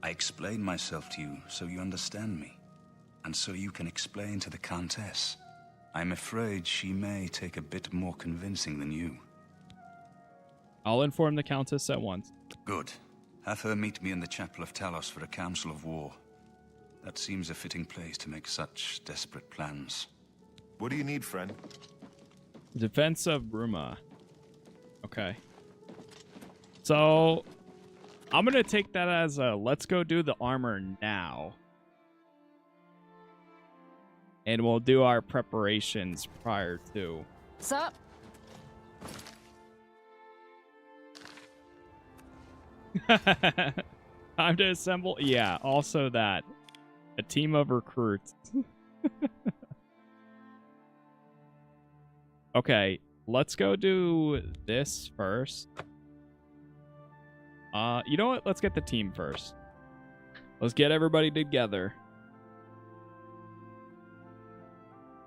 I explain myself to you so you understand me, and so you can explain to the Countess. I'm afraid she may take a bit more convincing than you. I'll inform the Countess at once. Good. Have her meet me in the Chapel of Talos for a council of war. That seems a fitting place to make such desperate plans. What do you need, friend? Defense of Bruma. Okay. So, I'm going to take that as a let's go do the armor now. And we'll do our preparations prior to. Sir? Time to assemble. Yeah, also that. A team of recruits. Okay, let's go do this first. You know what? Let's get the team first. Let's get everybody together.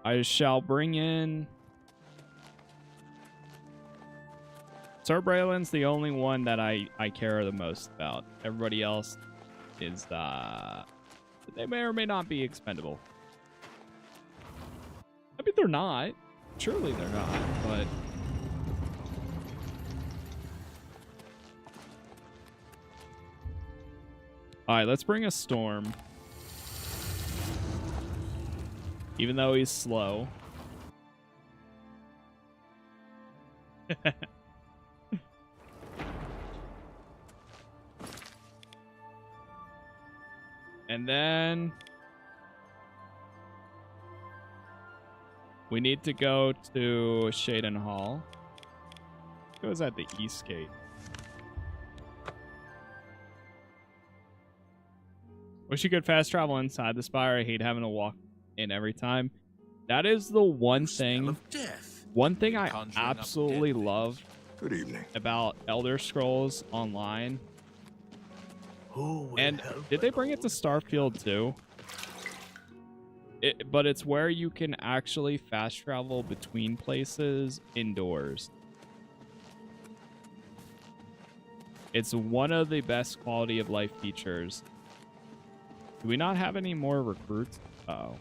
I shall bring in Sir Braylon's the only one that I care the most about. Everybody else is, they may or may not be expendable. I mean, they're not. Surely they're not, but... Alright, let's bring a Storm. Even though he's slow. And then... we need to go to Shaden Hall. It was at the East Gate. Wish you could fast travel inside the spire. I hate having to walk in every time. That is the one thing. One thing I absolutely love about Elder Scrolls Online. And did they bring it to Starfield too? But it's where you can actually fast travel between places indoors. It's one of the best quality of life features. Do we not have any more recruits? Uh-oh.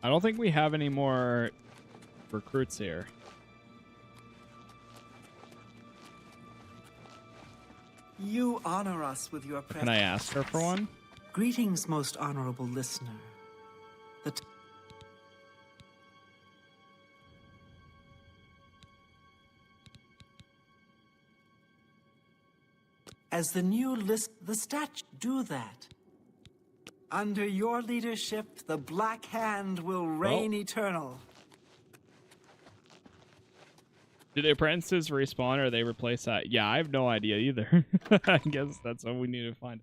I don't think we have any more recruits here. You honor us with your presence. Can I ask her for one? Greetings, most honorable listener. As the new list, the statue do that. Under your leadership, the Black Hand will reign eternal. Do the apprentices respawn or they replace that? Yeah, I have no idea either. I guess that's what we need to find.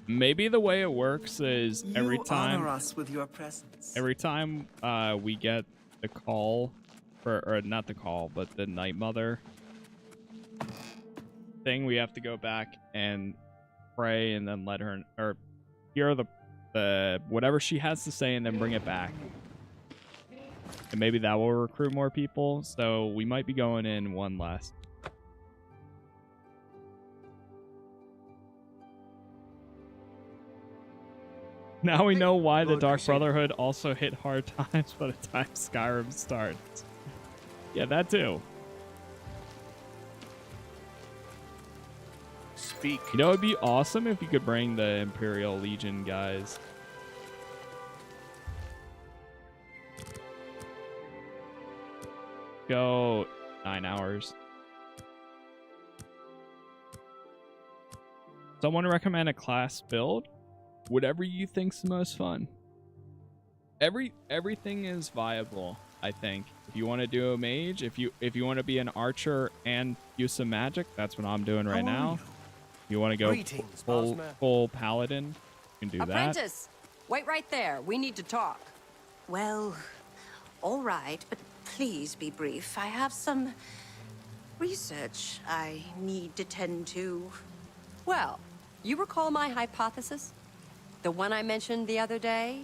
Maybe the way it works is every time honor us with your presence. Every time we get the call or not the call, but the Night Mother thing, we have to go back and pray and then let her or hear the whatever she has to say and then bring it back. And maybe that will recruit more people. So we might be going in one less. Now we know why the Dark Brotherhood also hit hard times by the time Skyrim starts. Yeah, that too. Speak. You know, it'd be awesome if you could bring the Imperial Legion guys. Go 9 hours. Someone recommend a class build? Whatever you think's the most fun. Everything is viable, I think. If you want to do a mage, if you want to be an archer and use some magic, that's what I'm doing right now. You want to go full paladin, you can do that. Apprentice, wait right there. We need to talk. Well, all right, but please be brief. I have some research I need to tend to. Well, you recall my hypothesis? The one I mentioned the other day?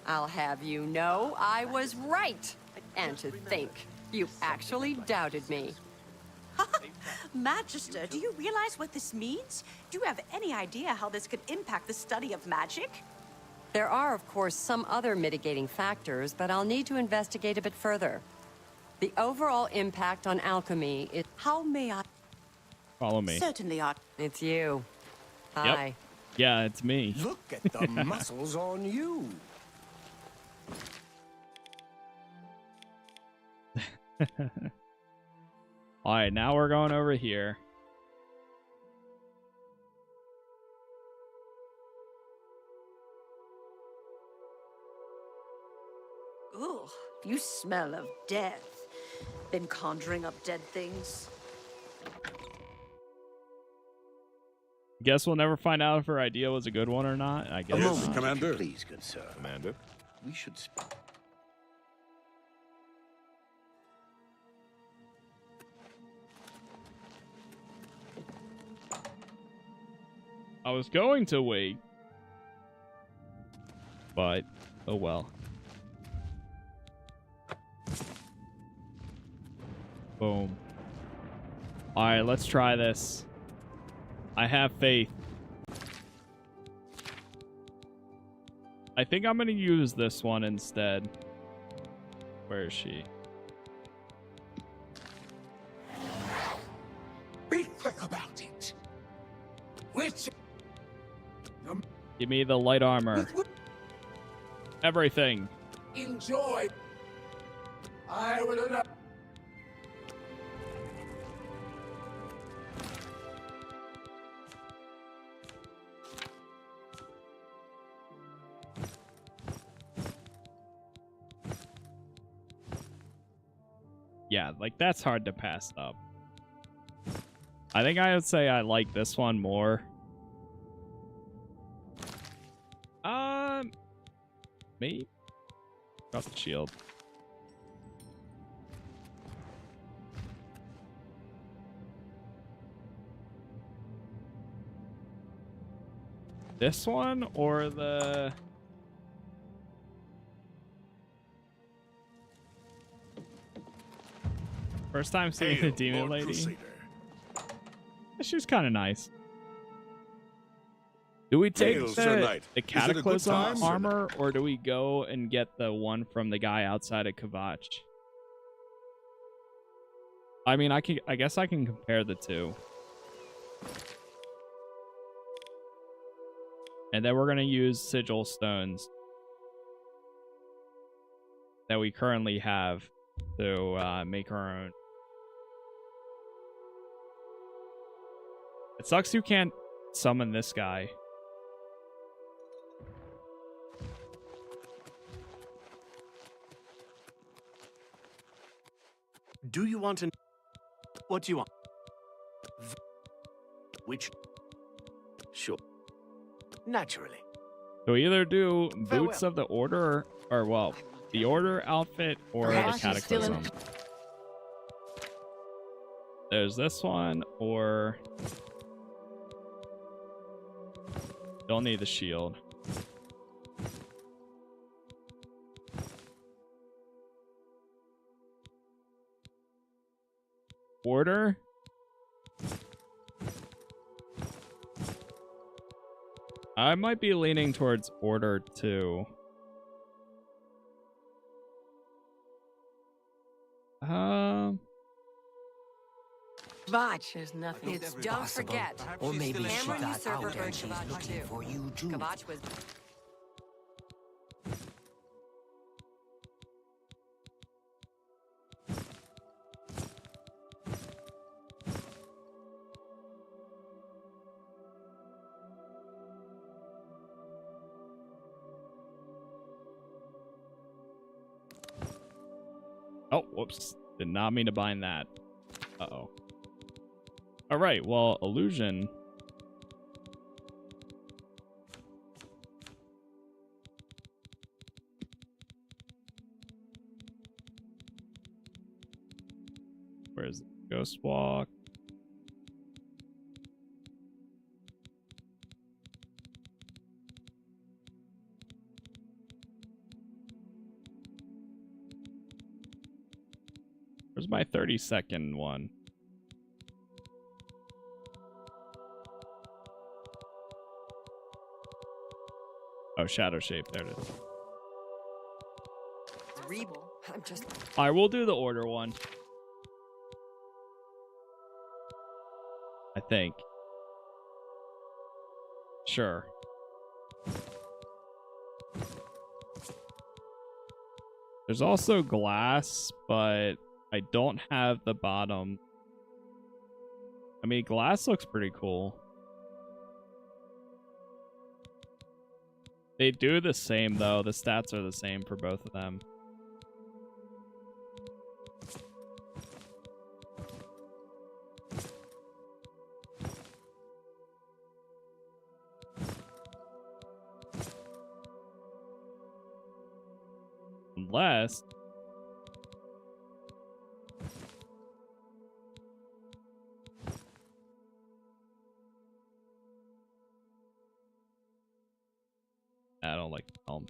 I'll have you know I was right. And to think, you actually doubted me. Magister, do you realize what this means? Do you have any idea how this could impact the study of magic? There are, of course, some other mitigating factors, but I'll need to investigate a bit further. The overall impact on alchemy is... How may I... Follow me. Certainly, It's you. Hi. Yep. Yeah, it's me. Look at the muscles on you. All right, now we're going over here. Ooh, you smell of death. Been conjuring up dead things. Guess we'll never find out if her idea was a good one or not. I guess. A moment, Commander. please, good sir. Commander. We should speak. I was going to wait, but oh well. Boom. All right, let's try this. I have faith. I think I'm gonna use this one instead. Where is she? Be quick about it. Which? Give me the light armor. Everything. Enjoy. I will allow. Yeah, like that's hard to pass up. I think I would say I like this one more. Maybe. Drop the shield. This one or the... First time seeing the demon Lord lady. Crusader. She's kind of nice. Do we take Hail, Sir the Knight. Is it a good Cataclysm time, Sir armor, or do we go and get the one from the guy outside of Kavach? I mean, I guess I can compare the two. And then we're going to use sigil stones that we currently have to make our own. It sucks you can't summon this guy. Do you want to... What do you want? Which... Sure. Naturally. So we either do Farewell. Boots of the Order, or well, the Order outfit, or Perhaps the she's still in- Cataclysm. There's this one, or... Don't need the shield. Order? I might be leaning towards Order too. Kavach is nothing. It's Don't possible. forget. Or maybe she Hammer got usurper out heard and she's Kavach looking too. for you too. Kavach was... Oh, whoops. Did not mean to bind that. Uh-oh. Alright, well, illusion. Where's Ghost Walk? Where's my 30-second one? Oh, Shadow Shape. There it is. I'm just... Alright, we'll do the Order one. I think. Sure. There's also glass, but I don't have the bottom. I mean, glass looks pretty cool. They do the same, though. The stats are the same for both of them. Unless... I don't like the helm.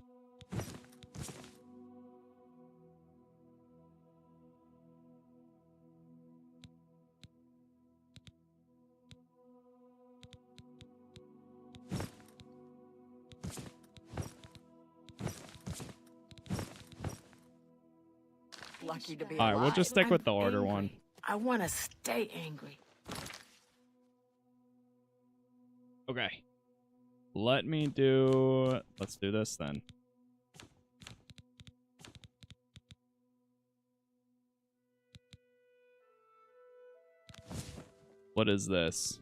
Lucky to be All right, we'll just stick with the I'm order angry. one. I want to stay angry. Okay. Let's do this then. What is this?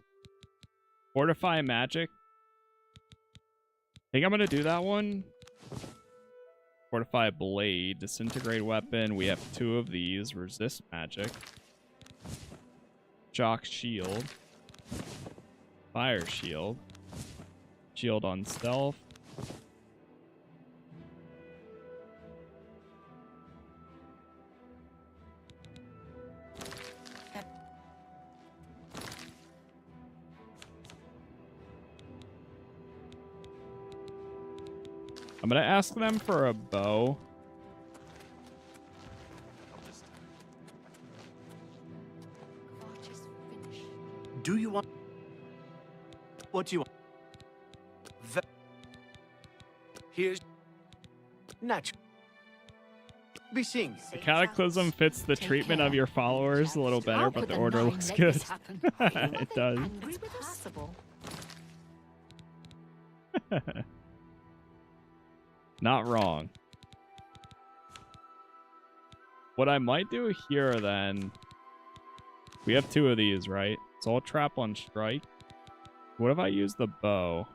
Fortify magic? I think I'm gonna do that one. Fortify blade, disintegrate weapon. We have 2 of these. Resist magic. Shock shield. Fire shield. Shield on stealth. I'm gonna ask them for a bow. Do you want... What do you want? Here's... Natural. Be seeing you. The Cataclysm fits the treatment of your followers a little better, but the order looks good. It does. Not wrong. What I might do here then... We have 2 of these, right? So I'll trap on strike. What if I use the bow?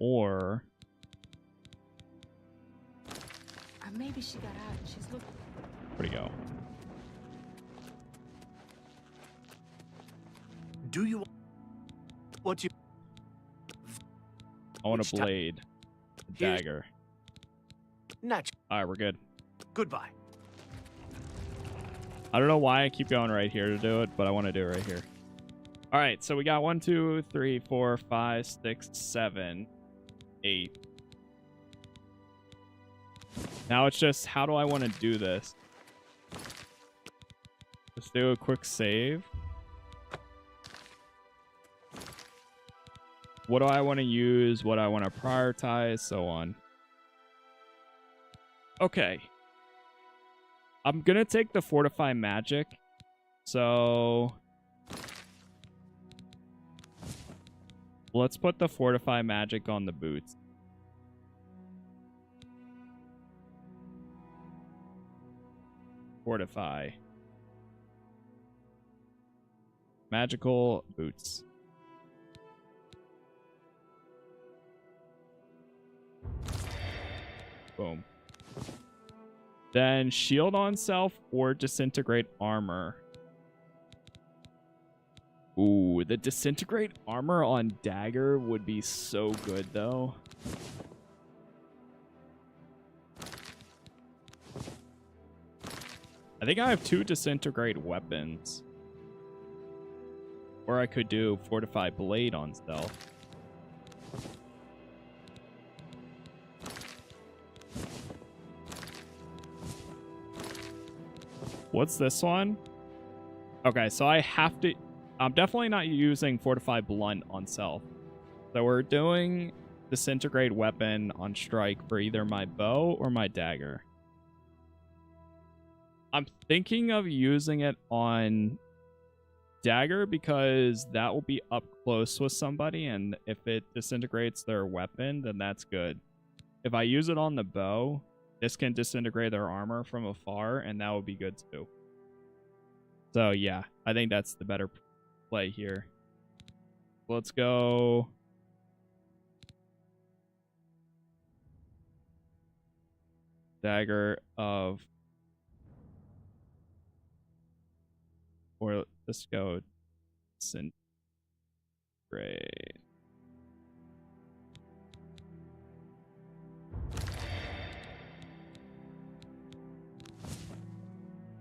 Or maybe she got out and she's looking. where'd he go? Do you... What you... I want a blade. A dagger. Natural. Alright, we're good. Goodbye. I don't know why I keep going right here to do it, but I want to do it right here. Alright, so we got 1, 2, 3, 4, 5, 6, 7, 8. Now it's just, how do I want to do this? Let's do a quick save. What do I want to use? What I want to prioritize? So on. Okay. I'm going to take the Fortify Magic. So... let's put the Fortify Magic on the boots. Fortify. Magical boots. Boom. Then shield on self or disintegrate armor. Ooh, the disintegrate armor on dagger would be so good though. I think I have 2 disintegrate weapons. Or I could do fortify blade on stealth. What's this one? Okay, so I have to... I'm definitely not using Fortify Blunt on self. So we're doing Disintegrate Weapon on strike for either my bow or my dagger. I'm thinking of using it on dagger because that will be up close with somebody, and if it disintegrates their weapon, then that's good. If I use it on the bow, this can disintegrate their armor from afar, and that would be good too. So yeah, I think that's the better play here. Let's go. Dagger of... or let's go Disintegrate.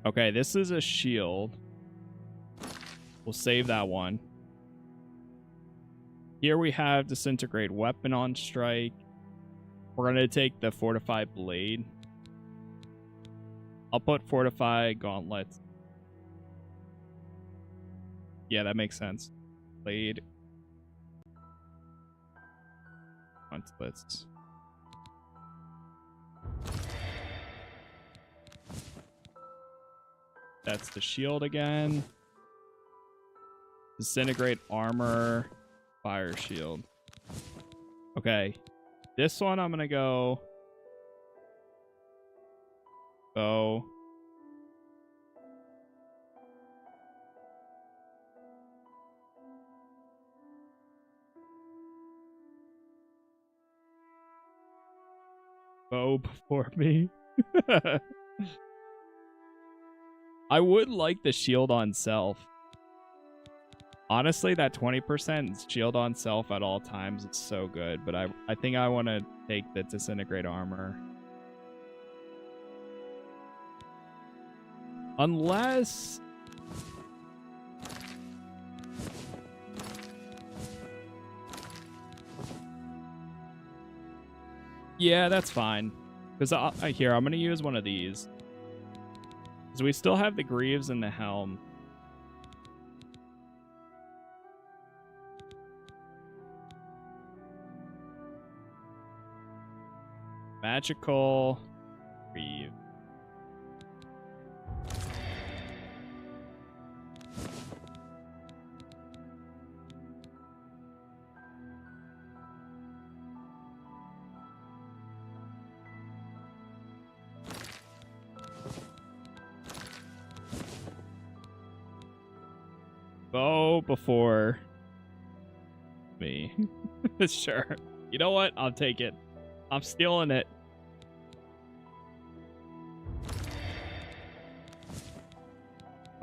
Okay, this is a shield. We'll save that one. Here we have Disintegrate Weapon on strike. We're going to take the Fortified Blade. I'll put Fortified Gauntlets. Yeah, that makes sense. Blade. Gauntlets. That's the shield again. Disintegrate armor. Fire shield. Okay. This one I'm gonna go. Bow. Bow before me. I would like the shield on self. Honestly, that 20% shield on self at all times is so good, but I think I want to take the Disintegrate armor. Unless... Yeah, that's fine. Because here, I'm going to use one of these. Because we still have the Greaves and the Helm. Magical Greave. Bow before me. Sure. You know what? I'll take it. I'm stealing it.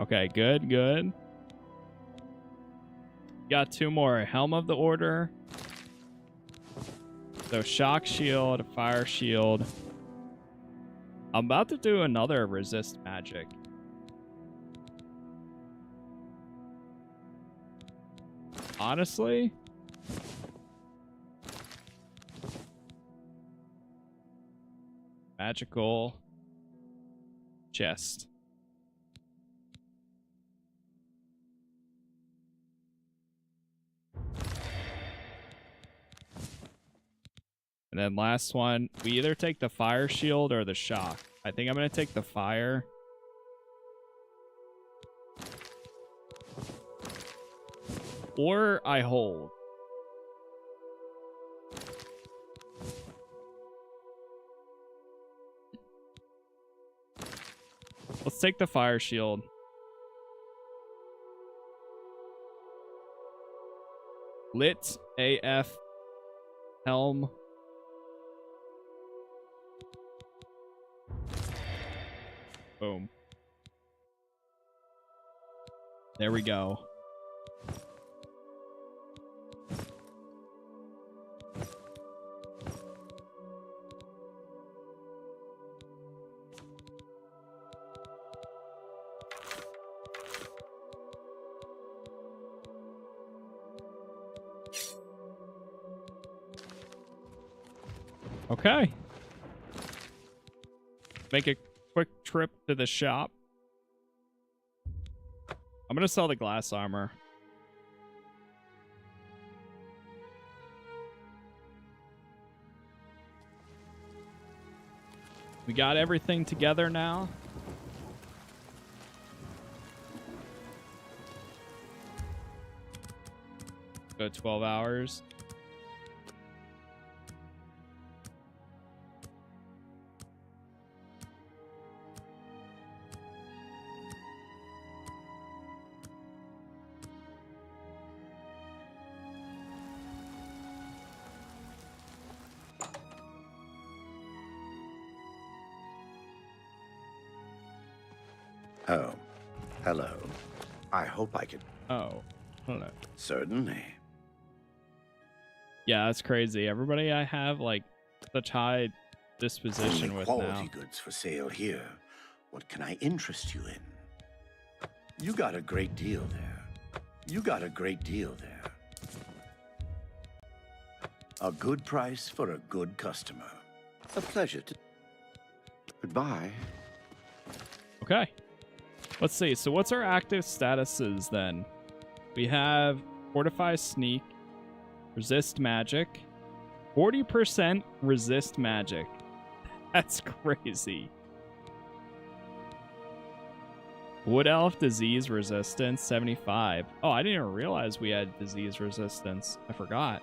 Okay, good, good. Got two more. Helm of the Order. So shock shield, fire shield. I'm about to do another resist magic. Honestly, magical chest. And then last one, we either take the fire shield or the shock. I think I'm going to take the fire. Or I hold. Let's take the fire shield. Lit AF Helm. Boom. There we go. Okay. Make a quick trip to the shop. I'm gonna sell the glass armor. We got everything together now. Go 12 hours. Oh, hello. I hope I can... Oh. don't know. Certainly. Yeah, that's crazy. Everybody I have like such high disposition Only with quality now. goods for sale here. What can I interest you in? You got a great deal there. You got a great deal there. A good price for a good customer. A pleasure to... Goodbye. Okay. Let's see. So what's our active statuses then? We have Fortify Sneak, Resist Magic, 40% Resist Magic. That's crazy. Wood Elf Disease Resistance, 75. Oh, I didn't even realize we had Disease Resistance. I forgot.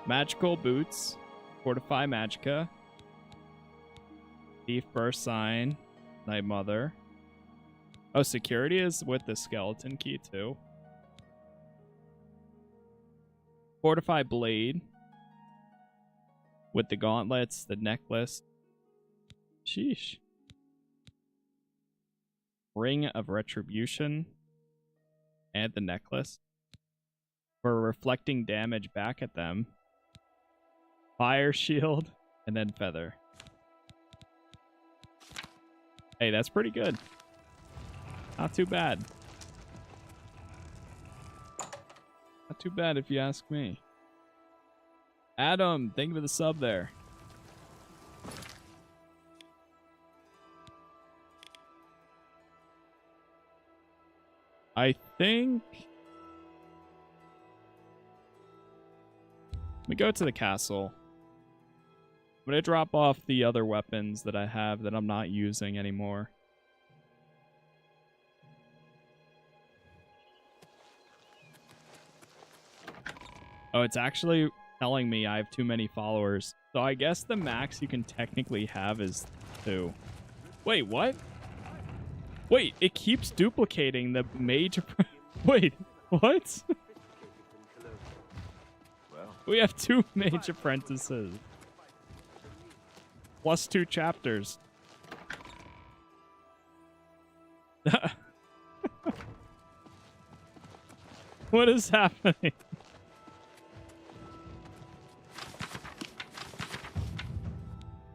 Magical Boots, Fortify Magicka, Thief Burst Sign, Night Mother. Oh, security is with the skeleton key too. Fortify Blade with the gauntlets, the necklace. Sheesh. Ring of Retribution and the necklace for reflecting damage back at them. Fire Shield and then Feather. Hey, that's pretty good. Not too bad. Not too bad if you ask me. Adam, thank you for the sub there. I think... Let me go to the castle. I'm going to drop off the other weapons that I have that I'm not using anymore. Oh, it's actually telling me I have too many followers. So I guess the max you can technically have is 2. Wait, what? Wait, it keeps duplicating the mage... Wait, what? We have 2 mage apprentices. Plus 2 chapters. What is happening?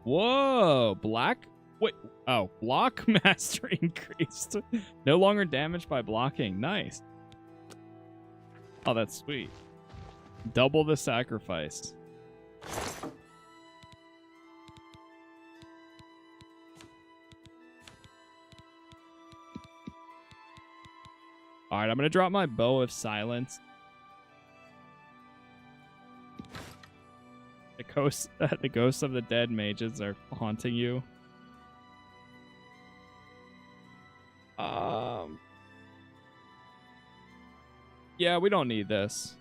Whoa, black? Wait, oh, block mastery increased. No longer damaged by blocking. Nice. Oh, that's sweet. Double the sacrifice. All right, I'm going to drop my Bow of Silence. The ghosts of the dead mages are haunting you. Yeah, we don't need this.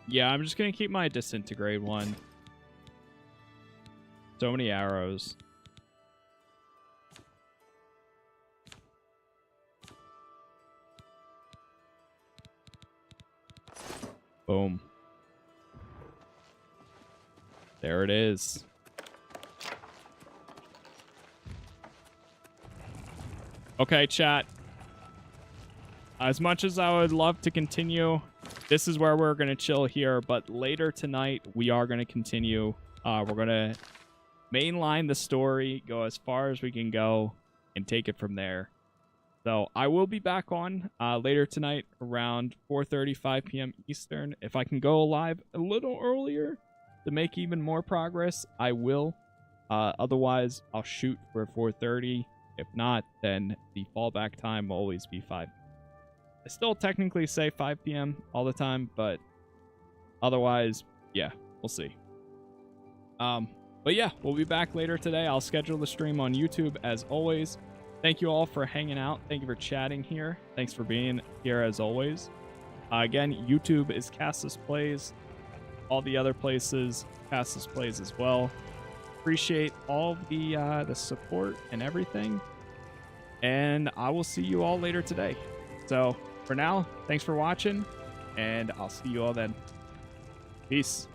Yeah, I'm just going to keep my Disintegrate one. So many arrows. Boom. There it is. Okay, chat. As much as I would love to continue, this is where we're going to chill here. But later tonight, we are going to continue. We're going to mainline the story, go as far as we can go, and take it from there. So I will be back on later tonight around 4:35 p.m. Eastern. If I can go live a little earlier to make even more progress, I will. Otherwise, I'll shoot for 4:30. If not, then the fallback time will always be 5. I still technically say 5 p.m. all the time, but otherwise, yeah, we'll see. But yeah, we'll be back later today. I'll schedule the stream on YouTube as always. Thank you all for hanging out. Thank you for chatting here. Thanks for being here as always. Again, YouTube is Casas Plays. All the other places, Casas Plays as well. Appreciate all the support and everything. And I will see you all later today. So for now, thanks for watching, and I'll see you all then. Peace.